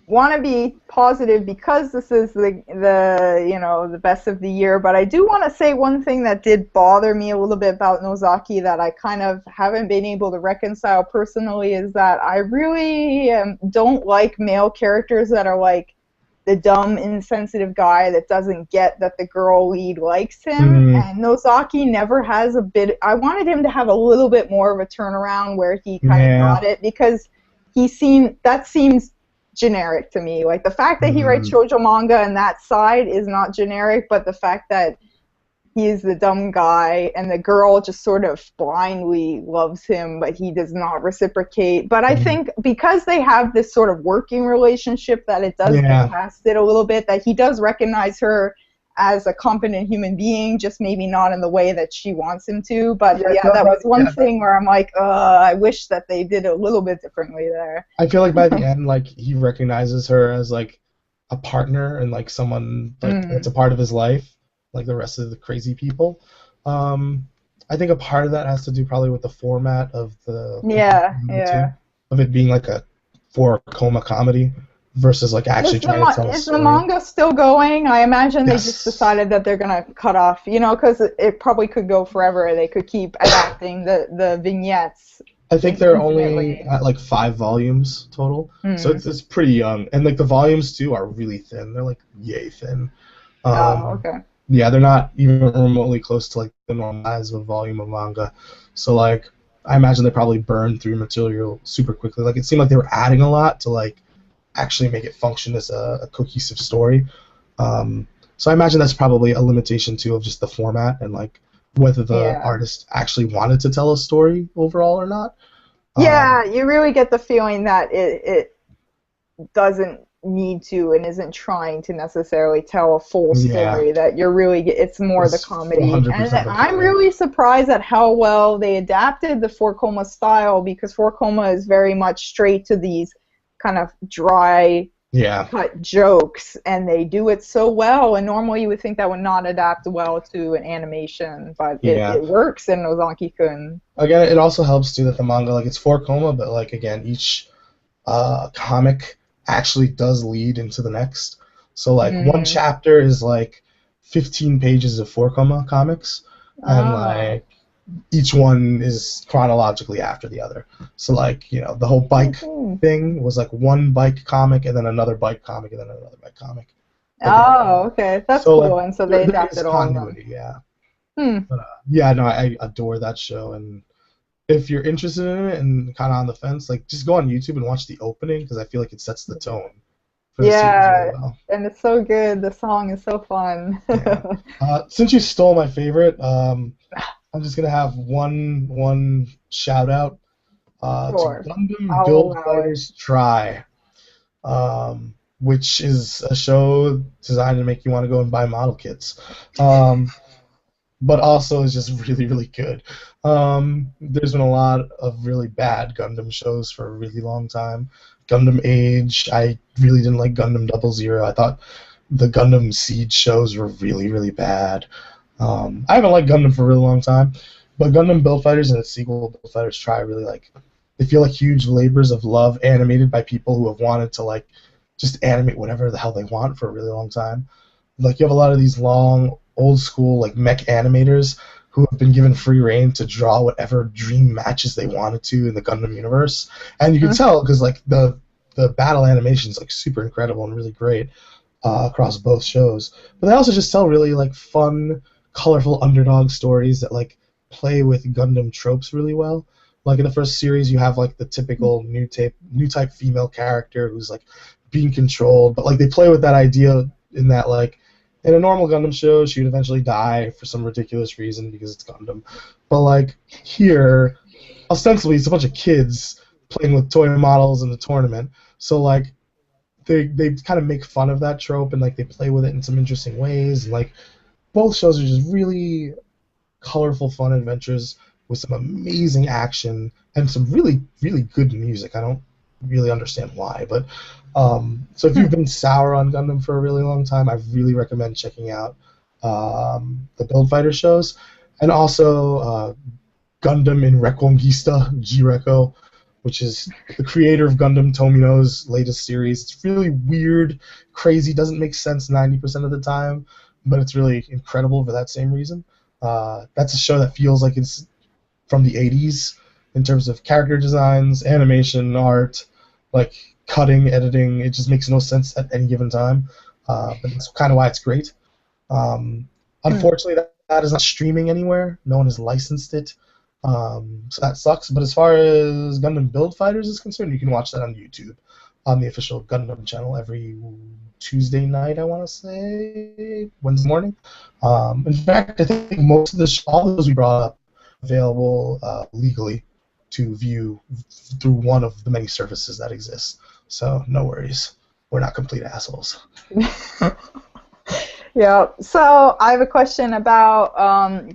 want to be positive because this is the best of the year, but I do want to say one thing that did bother me a little bit about Nozaki that I kind of haven't been able to reconcile personally is that I really don't like male characters that are like the dumb, insensitive guy that doesn't get that the girl lead likes him. Mm, And Nozaki never has a bit. I wanted him to have a little bit more of a turnaround where he kind of yeah. got it because that seems generic to me. Like the fact that he writes Mm, shoujo manga and that side is not generic, but the fact that he's the dumb guy and the girl just sort of blindly loves him but he does not reciprocate. But I mm, think because they have this sort of working relationship that it does get yeah. past it a little bit, that he does recognize her as a competent human being, just maybe not in the way that she wants him to. But Yeah, yeah, no, that was one yeah. thing where I'm like, I wish that they did it a little bit differently there. I feel like by the end, like he recognizes her as like a partner and like someone like that's a Mm. part of his life, like the rest of the crazy people. Um, I think a part of that has to do probably with the format of the Yeah, manga too, yeah. of it being like a four coma comedy versus like actually trying to tell a Is the story. manga still going? I imagine they just Yes. decided that they're gonna cut off, because it probably could go forever. They could keep adapting the vignettes I think they're only infinitely. at like 5 volumes total, so Hmm. it's pretty young, and like the volumes too are really thin. They're like yay thin. Oh, Um, okay. yeah, they're not even remotely close to like the normal size of a volume of manga. So like, I imagine they probably burned through material super quickly. Like it seemed like they were adding a lot to like actually make it function as a cohesive story. So I imagine that's probably a limitation too of just the format and like whether the Yeah. artist actually wanted to tell a story overall or not. Yeah, Um, you really get the feeling that it doesn't need to and isn't trying to necessarily tell a full yeah, story, that you're really it's more the it's comedy. And 100% the I'm comedy. really surprised at how well they adapted the four koma style, because four koma is very much straight to these kind of dry Yeah, cut jokes, and they do it so well. And normally you would think that would not adapt well to an animation, but yeah. it works in Nozaki-kun. Again, it also helps too that the manga like it's 4 coma, but like again, each comic actually does lead into the next. So like one Mm. chapter is like 15 pages of 4 coma comics, and Oh. like each one is chronologically after the other. So like the whole bike Mhm. thing was like one bike comic and then another bike comic and then another bike comic. Like Oh, okay. That's so like cool. And so they there is adapted all of them. continuity, yeah. Hmm. But yeah, no, I adore that show, and if you're interested in it and kind of on the fence, like just go on YouTube and watch the opening because I feel like it sets the tone for the series really Yeah, well. and it's so good. The song is so fun. Yeah. Since you stole my favorite, I'm just gonna have one shout out to Sure. Gundam I'll Build allow it. Fighters Try, which is a show designed to make you want to go and buy model kits. Um, but also is just really, really good. There's been a lot of really bad Gundam shows for a really long time. Gundam Age, I really didn't like Gundam Double Zero. I thought the Gundam Siege shows were really, really bad. I haven't liked Gundam for a really long time, but Gundam Build Fighters and its sequel, Build Fighters Try, really like. They feel like huge labors of love animated by people who have wanted to like just animate whatever the hell they want for a really long time. Like you have a lot of these long old school like mech animators who have been given free reign to draw whatever dream matches they wanted to in the Gundam universe, and you can tell because like the battle animation is like super incredible and really great across both shows. But they also just tell really like fun, colorful underdog stories that like play with Gundam tropes really well. Like in the first series, you have like the typical new type female character who's like being controlled, but like they play with that idea in that like in a normal Gundam show, she would eventually die for some ridiculous reason because it's Gundam. But like here, ostensibly it's a bunch of kids playing with toy models in the tournament. So like they kind of make fun of that trope and like they play with it in some interesting ways. And like both shows are just really colorful, fun adventures with some amazing action and some really, really good music. I don't really understand why, but so if you've been sour on Gundam for a really long time, I really recommend checking out the Build Fighter shows and also Gundam in Reconquista, G-Reco. which is the creator of Gundam Tomino's latest series. It's really weird, crazy, doesn't make sense 90% of the time, but it's really incredible for that same reason. That's a show that feels like it's from the 80s in terms of character designs, animation, art, like cutting, editing. It just makes no sense at any given time, but that's kind of why it's great. Unfortunately, that is not streaming anywhere. No one has licensed it, so that sucks. But as far as Gundam Build Fighters is concerned, you can watch that on YouTube, on the official Gundam channel every Tuesday night, I want to say, Wednesday morning. In fact, I think most of all of those we brought up available legally to view through one of the many services that exist. So no worries, we're not complete assholes. Yeah, so I have a question about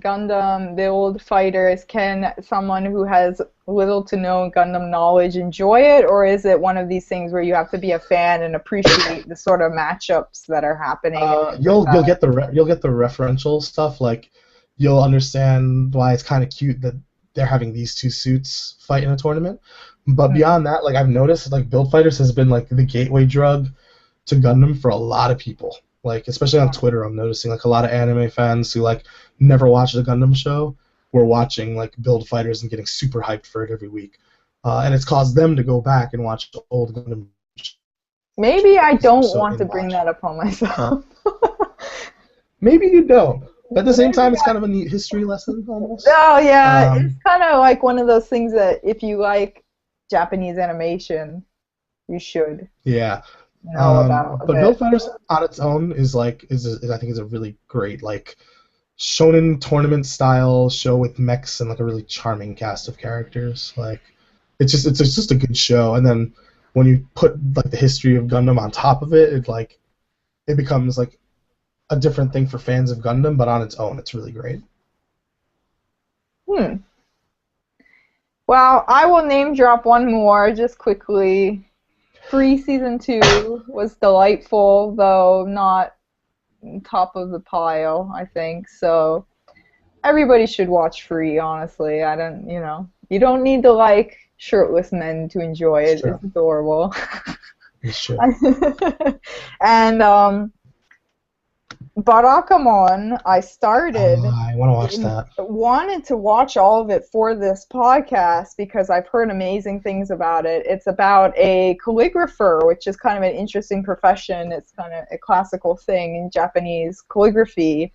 Gundam Build Fighters. Can someone who has little to no Gundam knowledge enjoy it, or is it one of these things where you have to be a fan and appreciate the sort of matchups that are happening? You'll get the referential stuff, like you'll understand why it's kind of cute that they're having these two suits fight in a tournament. But beyond that, like I've noticed, like Build Fighters has been like the gateway drug to Gundam for a lot of people. Like, especially on Twitter, I'm noticing like a lot of anime fans who like never watched the Gundam show were watching like Build Fighters and getting super hyped for it every week, and it's caused them to go back and watch the old Gundam. Maybe I don't want to bring that upon myself. Maybe you don't. But at the same time, it's kind of a neat history lesson almost. Oh yeah, it's kind of like one of those things that if you like Japanese animation, you should. Yeah. Know about but Build Fighters on its own is I think is a really great like shonen tournament style show with mechs and like a really charming cast of characters. Like it's just a good show. And then when you put like the history of Gundam on top of it, it becomes like a different thing for fans of Gundam, but on its own, it's really great. Well, I will name drop one more just quickly. Free Season 2 was delightful, though not top of the pile, I think. So everybody should watch Free, honestly. You don't need to like shirtless men to enjoy it. It's adorable. It's true. And Barakamon, I started. I want to watch that. Wanted to watch all of it for this podcast because I've heard amazing things about it. It's about a calligrapher, which is kind of an interesting profession. It's kind of a classical thing in Japanese calligraphy.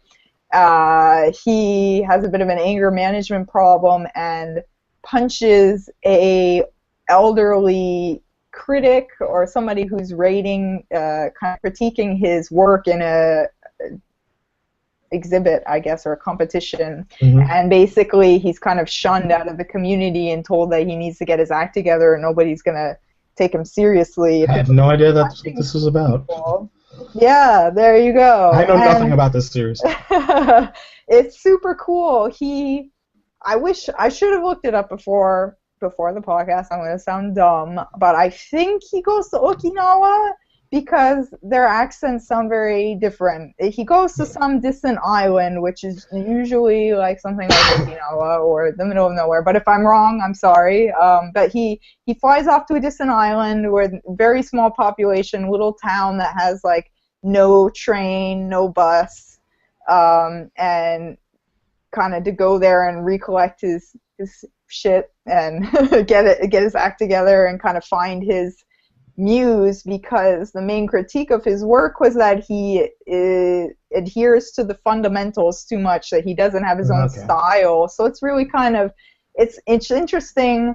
He has a bit of an anger management problem and punches a elderly critic or somebody who's rating, kind of critiquing his work in a exhibit, I guess, or a competition. And basically he's kind of shunned out of the community and told that he needs to get his act together and nobody's gonna take him seriously. I had no idea that's what this was about. Yeah, there you go. I know nothing about this series. It's super cool. I wish I should have looked it up before the podcast. I'm gonna sound dumb, but I think he goes to Okinawa because their accents sound very different. He goes to some distant island, which is usually like something like Okinawa or the middle of nowhere. But if I'm wrong, I'm sorry. But he flies off to a distant island with very small population, little town that has like no train, no bus, and kind of to go there and recollect his shit and get his act together and kind of find his muse, because the main critique of his work was that he adheres to the fundamentals too much, that he doesn't have his own style. So it's really kind of it's interesting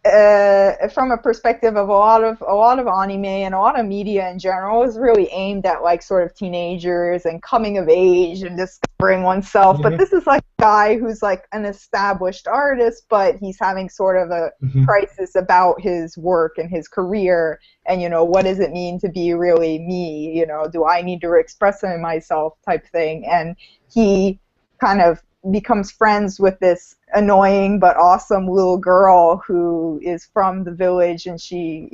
from a perspective of a lot of anime and a lot of media in general is really aimed at like sort of teenagers and coming of age and discovering oneself. But this is like a guy who's like an established artist, but he's having sort of a crisis about his work and his career, and what does it mean to be really me? Do I need to express myself type thing? And he kind of becomes friends with this annoying but awesome little girl who is from the village, and she,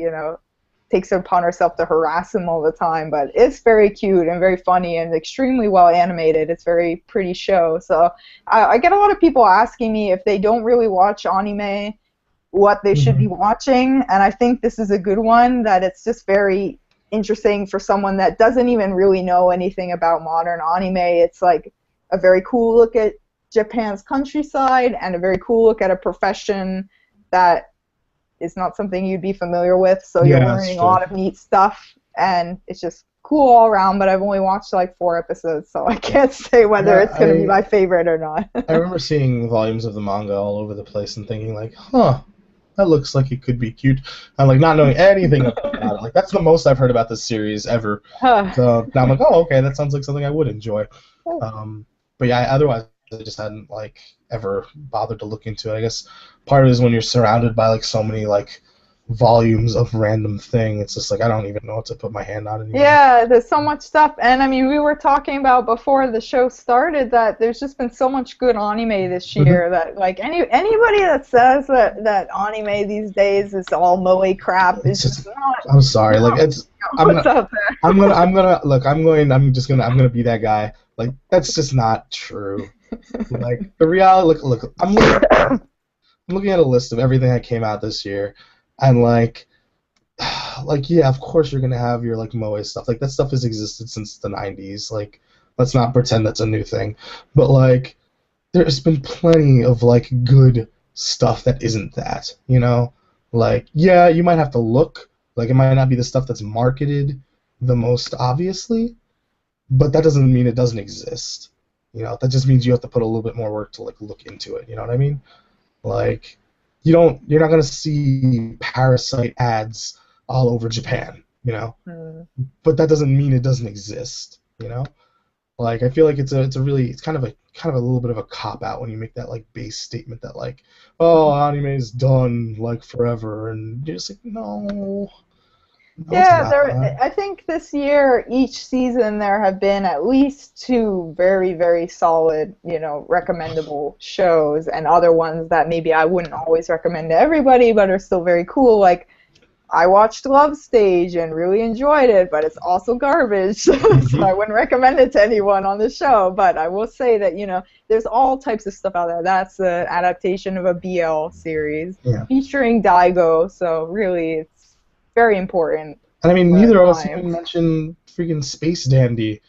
takes it upon herself to harass him all the time. But it's very cute and very funny and extremely well animated. It's a very pretty show. So I get a lot of people asking me if they don't really watch anime what they should be watching, and I think this is a good one, that it's just very interesting for someone that doesn't even really know anything about modern anime. It's like a very cool look at Japan's countryside and a very cool look at a profession that is not something you'd be familiar with, so you're learning a lot of neat stuff, and it's just cool all around. But I've only watched like 4 episodes, so I can't say whether it's going to be my favorite or not. I remember seeing volumes of the manga all over the place and thinking like, huh, that looks like it could be cute. I'm like not knowing anything about it. Like that's the most I've heard about this series ever. So now I'm like, oh, okay, that sounds like something I would enjoy. But yeah, otherwise I just hadn't like ever bothered to look into it. I guess part of it is when you're surrounded by like so many like volumes of random thing, it's just like I don't even know what to put my hand on anymore. Yeah, there's so much stuff, and I mean we were talking about before the show started that there's just been so much good anime this year that like anybody that says that anime these days is all moe crap is just not. I'm sorry, like it's I'm gonna be that guy. Like that's just not true. Like the reality, look, I'm looking at a list of everything that came out this year. And like yeah, of course you're gonna have your like moe stuff. Like that stuff has existed since the 90s. Like let's not pretend that's a new thing. But like there's been plenty of like good stuff that isn't that. You know, like yeah, you might have to look. Like it might not be the stuff that's marketed the most obviously, but that doesn't mean it doesn't exist. You know, that just means you have to put a little bit more work to like look into it. You know what I mean? Like. You're not gonna see Parasite ads all over Japan, you know. But that doesn't mean it doesn't exist, you know. Like I feel like it's kind of a little bit of a cop out when you make that like base statement that like, oh, anime is done like forever, and you're just like, no. Yeah, I think this year, each season, there have been at least 2 very, very solid, recommendable shows, and other ones that maybe I wouldn't always recommend to everybody, but are still very cool. Like, I watched Love Stage and really enjoyed it, but it's also garbage, so I wouldn't recommend it to anyone on the show. But I will say that, there's all types of stuff out there. That's an adaptation of a BL series featuring Daigo, so really it's very important. And I mean, neither of us even mentioned freaking Space Dandy.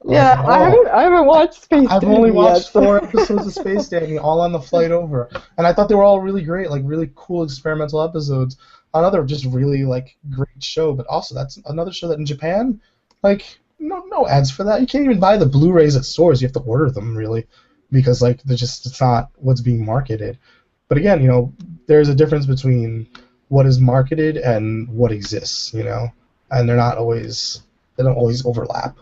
Yeah, I haven't watched Space Dandy. I've only watched 4 episodes of Space Dandy, all on the flight over, and I thought they were all really great, like really cool experimental episodes. Another just really like great show, but also that's another show that in Japan, like no ads for that. You can't even buy the Blu-rays at stores. You have to order them really, because like it's not what's being marketed. But again, there's a difference between what is marketed and what exists, and they don't always overlap.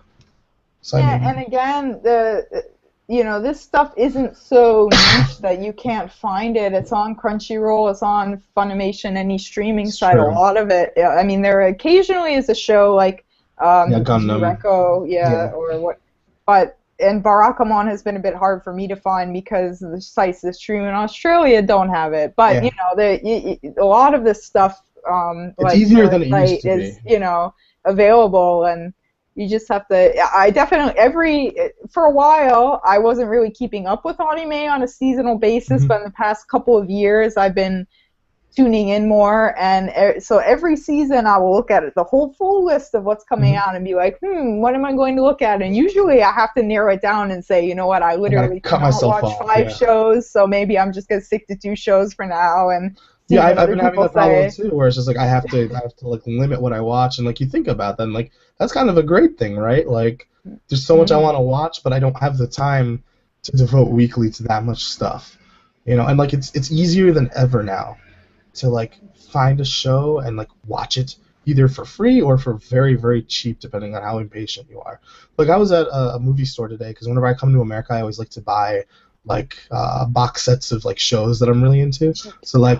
So yeah, and again, this stuff isn't so niche that you can't find it. It's on Crunchyroll, it's on Funimation, any streaming site. A lot of it. I mean, there occasionally is a show like Shirobako, or what, but. And Barakamon has been a bit hard for me to find because the sites that stream in Australia don't have it. But a lot of this stuff, it's like easier than it used to is, available, and you just have to. I definitely for a while I wasn't really keeping up with anime on a seasonal basis, but in the past couple of years I've been tuning in more, and so every season I will look at it, the whole full list of what's coming out, and be like, what am I going to look at? And usually I have to narrow it down and say, you know what, I literally cannot watch 5 shows, so maybe I'm just gonna stick to 2 shows for now. And I've been having that problem too, where it's just like I have to like limit what I watch, and like you think about that, and like that's kind of a great thing, right? Like there's so much I want to watch, but I don't have the time to devote weekly to that much stuff, and like it's easier than ever now to like find a show and like watch it either for free or for very, very cheap, depending on how impatient you are. Like I was at a movie store today because whenever I come to America, I always like to buy like box sets of like shows that I'm really into. So like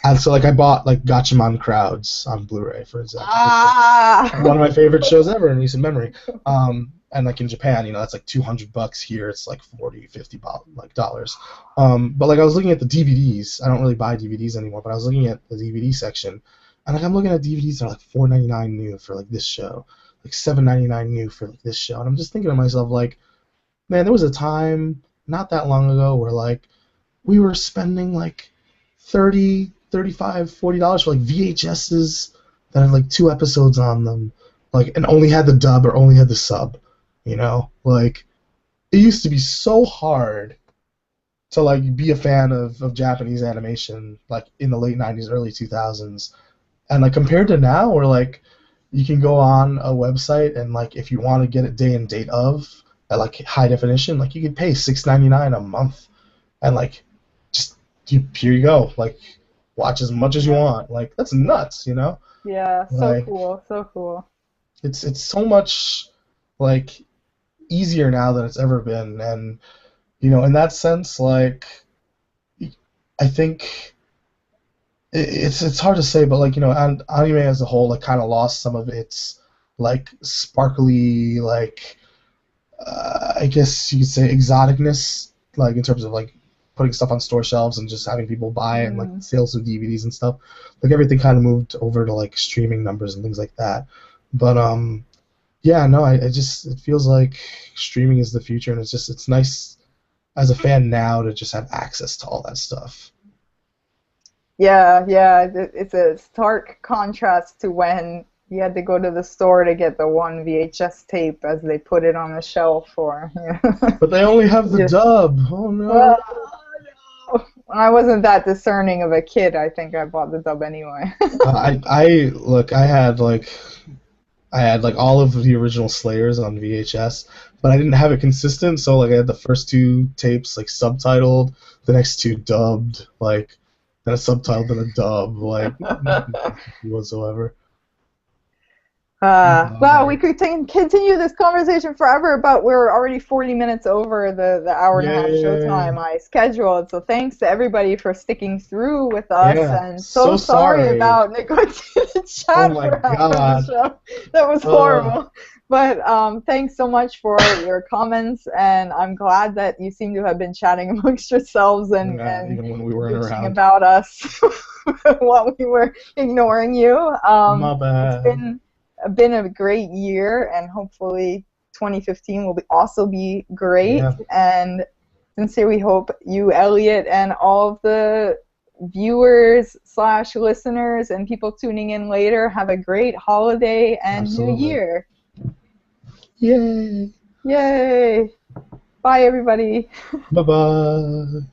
I bought like Gatchaman Crowds on Blu-ray, for example. One of my favorite shows ever in recent memory. And like in Japan, that's like $200. Here it's like $40, $50 dollars. But like I was looking at the DVDs. I don't really buy DVDs anymore, but I was looking at the DVD section, and like I'm looking at DVDs that are like $4.99 new for like this show, like $7.99 new for like this show, and I'm just thinking to myself like, man, there was a time not that long ago where like we were spending like $30 $35, $40 for like VHSs that had like 2 episodes on them, like, and only had the dub or only had the sub. You know, like, it used to be so hard to like be a fan of Japanese animation, like in the late '90s, early 2000s, and like compared to now, where like you can go on a website and like if you want to get it day and date of at like high definition, like you can pay $6.99 a month, and like just here you go, like watch as much as you want. Like that's nuts, you know? Yeah, so Like cool, so cool. it's so much like easier now than it's ever been, and you know, in that sense, like I think it's hard to say, but like, you know, anime as a whole like kind of lost some of its like sparkly, like I guess you could say exoticness, like in terms of like putting stuff on store shelves and just having people buy it and like Mm. sales of DVDs and stuff. Like everything kind of moved over to like streaming numbers and things like that. But yeah, no, I just it feels like streaming is the future, and it's nice as a fan now to just have access to all that stuff. Yeah, yeah, it's a stark contrast to when you had to go to the store to get the one VHS tape as they put it on the shelf for, But they only have the just, dub. Oh no. well, when I wasn't that discerning of a kid, I think I bought the dub anyway. I look, I had like all of the original Slayers on VHS, but I didn't have it consistent, so like I had the first 2 tapes like subtitled, the next 2 dubbed, like then a subtitled and a dub, like no consistency whatsoever. Wow, we Like, could continue this conversation forever, but we're already 40 minutes over the hour and a half show yay. time I scheduled. So thanks to everybody for sticking through with us, Yeah, and so so sorry sorry. about neglecting the Oh chat my for half of the God. show. That was Uh, horrible. But thanks so much for your comments, and I'm glad that you seem to have been chatting amongst yourselves yeah, and even when we weren't bitching around. about us while we were ignoring you. My It's bad. been a great year, and hopefully 2015 will also be great. Yeah, And sincerely hope you, Elliot, and all of the viewers slash listeners and people tuning in later have a great holiday and new absolutely. year. Yay. Yay! Bye, everybody. Bye bye.